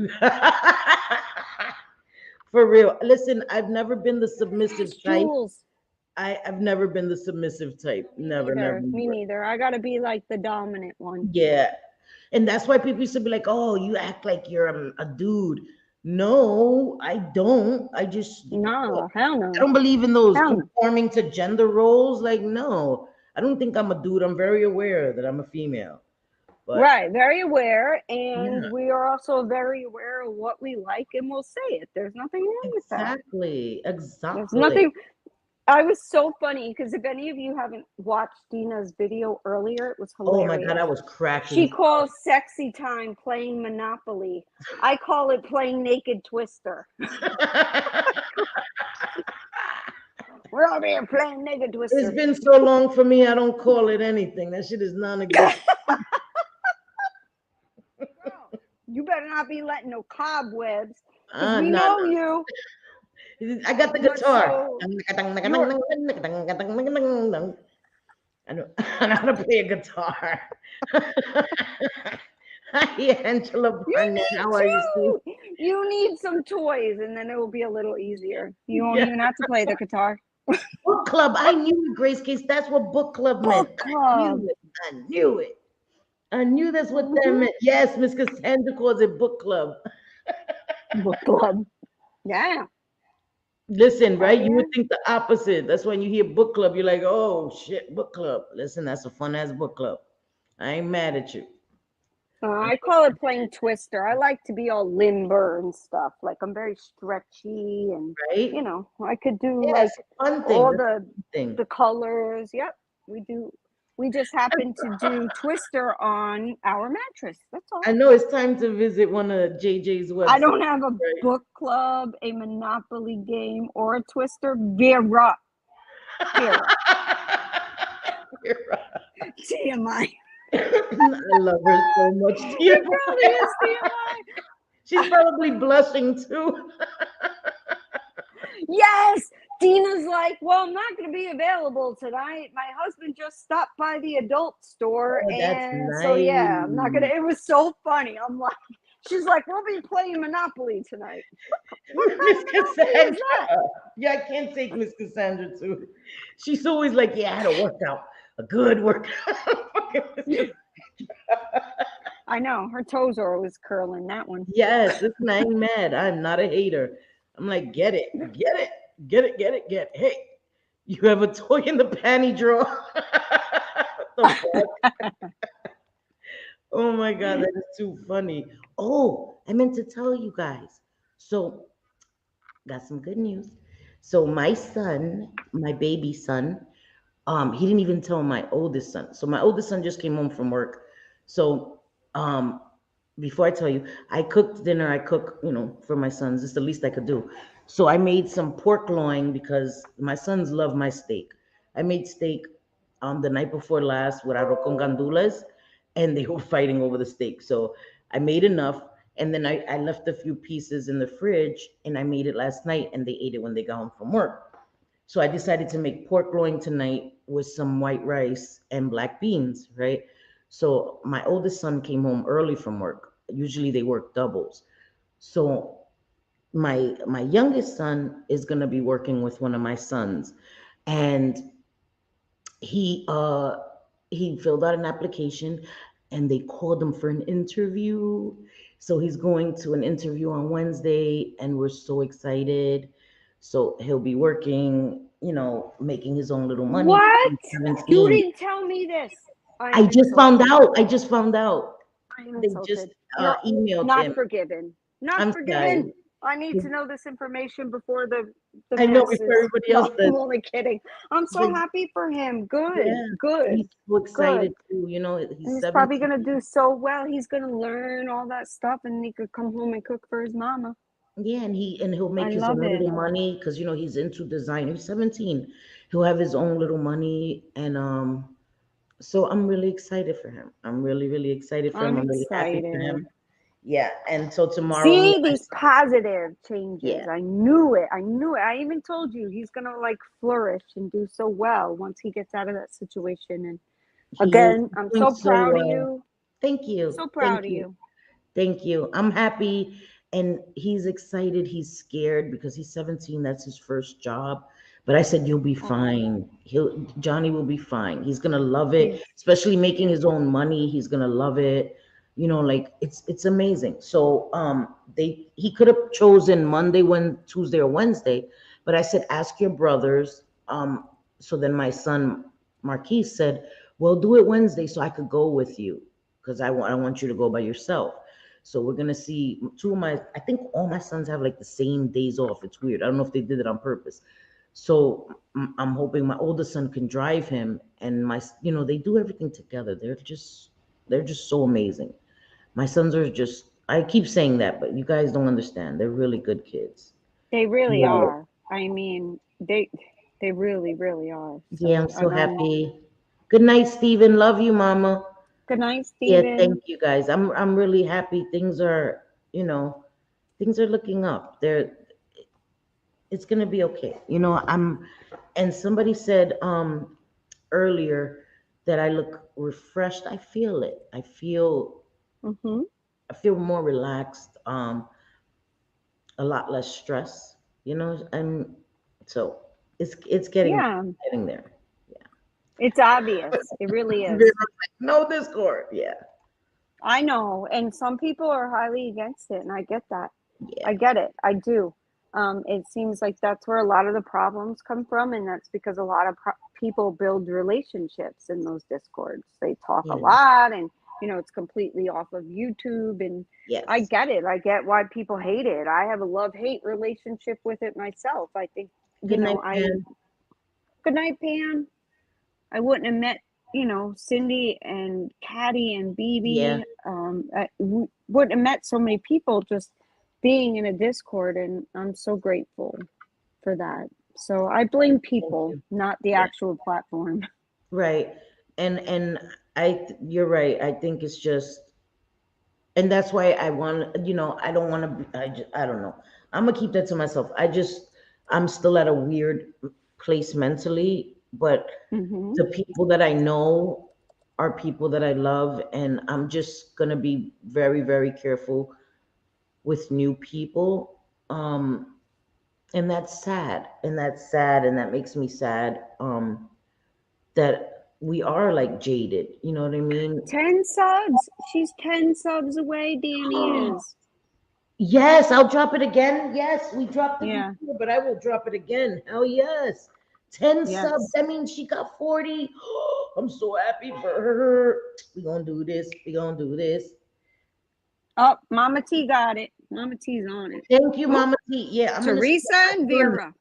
Speaker 2: For real. Listen, I've never been the
Speaker 3: Yes,
Speaker 2: submissive type.
Speaker 3: Jules.
Speaker 2: I've never been the submissive type.
Speaker 3: Me
Speaker 2: Never, never,
Speaker 3: neither. Me
Speaker 2: never.
Speaker 3: neither. I gotta be like the dominant one.
Speaker 2: Yeah. And that's why people used to be like, oh, you act like you're a dude. No, I don't.
Speaker 3: No, hell
Speaker 2: I
Speaker 3: no.
Speaker 2: don't believe in those
Speaker 3: Hell no.
Speaker 2: conforming to gender roles. Like, no, I don't think I'm a dude. I'm very aware that I'm a female. But
Speaker 3: Right, very aware, and
Speaker 2: yeah,
Speaker 3: we are also very aware of what we like, and we'll say it. There's nothing wrong with that.
Speaker 2: exactly.
Speaker 3: There's
Speaker 2: Exactly.
Speaker 3: nothing. I was so funny because if any of you haven't watched Dina's video earlier, it was
Speaker 2: Oh my God,
Speaker 3: hilarious.
Speaker 2: I was
Speaker 3: She
Speaker 2: cracking.
Speaker 3: calls sexy time playing Monopoly. I call it playing Naked Twister. We're over here playing Naked
Speaker 2: It's
Speaker 3: Twister.
Speaker 2: been so long for me, I don't call it anything. That shit is non-existent.
Speaker 3: Girl, you better not be letting no cobwebs because we
Speaker 2: No,
Speaker 3: know you.
Speaker 2: I got the
Speaker 3: You are
Speaker 2: guitar.
Speaker 3: so you're
Speaker 2: I know, I know how to play a guitar. Hi, Angela
Speaker 3: you
Speaker 2: Barnett.
Speaker 3: need
Speaker 2: How are you, Steve?
Speaker 3: to. You need some toys, and then it will be a little easier. You won't
Speaker 2: Yeah.
Speaker 3: even have to play the guitar.
Speaker 2: Book club. I knew it, Grace Case. That's what book club meant.
Speaker 3: Book
Speaker 2: I knew
Speaker 3: club.
Speaker 2: it. I knew it. I knew that's what that
Speaker 3: Mm-hmm.
Speaker 2: meant. Yes, Miss Cassandra calls it book club.
Speaker 3: Book club. Yeah.
Speaker 2: Listen,
Speaker 3: Hell
Speaker 2: right? You
Speaker 3: yeah.
Speaker 2: would think the opposite. That's when you hear book club, you're like, oh shit, book club. Listen, that's a fun ass book club. I ain't mad at you.
Speaker 3: I call it playing Twister. I like to be all limber and stuff. Like I'm very stretchy, and
Speaker 2: Right?
Speaker 3: I could do
Speaker 2: Yeah,
Speaker 3: like
Speaker 2: it's a fun thing.
Speaker 3: all
Speaker 2: That's a fun thing.
Speaker 3: the colors. Yep, we do. We just happen to do Twister on our mattress. That's all.
Speaker 2: I know it's time to visit one of JJ's
Speaker 3: I
Speaker 2: websites,
Speaker 3: don't have a
Speaker 2: right?
Speaker 3: book club, a Monopoly game, or a Twister. Vera. Vera.
Speaker 2: You're right.
Speaker 3: TMI.
Speaker 2: I love her so much.
Speaker 3: It probably is TMI.
Speaker 2: She's probably blushing too.
Speaker 3: Yes. Dina's like, well, I'm not going to be available tonight. My husband just stopped by the adult store.
Speaker 2: Oh, that's
Speaker 3: And so, yeah, I'm not going to.
Speaker 2: nice.
Speaker 3: It was so funny. I'm like, she's like, we'll be playing Monopoly tonight. What kind
Speaker 2: Miss
Speaker 3: of Monopoly is
Speaker 2: Cassandra.
Speaker 3: that?
Speaker 2: Yeah, I can't take Miss Cassandra too. She's always like, yeah, I had a workout, a good workout.
Speaker 3: I know. Her toes are always curling, that one.
Speaker 2: Yes, listen, I ain't mad. I'm not a hater. I'm like, get it, get it, get it, get it, get it. Hey, you have a toy in the panty drawer. What the fuck? Oh my God, that is too funny. Oh, I meant to tell you guys. So, got some good news. So, my son, my baby son, he didn't even tell my oldest son. So, my oldest son just came home from work. So, um, before I tell you, I cooked dinner. I cook, for my sons. It's the least I could do. So, I made some pork loin because my sons love my steak. I made steak the night before last with arroz con gandules, and they were fighting over the steak. So I made enough, and then I left a few pieces in the fridge, and I made it last night, and they ate it when they got home from work. So I decided to make pork loin tonight with some white rice and black beans, right? So my oldest son came home early from work. Usually they work doubles. So my youngest son is going to be working with one of my sons, and he uh he filled out an application and they called him for an interview. So he's going to an interview on Wednesday and we're so excited. So he'll be working, making his own little money.
Speaker 3: What?
Speaker 2: He's
Speaker 3: You
Speaker 2: 17.
Speaker 3: didn't tell me this. I
Speaker 2: I
Speaker 3: am
Speaker 2: just found
Speaker 3: insulted.
Speaker 2: out. I just found out.
Speaker 3: I am
Speaker 2: They just
Speaker 3: insulted. You're
Speaker 2: emailed
Speaker 3: not
Speaker 2: him.
Speaker 3: forgiven. Not
Speaker 2: I'm
Speaker 3: forgiven.
Speaker 2: sorry.
Speaker 3: I need to know this information before the
Speaker 2: I know
Speaker 3: mess
Speaker 2: before
Speaker 3: is.
Speaker 2: everybody else
Speaker 3: No,
Speaker 2: does.
Speaker 3: I'm only kidding. I'm so
Speaker 2: But
Speaker 3: happy for him. Good,
Speaker 2: yeah,
Speaker 3: good,
Speaker 2: he's so
Speaker 3: good.
Speaker 2: excited too. He's
Speaker 3: And he's probably
Speaker 2: 17.
Speaker 3: gonna do so well. He's gonna learn all that stuff, and he could come home and cook for his mama.
Speaker 2: Yeah, and he'll
Speaker 3: I
Speaker 2: make his own
Speaker 3: love it.
Speaker 2: little money because he's into design. He's 17. He'll have his own little money, and so I'm really excited for him. I'm really, really excited for
Speaker 3: I'm
Speaker 2: him. I'm really happy for
Speaker 3: excited.
Speaker 2: him. Yeah, and so tomorrow, me
Speaker 3: See
Speaker 2: and my
Speaker 3: these positive
Speaker 2: yeah,
Speaker 3: changes. I knew it. I knew it. I even told you he's gonna like flourish and do so well once he gets out of that situation. And
Speaker 2: he is
Speaker 3: again, I'm
Speaker 2: doing
Speaker 3: so
Speaker 2: so
Speaker 3: proud of
Speaker 2: well.
Speaker 3: you.
Speaker 2: Thank you,
Speaker 3: So proud
Speaker 2: thank
Speaker 3: of
Speaker 2: you.
Speaker 3: you.
Speaker 2: Thank you. I'm happy and he's excited. He's scared because he's 17. That's his first job. But I said, you'll be
Speaker 3: Oh,
Speaker 2: fine. Johnny will be fine. He's gonna love it,
Speaker 3: he's
Speaker 2: especially making
Speaker 3: yeah.
Speaker 2: his own money. He's gonna love it. Like it's amazing. So he could have chosen Monday, Tuesday or Wednesday, but I said, ask your brothers. So then my son Marquis said, well, do it Wednesday so I could go with you because I want you to go by yourself. So we're gonna see I think all my sons have like the same days off. It's weird. I don't know if they did it on purpose. So I'm hoping my oldest son can drive him, and they do everything together. They're just so amazing. My sons are just. I keep saying that, but you guys don't understand. They're really good kids.
Speaker 3: They really
Speaker 2: Yeah,
Speaker 3: are. I mean, they really, really are.
Speaker 2: yeah, I'm
Speaker 3: So,
Speaker 2: so
Speaker 3: and
Speaker 2: happy. Good night, Stephen. Love you, Mama.
Speaker 3: good night,
Speaker 2: Yeah,
Speaker 3: Stephen.
Speaker 2: thank you guys. I'm really happy. Things are looking up. It's gonna be okay. And somebody said earlier that I look refreshed. I feel it.
Speaker 3: Mm-hmm.
Speaker 2: I feel more relaxed, a lot less stress, and so it's
Speaker 3: Yeah,
Speaker 2: getting there.
Speaker 3: it's obvious. It really
Speaker 2: Yeah.
Speaker 3: is.
Speaker 2: No Discord. Yeah.
Speaker 3: I know, and some people are highly against it, and I get that.
Speaker 2: Yeah.
Speaker 3: I get it. I do. It seems like that's where a lot of the problems come from, and that's because a lot of people build relationships in those discords. They talk a
Speaker 2: Yeah.
Speaker 3: lot, and it's completely off of YouTube. And I
Speaker 2: Yes.
Speaker 3: get it. I get why people hate it. I have a love-hate relationship with it myself. I think,
Speaker 2: Good night,
Speaker 3: I
Speaker 2: Pam.
Speaker 3: good night, Pam. I wouldn't have met, Cindy and Caddy and
Speaker 2: Yeah.
Speaker 3: BB. I wouldn't have met so many people just being in a Discord, and I'm so grateful for that. So I blame
Speaker 2: Thank
Speaker 3: people,
Speaker 2: you.
Speaker 3: not the
Speaker 2: Yeah.
Speaker 3: actual platform.
Speaker 2: Right. And you're right. I think it's just, and that's why I want, I don't want to be, I don't know. I'm gonna keep that to myself. I'm still at a weird place mentally, but
Speaker 3: Hmm.
Speaker 2: the people that I know are people that I love, and I'm just gonna be very, very careful with new people. And that's sad, and that makes me sad. That we are like jaded. You know what I mean?
Speaker 3: 10 subs. She's 10 subs away, Danny is.
Speaker 2: Yes, I'll drop it again. Yes, we dropped it
Speaker 3: Yeah.
Speaker 2: before, but I will drop it again. Hell yes. 10 subs.
Speaker 3: Yes.
Speaker 2: That means she got 40. I'm so happy for her. We gonna do this. We gonna do this.
Speaker 3: Oh, Mama T got it. Mama T's on it.
Speaker 2: Thank you,
Speaker 3: Ooh,
Speaker 2: Mama T. Yeah, I'm gonna
Speaker 3: Teresa
Speaker 2: get
Speaker 3: and
Speaker 2: my sons.
Speaker 3: Vera.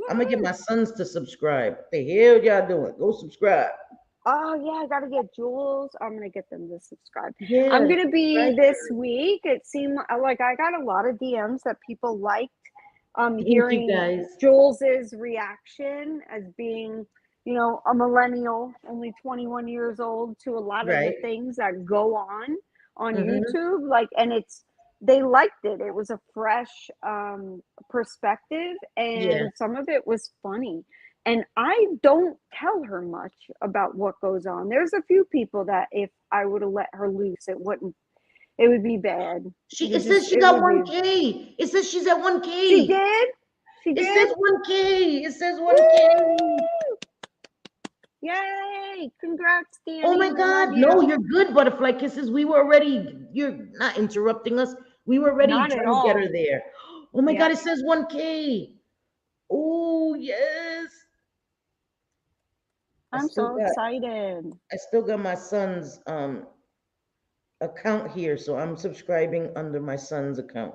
Speaker 2: I'm gonna get
Speaker 3: Woohoo.
Speaker 2: my sons to subscribe. What the hell y'all doing? Go subscribe.
Speaker 3: Oh yeah, I gotta get Jules. I'm gonna get them to subscribe. I'm
Speaker 2: Yeah,
Speaker 3: gonna be
Speaker 2: subscribe.
Speaker 3: this week. It seemed like I got a lot of DMs that people liked
Speaker 2: Thank you
Speaker 3: hearing
Speaker 2: guys.
Speaker 3: Jules's reaction as being, a millennial, only 21 years old, to a lot of the
Speaker 2: Right.
Speaker 3: things that go on
Speaker 2: Mm-hmm.
Speaker 3: YouTube. Like, and they liked it. It was a fresh perspective,
Speaker 2: Yeah.
Speaker 3: and some of it was funny. And I don't tell her much about what goes on. There's a few people that if I would have let her loose, it would be bad.
Speaker 2: It says she got 1K. It says she's at
Speaker 3: She
Speaker 2: 1K.
Speaker 3: did? She
Speaker 2: It
Speaker 3: did?
Speaker 2: says 1K. It says 1K.
Speaker 3: Woo! Yay! Congrats, Danny.
Speaker 2: Oh my
Speaker 3: We
Speaker 2: God.
Speaker 3: love
Speaker 2: No,
Speaker 3: you.
Speaker 2: you're good, Butterfly Kisses. You're not interrupting us. We were already
Speaker 3: Not at
Speaker 2: trying to get
Speaker 3: all.
Speaker 2: her there. Oh my God,
Speaker 3: Yep.
Speaker 2: it says 1K. Oh, yes.
Speaker 3: I'm so excited.
Speaker 2: I still got my son's account here, so I'm subscribing under my son's account.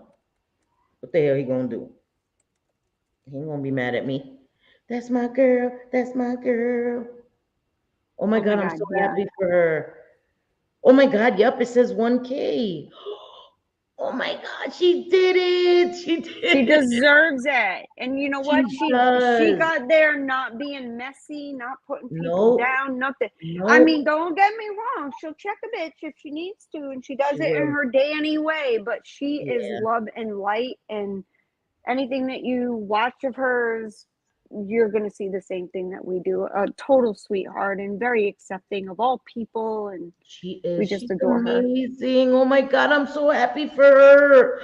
Speaker 2: What the hell he gonna do? He ain't gonna be mad at me. That's my girl. That's my girl. Oh my God, I'm so
Speaker 3: yeah.
Speaker 2: happy for her. Oh my God, yep, it says 1K. Oh my God, she did it. She did
Speaker 3: She
Speaker 2: it.
Speaker 3: deserves it. And you know what? She
Speaker 2: does.
Speaker 3: got there not being messy, not putting people
Speaker 2: No,
Speaker 3: down, nothing. I
Speaker 2: no,
Speaker 3: mean, don't get me wrong. She'll check a bitch if she needs to, and she does
Speaker 2: she
Speaker 3: it in
Speaker 2: will.
Speaker 3: her Danny way, but she is
Speaker 2: Yeah,
Speaker 3: love and light, and anything that you watch of hers, you're going to see the same thing that we do. A total sweetheart and very accepting of all people, and
Speaker 2: she
Speaker 3: we
Speaker 2: is.
Speaker 3: just
Speaker 2: She's
Speaker 3: adore her.
Speaker 2: amazing. Oh my God, I'm so happy for her.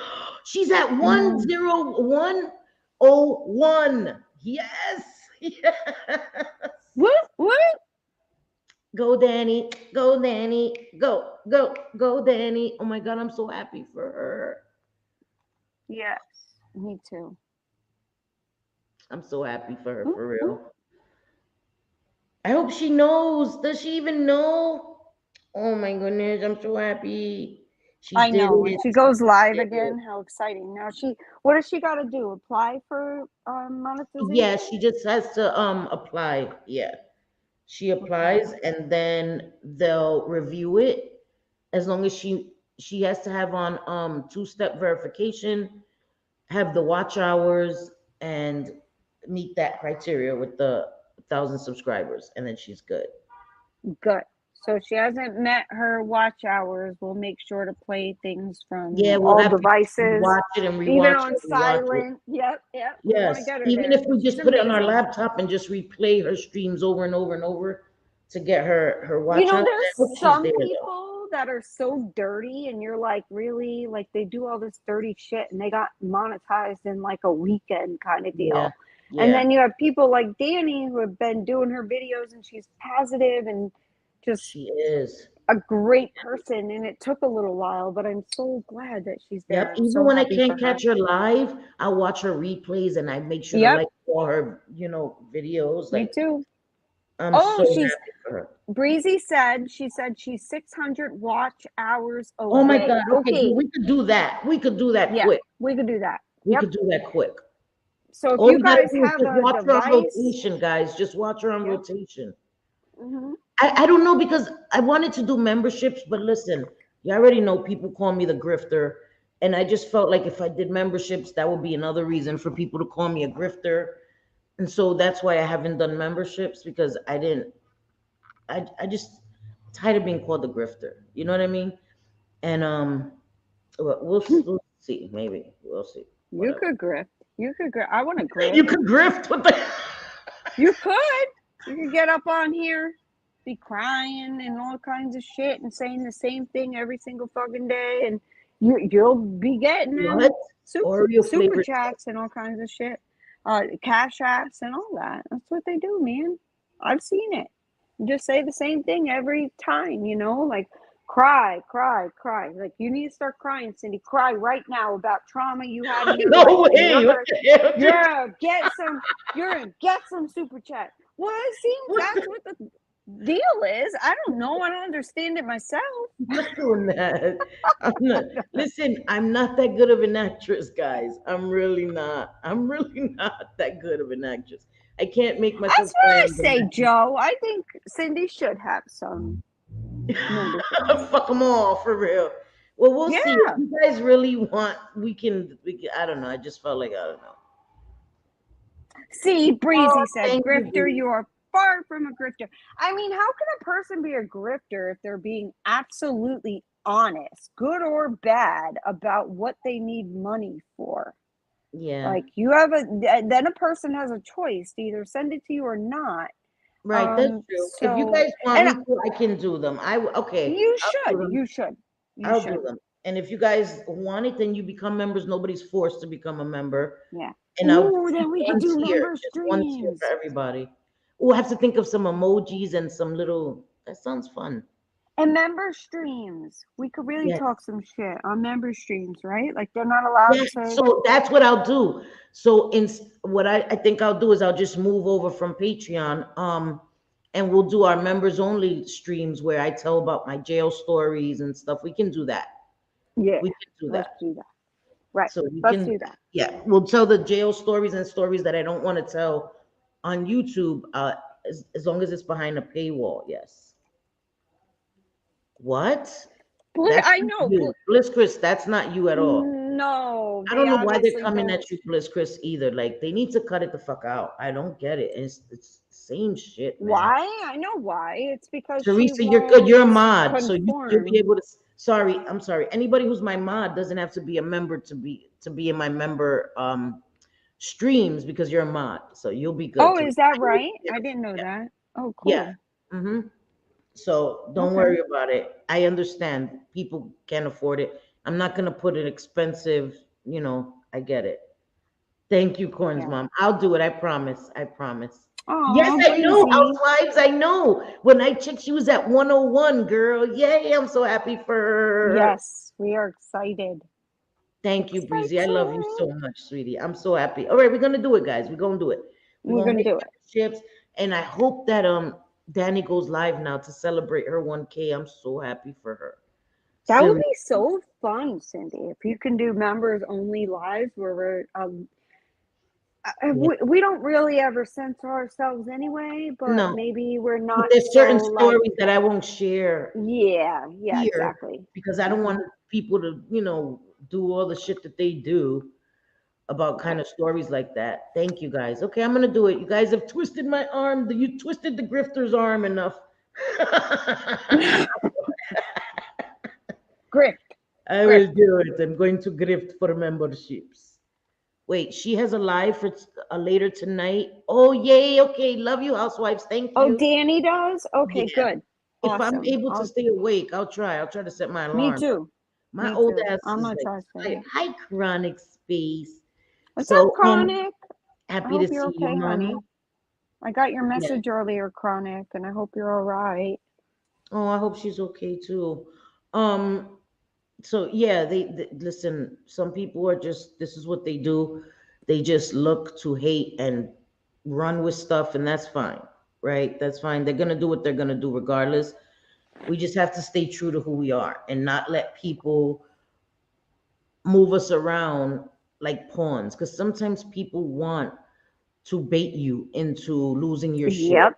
Speaker 2: She's at
Speaker 3: I know.
Speaker 2: 10101. Yes. Yes.
Speaker 3: What?
Speaker 2: Go, Danny. Go, Danny. Go, Danny. Oh my God, I'm so happy for her.
Speaker 3: Yes, me too.
Speaker 2: I'm so happy for her, for real. I hope she knows. Does she even know? Oh my goodness, I'm so happy. She
Speaker 3: I
Speaker 2: did
Speaker 3: know. When
Speaker 2: it.
Speaker 3: she goes live
Speaker 2: Did it.
Speaker 3: again, how exciting. Now what does she got to do? Apply for
Speaker 2: Yeah,
Speaker 3: monetization?
Speaker 2: she just has to apply. Yeah. She
Speaker 3: Okay.
Speaker 2: applies and then they'll review it as long as she has to have on two-step verification, have the watch hours and meet that criteria with the 1,000 subscribers and then she's good.
Speaker 3: Good. So if she hasn't met her watch hours, we'll make sure to play things
Speaker 2: Yeah,
Speaker 3: from
Speaker 2: we'll
Speaker 3: all
Speaker 2: have to
Speaker 3: devices,
Speaker 2: rewatch it and
Speaker 3: even
Speaker 2: rewatch
Speaker 3: on
Speaker 2: it and rewatch it.
Speaker 3: silent. Yep. We want to
Speaker 2: Yes,
Speaker 3: get her
Speaker 2: even
Speaker 3: there
Speaker 2: if we
Speaker 3: because she's
Speaker 2: just put it on our
Speaker 3: amazing.
Speaker 2: laptop and just replay her streams over and over and over to get her
Speaker 3: You
Speaker 2: watch
Speaker 3: know,
Speaker 2: out. I hope
Speaker 3: there's
Speaker 2: she's there
Speaker 3: some
Speaker 2: though.
Speaker 3: people that are so dirty, and you're like, really? Like, they do all this dirty shit and they got monetized in like a weekend kind of
Speaker 2: Yeah,
Speaker 3: deal. And
Speaker 2: yeah,
Speaker 3: then you have people like Danny who have been doing her videos, and she's positive and just
Speaker 2: she is.
Speaker 3: a great person. And it took a little while, but I'm so glad that she's there.
Speaker 2: Yep.
Speaker 3: I'm
Speaker 2: Even
Speaker 3: so
Speaker 2: when I
Speaker 3: happy for
Speaker 2: can't
Speaker 3: her.
Speaker 2: catch her live, I watch her replays and I make sure to
Speaker 3: Yep,
Speaker 2: like all her, videos.
Speaker 3: me
Speaker 2: Like
Speaker 3: too.
Speaker 2: I'm so
Speaker 3: Oh,
Speaker 2: happy for her.
Speaker 3: Breezy said, she said she's 600 watch hours
Speaker 2: Oh my
Speaker 3: away.
Speaker 2: God. Okay,
Speaker 3: Okay,
Speaker 2: we could do that. We could do that
Speaker 3: yeah,
Speaker 2: quick.
Speaker 3: we could do that.
Speaker 2: We
Speaker 3: Yep.
Speaker 2: could do that quick.
Speaker 3: So if
Speaker 2: All
Speaker 3: you
Speaker 2: you gotta
Speaker 3: guys
Speaker 2: do is
Speaker 3: have
Speaker 2: just
Speaker 3: a
Speaker 2: watch her on
Speaker 3: device,
Speaker 2: rotation, guys. Just watch her on
Speaker 3: yep.
Speaker 2: rotation.
Speaker 3: Hmm.
Speaker 2: I don't know because I wanted to do memberships, but listen, you already know people call me the grifter. And I just felt like if I did memberships, that would be another reason for people to call me a grifter. And so that's why I haven't done memberships because I just tired of being called the grifter. You know what I mean? And we'll see. Maybe we'll see.
Speaker 3: You
Speaker 2: Whatever.
Speaker 3: could grift. You could grift. I want to grift.
Speaker 2: You could grift. What the?
Speaker 3: You could. You could get up on here, be crying and all kinds of shit and saying the same thing every single fucking day, and you'll be getting
Speaker 2: What?
Speaker 3: them
Speaker 2: Oreo
Speaker 3: super
Speaker 2: flavored.
Speaker 3: chats and all kinds of shit, cash apps and all that. That's what they do, man. I've seen it. You just say the same thing every time, like cry, cry, cry. Like, you need to start crying, Cindy. Cry right now about trauma you had in your
Speaker 2: No
Speaker 3: life, and
Speaker 2: way. What the hell?
Speaker 3: you're gonna get some super chat. Well, it seems that's what the deal is. I don't know. I don't understand it myself.
Speaker 2: I'm not doing that. I'm not. Listen, I'm not that good of an actress, guys. I'm really not. I'm really not that good of an actress. I can't make myself
Speaker 3: That's what
Speaker 2: cry
Speaker 3: I
Speaker 2: on
Speaker 3: say,
Speaker 2: demand.
Speaker 3: Joe. I think Cindy should have some memberships.
Speaker 2: Fuck them all for real. Well, we'll see. If
Speaker 3: Yeah.
Speaker 2: you guys really want, we can. I don't know. I just felt like I don't know.
Speaker 3: See,
Speaker 2: Oh,
Speaker 3: Breezy said,
Speaker 2: thank you,
Speaker 3: grifter,
Speaker 2: Boo.
Speaker 3: you are far from a grifter. I mean, how can a person be a grifter if they're being absolutely honest, good or bad, about what they need money for?
Speaker 2: Yeah.
Speaker 3: Like you have a then a person has a choice to either send it to you or not.
Speaker 2: Right, that's true. If you
Speaker 3: So
Speaker 2: guys want
Speaker 3: and
Speaker 2: me to, I can do them. Okay,
Speaker 3: you
Speaker 2: I'll do
Speaker 3: should,
Speaker 2: them.
Speaker 3: you should, you
Speaker 2: I'll do
Speaker 3: should.
Speaker 2: them. And if you guys want it, then you become members. Nobody's forced to become a member.
Speaker 3: Yeah.
Speaker 2: And I'll
Speaker 3: Ooh,
Speaker 2: keep
Speaker 3: then we could
Speaker 2: one
Speaker 3: do
Speaker 2: tier,
Speaker 3: member
Speaker 2: just one tier for
Speaker 3: streams.
Speaker 2: everybody. Oh, I have to think of some emojis and some little. That sounds fun.
Speaker 3: And member streams. We could really
Speaker 2: Yes.
Speaker 3: talk some shit on member streams, right? Like they're not allowed
Speaker 2: Yeah.
Speaker 3: to.
Speaker 2: So that's what I'll do. So in what I think I'll do is I'll just move over from Patreon. And we'll do our members only streams where I tell about my jail stories and stuff. We can do that.
Speaker 3: Yeah,
Speaker 2: We can do
Speaker 3: let's
Speaker 2: that.
Speaker 3: do that. Right.
Speaker 2: So we
Speaker 3: Let's
Speaker 2: can,
Speaker 3: do that.
Speaker 2: yeah, we'll tell the jail stories and stories that I don't want to tell on YouTube, as long as it's behind a paywall. Yes. What? That's
Speaker 3: I
Speaker 2: not
Speaker 3: know.
Speaker 2: you, Bliss Chris. That's not you at all.
Speaker 3: No,
Speaker 2: I
Speaker 3: they
Speaker 2: don't know why they're
Speaker 3: obviously
Speaker 2: coming
Speaker 3: don't.
Speaker 2: at you, Bliss Chris, either. Like they need to cut it the fuck out. I don't get it. It's same shit, man.
Speaker 3: Why? I know why. It's because she
Speaker 2: Teresa, you're good.
Speaker 3: won't
Speaker 2: You're a mod, so you'll be
Speaker 3: conform.
Speaker 2: able to. Sorry, I'm sorry. Anybody who's my mod doesn't have to be a member to be in my member streams because you're a mod, so you'll be good.
Speaker 3: Oh,
Speaker 2: Teresa.
Speaker 3: is that right?
Speaker 2: Yeah,
Speaker 3: I didn't know
Speaker 2: yeah,
Speaker 3: that. Oh,
Speaker 2: yeah.
Speaker 3: cool.
Speaker 2: hmm So don't
Speaker 3: Okay.
Speaker 2: worry about it. I understand people can't afford it. I'm not gonna put an expensive. I get it. Thank you, Corn's
Speaker 3: Yeah.
Speaker 2: mom. I'll do it. I promise. I promise. Yes,
Speaker 3: Oh,
Speaker 2: I know.
Speaker 3: breezy.
Speaker 2: Housewives, I know. When I checked, she was at 101, girl. Yay, I'm so happy for her.
Speaker 3: Yes, we are excited.
Speaker 2: Thank you, Breezy. I love you
Speaker 3: Excited.
Speaker 2: so much, sweetie. I'm so happy. All right, we're gonna do it, guys. We're gonna do it. We're
Speaker 3: We're
Speaker 2: gonna
Speaker 3: gonna
Speaker 2: make
Speaker 3: do it.
Speaker 2: memberships. And I hope that Danny goes live now to celebrate her 1K. I'm so happy for her.
Speaker 3: That would
Speaker 2: Seriously.
Speaker 3: be so fun, Cindy. If you can do members only lives where we're
Speaker 2: Yeah.
Speaker 3: we don't really ever censor ourselves anyway, but
Speaker 2: No.
Speaker 3: maybe we're
Speaker 2: But
Speaker 3: not
Speaker 2: there's
Speaker 3: so
Speaker 2: certain
Speaker 3: like
Speaker 2: stories that I won't share
Speaker 3: yeah,
Speaker 2: here
Speaker 3: exactly.
Speaker 2: because I don't want people to, do all the shit that they do about kind
Speaker 3: Right.
Speaker 2: of stories like that. Thank you guys. Okay, I'm gonna do it. You guys have twisted my arm. You twisted the grifter's arm enough.
Speaker 3: Grift.
Speaker 2: I will
Speaker 3: Grift.
Speaker 2: do it. I'm going to grift for memberships. Wait, she has a live for later tonight. Oh, yay. Okay, love you, housewives. Thank
Speaker 3: Oh,
Speaker 2: you.
Speaker 3: Danny does? Okay,
Speaker 2: Yeah.
Speaker 3: good.
Speaker 2: If I'm
Speaker 3: Awesome.
Speaker 2: able to
Speaker 3: I'll,
Speaker 2: stay awake, I'll try. I'll try to set my
Speaker 3: me
Speaker 2: alarm.
Speaker 3: too.
Speaker 2: My
Speaker 3: Me
Speaker 2: old
Speaker 3: too.
Speaker 2: ass
Speaker 3: I'm
Speaker 2: is
Speaker 3: gonna
Speaker 2: like,
Speaker 3: try to stay
Speaker 2: hi,
Speaker 3: up.
Speaker 2: hi, chronic space.
Speaker 3: What's up,
Speaker 2: So,
Speaker 3: Chronic? I
Speaker 2: happy to
Speaker 3: hope you're
Speaker 2: see you,
Speaker 3: okay,
Speaker 2: mommy.
Speaker 3: honey. I got your
Speaker 2: Yeah.
Speaker 3: message earlier, Chronic, and I hope you're all right.
Speaker 2: Oh, I hope she's okay too. Um, so yeah, they listen, some people are just this is what they do. They just look to hate and run with stuff, and that's fine, right? That's fine. They're gonna do what they're gonna do regardless. We just have to stay true to who we are and not let people move us around like pawns because sometimes people want to bait you into losing your shit.
Speaker 3: Yep.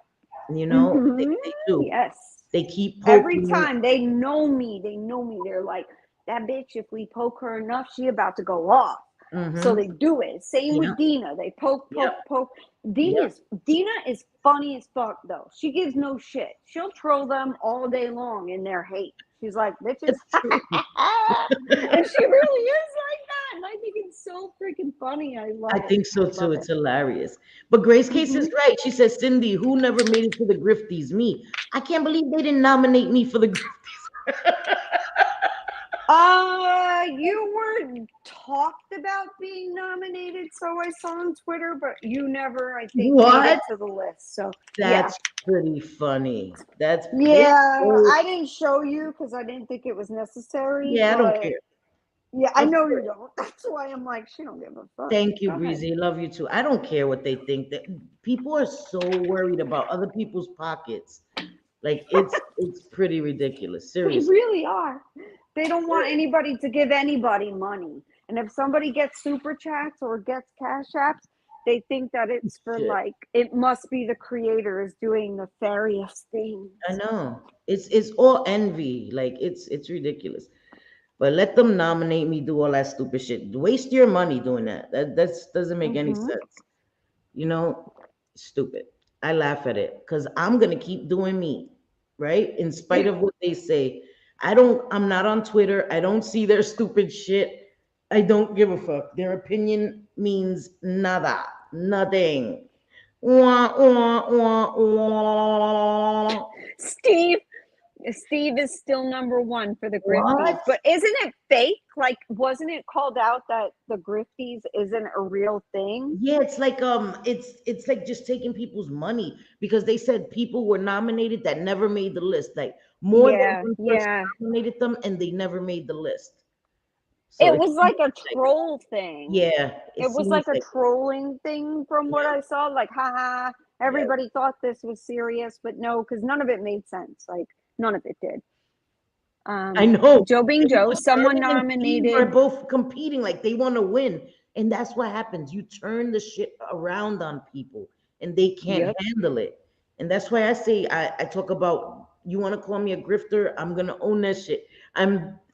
Speaker 2: They,
Speaker 3: Hmm.
Speaker 2: they do.
Speaker 3: Yes.
Speaker 2: They keep
Speaker 3: Every
Speaker 2: poking you.
Speaker 3: time they know me, they know me. They're like, that bitch, if we poke her enough, she about to go off. So
Speaker 2: Mm-hmm.
Speaker 3: they do it. Same
Speaker 2: Yep.
Speaker 3: with Dina. They poke,
Speaker 2: Yep.
Speaker 3: poke, poke.
Speaker 2: Yep.
Speaker 3: Dina is funny as fuck though. She gives no shit. She'll troll them all day long in their hate. She's like, bitches.
Speaker 2: It's true.
Speaker 3: And she really is like that. And I think it's so freaking funny. I
Speaker 2: I
Speaker 3: love it.
Speaker 2: think
Speaker 3: I
Speaker 2: so too.
Speaker 3: love
Speaker 2: It's
Speaker 3: it.
Speaker 2: hilarious. But Grace Case
Speaker 3: Hmm.
Speaker 2: is right. She says, Cindy, who never made it to the Grifties? Me. I can't believe they didn't nominate me for the Grifties.
Speaker 3: You were talked about being nominated, so I saw on Twitter, but you never, I think, made it
Speaker 2: What?
Speaker 3: to the list. So yeah,
Speaker 2: That's pretty funny. They're
Speaker 3: yeah,
Speaker 2: so,
Speaker 3: I didn't show you because I didn't think it was necessary.
Speaker 2: yeah, I don't
Speaker 3: But
Speaker 2: care.
Speaker 3: yeah, I
Speaker 2: Of
Speaker 3: know you
Speaker 2: course.
Speaker 3: don't. That's why I'm like, she don't give a fuck.
Speaker 2: Thank you,
Speaker 3: Go ahead.
Speaker 2: Breezy. Love you too. I don't care what they think. That people are so worried about other people's pockets. Like it's pretty ridiculous.
Speaker 3: They
Speaker 2: Seriously.
Speaker 3: really are. They don't want anybody to give anybody money. And if somebody gets super chats or gets cash apps, they think that it's for
Speaker 2: Shit.
Speaker 3: like it must be the creators doing nefarious things.
Speaker 2: I know. It's all envy. Like it's ridiculous. But let them nominate me, do all that stupid shit. Waste your money doing that. That doesn't make any
Speaker 3: Mm-hmm.
Speaker 2: sense. You know, stupid. I laugh at it because I'm gonna keep doing me, right? In spite of what they say. I'm not on Twitter. I don't see their stupid shit. I don't give a fuck. Their opinion means nada, nothing. Wah, wah, wah, wah.
Speaker 3: Steve Steve is still number one for the grifties.
Speaker 2: What?
Speaker 3: But isn't it fake? Like, wasn't it called out that the grifties isn't a real thing?
Speaker 2: Yeah, it's like just taking people's money because they said people were nominated that never made the list. Like more than
Speaker 3: Yeah,
Speaker 2: one person
Speaker 3: yeah.
Speaker 2: nominated them and they never made the list. So
Speaker 3: It
Speaker 2: it
Speaker 3: was
Speaker 2: seems
Speaker 3: like a
Speaker 2: like,
Speaker 3: troll thing.
Speaker 2: yeah, it
Speaker 3: It was
Speaker 2: seems
Speaker 3: like a
Speaker 2: like,
Speaker 3: trolling thing from what
Speaker 2: yeah,
Speaker 3: I saw. Like, haha,
Speaker 2: yeah.
Speaker 3: everybody thought this was serious, but no, because none of it made sense. Like, none of it did.
Speaker 2: I know.
Speaker 3: Joe being
Speaker 2: And
Speaker 3: Joe,
Speaker 2: because
Speaker 3: someone
Speaker 2: Ernest and Steve are
Speaker 3: nominated.
Speaker 2: both competing, like they want to win. And that's what happens. You turn the shit around on people and they can't
Speaker 3: Yep.
Speaker 2: handle it. And that's why I say I talk about you want to call me a grifter, I'm gonna own that shit.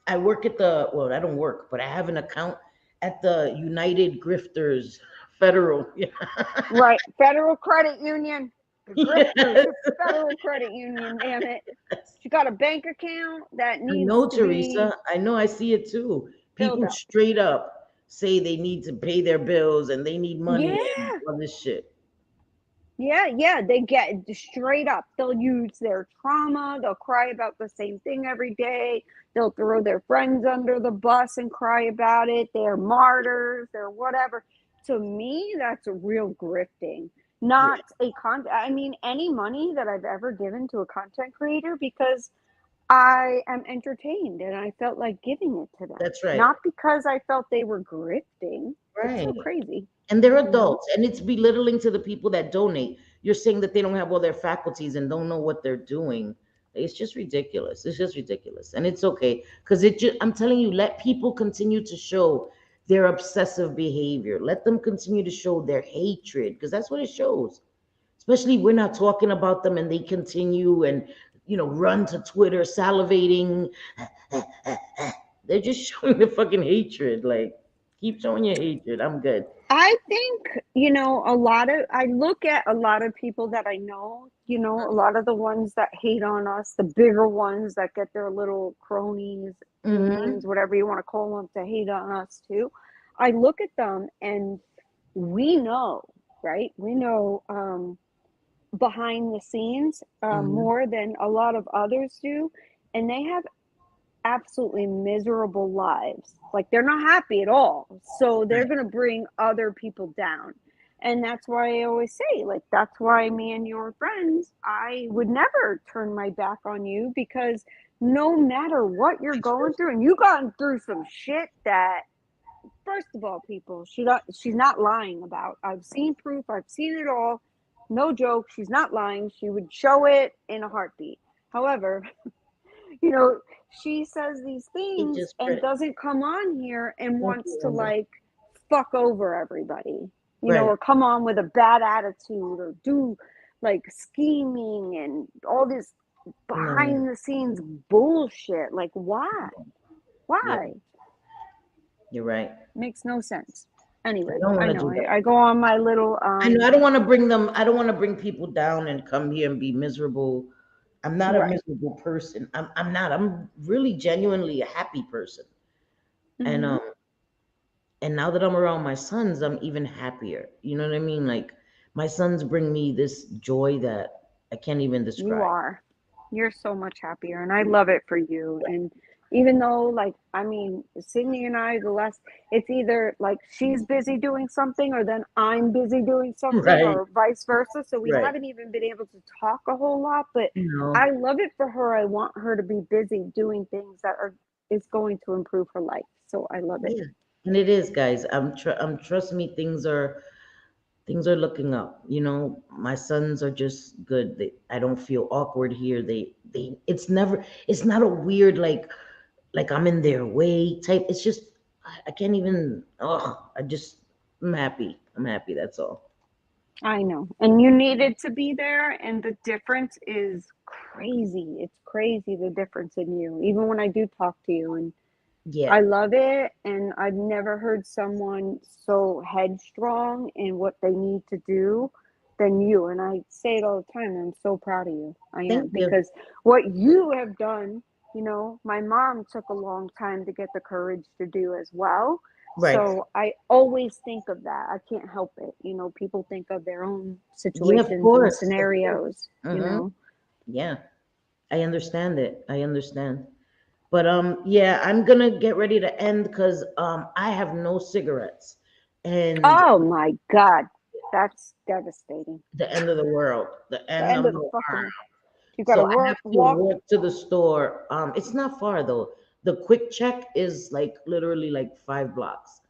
Speaker 2: I work at the well, I don't work, but I have an account at the United Grifters Federal. Yeah.
Speaker 3: Right. Federal Credit Union. The grifters,
Speaker 2: Yes.
Speaker 3: the Federal Credit Union, damn it. She got a bank account that
Speaker 2: I
Speaker 3: needs
Speaker 2: know,
Speaker 3: to be
Speaker 2: Teresa. I know. I see it too.
Speaker 3: filled
Speaker 2: People
Speaker 3: up.
Speaker 2: straight up say they need to pay their bills and they need money and
Speaker 3: Yeah.
Speaker 2: all this shit.
Speaker 3: Yeah, yeah. They get straight up. They'll use their trauma. They'll cry about the same thing every day. They'll throw their friends under the bus and cry about it. They're martyrs. They're whatever. To me, that's real grifting.
Speaker 2: Yeah,
Speaker 3: Not a I mean, any money that I've ever given to a content creator because I am entertained and I felt like giving it to them.
Speaker 2: that's right.
Speaker 3: Not because I felt they were grifting. It's
Speaker 2: Right.
Speaker 3: so crazy,
Speaker 2: And they're
Speaker 3: you know?
Speaker 2: adults, and it's belittling to the people that donate. You're saying that they don't have all their faculties and don't know what they're doing. It's just ridiculous. It's just ridiculous. And it's okay because I'm telling you, let people continue to show their obsessive behavior. Let them continue to show their hatred because that's what it shows. Especially we're not talking about them and they continue and run to Twitter salivating. They're just showing the fucking hatred. Like, keep showing your hatred. I'm good.
Speaker 3: I think, I look at a lot of people that I know, a lot of the ones that hate on us, the bigger ones that get their little cronies,
Speaker 2: Mm-hmm.
Speaker 3: minions, whatever you want to call them, to hate on us too. I look at them and we know, right? We know behind the scenes
Speaker 2: Mm-hmm.
Speaker 3: more than a lot of others do. And they have absolutely miserable lives. Like they're not happy at all. So they're
Speaker 2: Right.
Speaker 3: going to bring other people down. And that's why I always say, like, that's why me and you are friends. I would never turn my back on you because no matter what you're going through, and you've gotten through some shit that, first of all, people, she's not lying about. I've seen proof, I've seen it all. No joke, she's not lying. She would show it in a heartbeat. However, you know, she says these
Speaker 2: It
Speaker 3: things
Speaker 2: just
Speaker 3: and doesn't come on here and
Speaker 2: thank
Speaker 3: wants
Speaker 2: you,
Speaker 3: to
Speaker 2: Amber.
Speaker 3: like fuck over everybody,
Speaker 2: Right.
Speaker 3: or come on with a bad attitude or do like scheming and all this
Speaker 2: No.
Speaker 3: behind the scenes bullshit. Like, why?
Speaker 2: Yeah,
Speaker 3: Why?
Speaker 2: you're right.
Speaker 3: Makes no sense.
Speaker 2: I
Speaker 3: Anyway,
Speaker 2: don't
Speaker 3: I
Speaker 2: want to
Speaker 3: know
Speaker 2: do that.
Speaker 3: I go on my little
Speaker 2: I know I don't want to bring them. I don't want to bring people down and come here and be miserable. I'm not a
Speaker 3: right.
Speaker 2: miserable person. I'm not. I'm really genuinely a happy person. And
Speaker 3: Hmm.
Speaker 2: and now that I'm around my sons, I'm even happier. You know what I mean? Like my sons bring me this joy that I can't even
Speaker 3: You
Speaker 2: describe.
Speaker 3: are. You're so much happier, and I love it for you. And even though, like, I mean, Sydney and I, it's either like she's busy doing something, or then I'm busy doing something,
Speaker 2: Right.
Speaker 3: or vice versa. So we
Speaker 2: Right.
Speaker 3: haven't even been able to talk a whole lot. But
Speaker 2: No.
Speaker 3: I love it for her. I want her to be busy doing things that is going to improve her life. So I love it.
Speaker 2: Yeah. And it is, guys. I'm trust me, things are looking up. My sons are just good. I don't feel awkward here. It's not a weird like I'm in their way type. It's just I can't even. Oh, I'm happy. I'm happy. That's all.
Speaker 3: I know. And you needed to be there, and the difference is crazy. It's crazy the difference in you, even when I do talk to you. And
Speaker 2: Yeah.
Speaker 3: I love it. And I've never heard someone so headstrong in what they need to do than you. And I say it all the time. I'm so proud of you. I
Speaker 2: Thank
Speaker 3: am.
Speaker 2: you.
Speaker 3: Because what you have done, my mom took a long time to get the courage to do as well.
Speaker 2: Right.
Speaker 3: So I always think of that. I can't help it. People think of their own
Speaker 2: Yeah, of
Speaker 3: situations and
Speaker 2: course. Of course.
Speaker 3: scenarios,
Speaker 2: Mm-hmm. Yeah, I understand it. I understand. But yeah, I'm gonna get ready to end because I have no cigarettes, and
Speaker 3: Oh my God. That's devastating.
Speaker 2: the end of the world, the
Speaker 3: The
Speaker 2: end
Speaker 3: end
Speaker 2: of
Speaker 3: of
Speaker 2: the
Speaker 3: the
Speaker 2: world.
Speaker 3: fucking, you got
Speaker 2: So
Speaker 3: to
Speaker 2: I have
Speaker 3: work,
Speaker 2: to
Speaker 3: walk.
Speaker 2: walk to the store. It's not far though. The quick check is like literally like 5 blocks.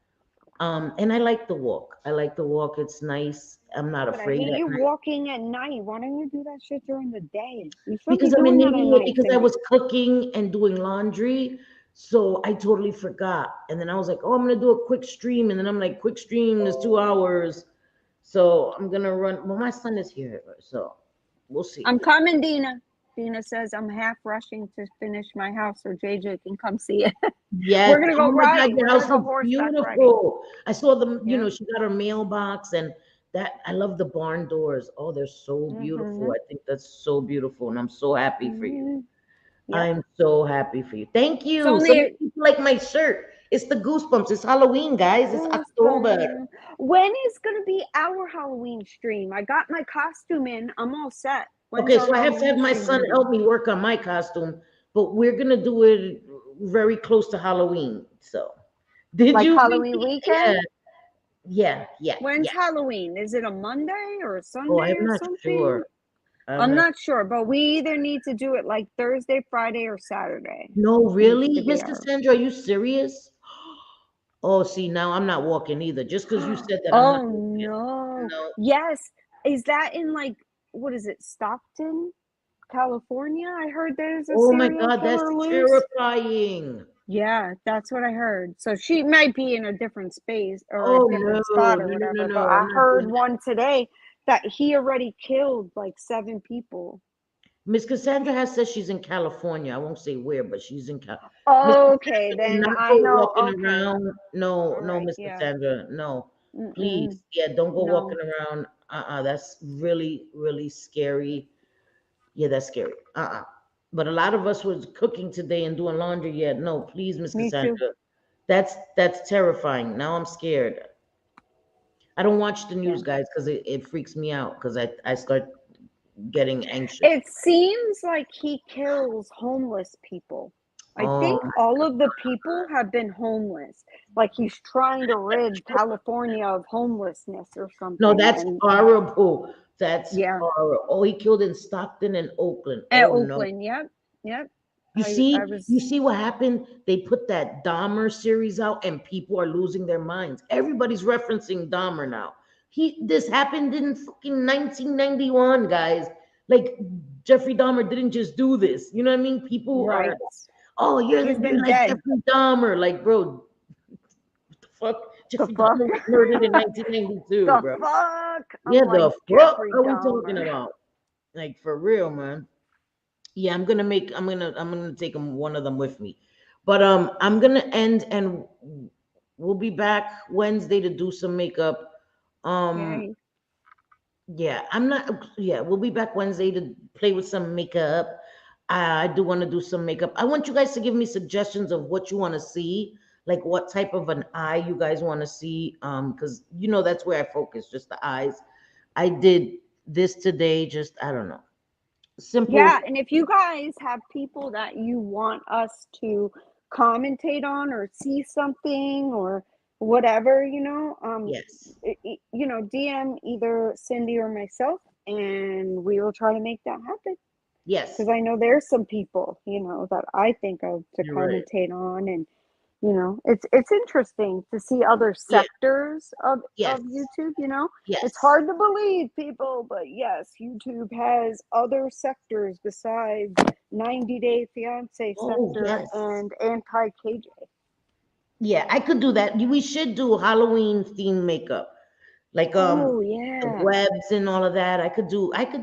Speaker 2: And I like the walk. I like the walk. It's nice. I'm not
Speaker 3: But I
Speaker 2: afraid
Speaker 3: hate
Speaker 2: at
Speaker 3: you
Speaker 2: night
Speaker 3: walking at night. Why don't you do that shit during the day? You shouldn't be
Speaker 2: because I'm
Speaker 3: doing
Speaker 2: an
Speaker 3: that at
Speaker 2: idiot
Speaker 3: night,
Speaker 2: because I
Speaker 3: Cindy.
Speaker 2: was cooking and doing laundry. So I totally forgot. And then I was like, oh, I'm gonna do a quick stream. And then I'm like, quick stream is 2 hours. So I'm gonna run. Well, my son is here, so we'll see.
Speaker 3: I'm coming, Dina. Dina says I'm half rushing to finish my house so JJ can come see it.
Speaker 2: Yes.
Speaker 3: We're gonna go
Speaker 2: Oh my God,
Speaker 3: riding.
Speaker 2: your
Speaker 3: We're gonna
Speaker 2: house
Speaker 3: go
Speaker 2: looks
Speaker 3: horseback riding.
Speaker 2: beautiful. I saw them,
Speaker 3: Yep.
Speaker 2: she got her mailbox and that I love the barn doors. Oh, they're so beautiful.
Speaker 3: Mhm.
Speaker 2: I think that's so beautiful. And I'm so happy for you.
Speaker 3: Mhm. Yep.
Speaker 2: I'm so happy for you. Thank
Speaker 3: It's
Speaker 2: you. So many
Speaker 3: only
Speaker 2: people like my shirt. It's the goosebumps. It's Halloween, guys. It's October.
Speaker 3: goosebumps. When is gonna be our Halloween stream? I got my costume in. I'm all set. When's
Speaker 2: Okay,
Speaker 3: our
Speaker 2: so I have to have
Speaker 3: Halloween
Speaker 2: my
Speaker 3: stream
Speaker 2: son
Speaker 3: gonna be?
Speaker 2: help me work on my costume, but we're gonna do it very close to Halloween. So, did
Speaker 3: Like
Speaker 2: you?
Speaker 3: Halloween
Speaker 2: Yeah,
Speaker 3: weekend?
Speaker 2: yeah.
Speaker 3: When's Halloween? Is it a Monday or a
Speaker 2: Oh,
Speaker 3: Sunday
Speaker 2: I'm
Speaker 3: or
Speaker 2: not
Speaker 3: something?
Speaker 2: sure. I'm
Speaker 3: I'm
Speaker 2: not.
Speaker 3: not sure, but we either need to do it like Thursday, Friday, or Saturday.
Speaker 2: No,
Speaker 3: Needs to
Speaker 2: really,
Speaker 3: be
Speaker 2: Miss
Speaker 3: our.
Speaker 2: Cassandra, are you serious? Oh, see, now I'm not walking either. Just because you said that, I'm not
Speaker 3: Oh
Speaker 2: walking.
Speaker 3: no.
Speaker 2: No.
Speaker 3: Yes. Is that in like what is it, Stockton, California? I heard there's a
Speaker 2: Oh my
Speaker 3: serial
Speaker 2: God, that's
Speaker 3: killer loose.
Speaker 2: terrifying.
Speaker 3: Yeah, that's what I heard. So she might be in a different space or a
Speaker 2: Oh no,
Speaker 3: different spot or
Speaker 2: no, no, no,
Speaker 3: whatever, but
Speaker 2: no!
Speaker 3: I
Speaker 2: I'm not
Speaker 3: heard
Speaker 2: doing that.
Speaker 3: one today that he already killed like 7 people.
Speaker 2: Miss Cassandra has said she's in California. I won't say where, but she's in Cal. Miss
Speaker 3: Okay,
Speaker 2: Cassandra, do
Speaker 3: then
Speaker 2: not
Speaker 3: I
Speaker 2: go
Speaker 3: know.
Speaker 2: walking
Speaker 3: Okay.
Speaker 2: around. No,
Speaker 3: All
Speaker 2: no,
Speaker 3: right.
Speaker 2: Miss
Speaker 3: Yeah.
Speaker 2: Cassandra, no.
Speaker 3: Mm-mm.
Speaker 2: Please, yeah, don't go walking
Speaker 3: No.
Speaker 2: around. That's really, really scary. Yeah, that's scary. But a lot of us was cooking today and doing laundry. Yeah, no, please, Miss
Speaker 3: Me too.
Speaker 2: Cassandra. That's terrifying. Now I'm scared. I don't watch the
Speaker 3: Yeah.
Speaker 2: news, guys, because it freaks me out because I start getting anxious.
Speaker 3: It seems like he kills homeless people. I
Speaker 2: Oh
Speaker 3: think all of the people have been homeless. Like he's trying to rid California of homelessness or
Speaker 2: no,
Speaker 3: something.
Speaker 2: that's
Speaker 3: And
Speaker 2: horrible. That's
Speaker 3: yeah,
Speaker 2: horrible. Oh, he killed in Stockton and Oakland.
Speaker 3: at
Speaker 2: Oh no.
Speaker 3: Oakland. Yep. Yep.
Speaker 2: You
Speaker 3: I
Speaker 2: see, you
Speaker 3: was.
Speaker 2: see what happened? They put that Dahmer series out and people are losing their minds. Everybody's referencing Dahmer now. This happened in fucking 1991, guys. Like Jeffrey Dahmer didn't just do this. You know what I mean? People are,
Speaker 3: Right.
Speaker 2: oh,
Speaker 3: He's
Speaker 2: you're
Speaker 3: been
Speaker 2: like
Speaker 3: dead.
Speaker 2: Jeffrey Dahmer. Like, bro, what the fuck?
Speaker 3: The
Speaker 2: Jeffrey
Speaker 3: fuck?
Speaker 2: Dahmer was murdered in 1992,
Speaker 3: The
Speaker 2: bro.
Speaker 3: fuck?
Speaker 2: Yeah,
Speaker 3: I'm
Speaker 2: the
Speaker 3: like
Speaker 2: fuck
Speaker 3: Jeffrey
Speaker 2: are we talking
Speaker 3: Dahmer.
Speaker 2: about? Like for real, man. Yeah, I'm gonna take them one of them with me. But I'm gonna end and we'll be back Wednesday to do some makeup. Um
Speaker 3: Yay.
Speaker 2: yeah, we'll be back Wednesday to play with some makeup. I do want to do some makeup. I want you guys to give me suggestions of what you want to see, like what type of an eye you guys want to see. Because that's where I focus, just the eyes. I did this today, just I don't know.
Speaker 3: Yeah,
Speaker 2: Simple.
Speaker 3: and if you guys have people that you want us to commentate on or see something or whatever,
Speaker 2: Yes.
Speaker 3: DM either Cindy or myself, and we will try to make that happen.
Speaker 2: Yes.
Speaker 3: Because I know there's some people, that I think of to
Speaker 2: You're right.
Speaker 3: commentate on, and it's interesting to see other
Speaker 2: Yeah.
Speaker 3: sectors of
Speaker 2: Yes.
Speaker 3: YouTube. It's
Speaker 2: Yes.
Speaker 3: hard to believe, people, but yes, YouTube has other sectors besides 90 Day Fiance
Speaker 2: Oh,
Speaker 3: sector
Speaker 2: yes.
Speaker 3: and anti KJ.
Speaker 2: Yeah, I could do that. We should do Halloween themed makeup. Like
Speaker 3: Oh
Speaker 2: the
Speaker 3: yeah,
Speaker 2: webs and all of that. I could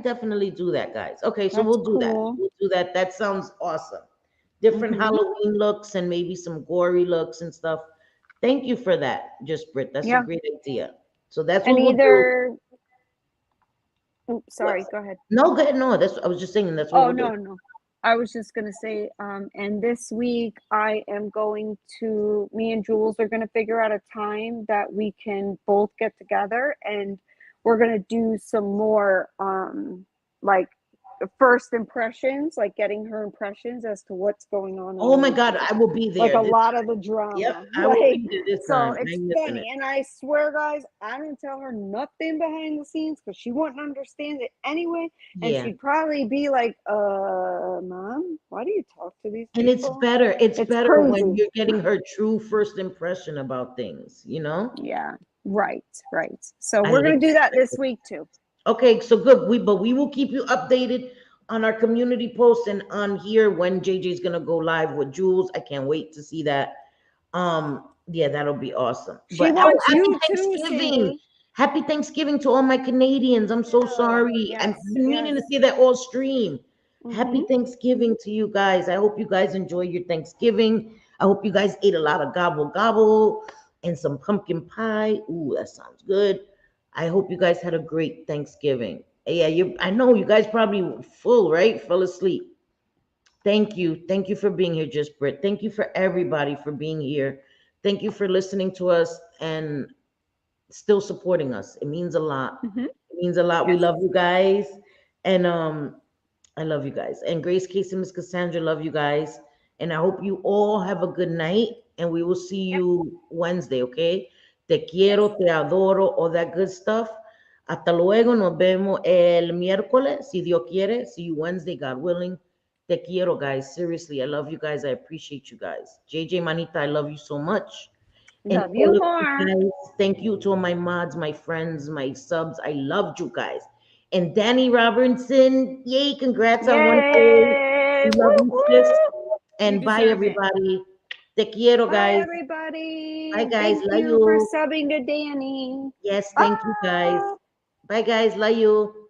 Speaker 2: definitely do that, guys. Okay, so
Speaker 3: that's
Speaker 2: we'll do that.
Speaker 3: cool.
Speaker 2: We'll do that. That sounds awesome. Different
Speaker 3: Hmm.
Speaker 2: Halloween looks and maybe some gory looks and stuff. Thank you for that, just Britt. That's a
Speaker 3: Yeah,
Speaker 2: great idea. So that's
Speaker 3: and
Speaker 2: what we'll do.
Speaker 3: either. Oops,
Speaker 2: What?
Speaker 3: sorry. Go ahead.
Speaker 2: No, go ahead. No, that's I was just saying that's what
Speaker 3: Oh
Speaker 2: we'll do.
Speaker 3: no, no. I was just gonna say, and this week I am going to. Me and Jules are gonna figure out a time that we can both get together, and we're gonna do some more, like first impressions, like getting her impressions as to what's going on in
Speaker 2: Oh
Speaker 3: the
Speaker 2: my God,
Speaker 3: relationship,
Speaker 2: I will be
Speaker 3: like
Speaker 2: there.
Speaker 3: a lot of the drama.
Speaker 2: Yep, I will
Speaker 3: Like,
Speaker 2: be there this
Speaker 3: so
Speaker 2: time. I
Speaker 3: it's
Speaker 2: ain't missing it.
Speaker 3: funny, and I swear, guys, I don't tell her nothing behind the scenes because she wouldn't understand it anyway, and
Speaker 2: Yeah.
Speaker 3: she'd probably be like, Mom, why do you talk to these
Speaker 2: And it's
Speaker 3: people?
Speaker 2: better. It's
Speaker 3: It's
Speaker 2: better when
Speaker 3: crazy."
Speaker 2: you're getting her true first impression about things, you know?
Speaker 3: Yeah, right, right. So
Speaker 2: I
Speaker 3: we're
Speaker 2: like
Speaker 3: gonna do that this
Speaker 2: it.
Speaker 3: week too.
Speaker 2: Okay, so good. We will keep you updated on our community posts and on here when JJ's gonna go live with Jules. I can't wait to see that. Yeah, that'll be awesome.
Speaker 3: She
Speaker 2: But oh,
Speaker 3: wants
Speaker 2: happy
Speaker 3: you too,
Speaker 2: Thanksgiving.
Speaker 3: Cindy.
Speaker 2: Happy Thanksgiving to all my Canadians. I'm so
Speaker 3: Yeah,
Speaker 2: sorry. I've
Speaker 3: yes,
Speaker 2: been meaning to
Speaker 3: yes.
Speaker 2: say that all stream. Happy
Speaker 3: Mm-hmm.
Speaker 2: Thanksgiving to you guys. I hope you guys enjoy your Thanksgiving. I hope you guys ate a lot of gobble gobble and some pumpkin pie. Ooh, that sounds good. I hope you guys had a great Thanksgiving. Yeah, I know you guys probably full, right? Fell asleep. Thank you. Thank you for being here, Just Brit. Thank you for everybody for being here. Thank you for listening to us and still supporting us. It means a lot.
Speaker 3: Mm-hmm.
Speaker 2: It means a lot. We
Speaker 3: Yes.
Speaker 2: love you guys. And I love you guys. And Grace, Casey, Miss Cassandra, love you guys. And I hope you all have a good night. And we will see
Speaker 3: Yep.
Speaker 2: you Wednesday, okay? Te
Speaker 3: Yes.
Speaker 2: quiero, te adoro, all that good stuff. Hasta luego. Nos vemos el miércoles, si Dios quiere. See you Wednesday, God willing. Te quiero, guys. Seriously, I love you guys. I appreciate you guys. JJ Manita, I love you so much. And
Speaker 3: Love
Speaker 2: all
Speaker 3: you
Speaker 2: of you
Speaker 3: more.
Speaker 2: guys, thank you to all my mods, my friends, my subs. I loved you guys. And Danny Robinson, yay, congrats on 1K.
Speaker 3: Yay!
Speaker 2: We love
Speaker 3: Woo
Speaker 2: you, sis.
Speaker 3: woo! You
Speaker 2: And bye,
Speaker 3: deserve it.
Speaker 2: everybody. Te quiero,
Speaker 3: Bye,
Speaker 2: guys.
Speaker 3: everybody,
Speaker 2: Bye,
Speaker 3: and
Speaker 2: guys.
Speaker 3: thank
Speaker 2: Love
Speaker 3: you for
Speaker 2: you.
Speaker 3: subbing to Danny.
Speaker 2: Yes, thank you, guys.
Speaker 3: Bye.
Speaker 2: Bye, guys. Love you.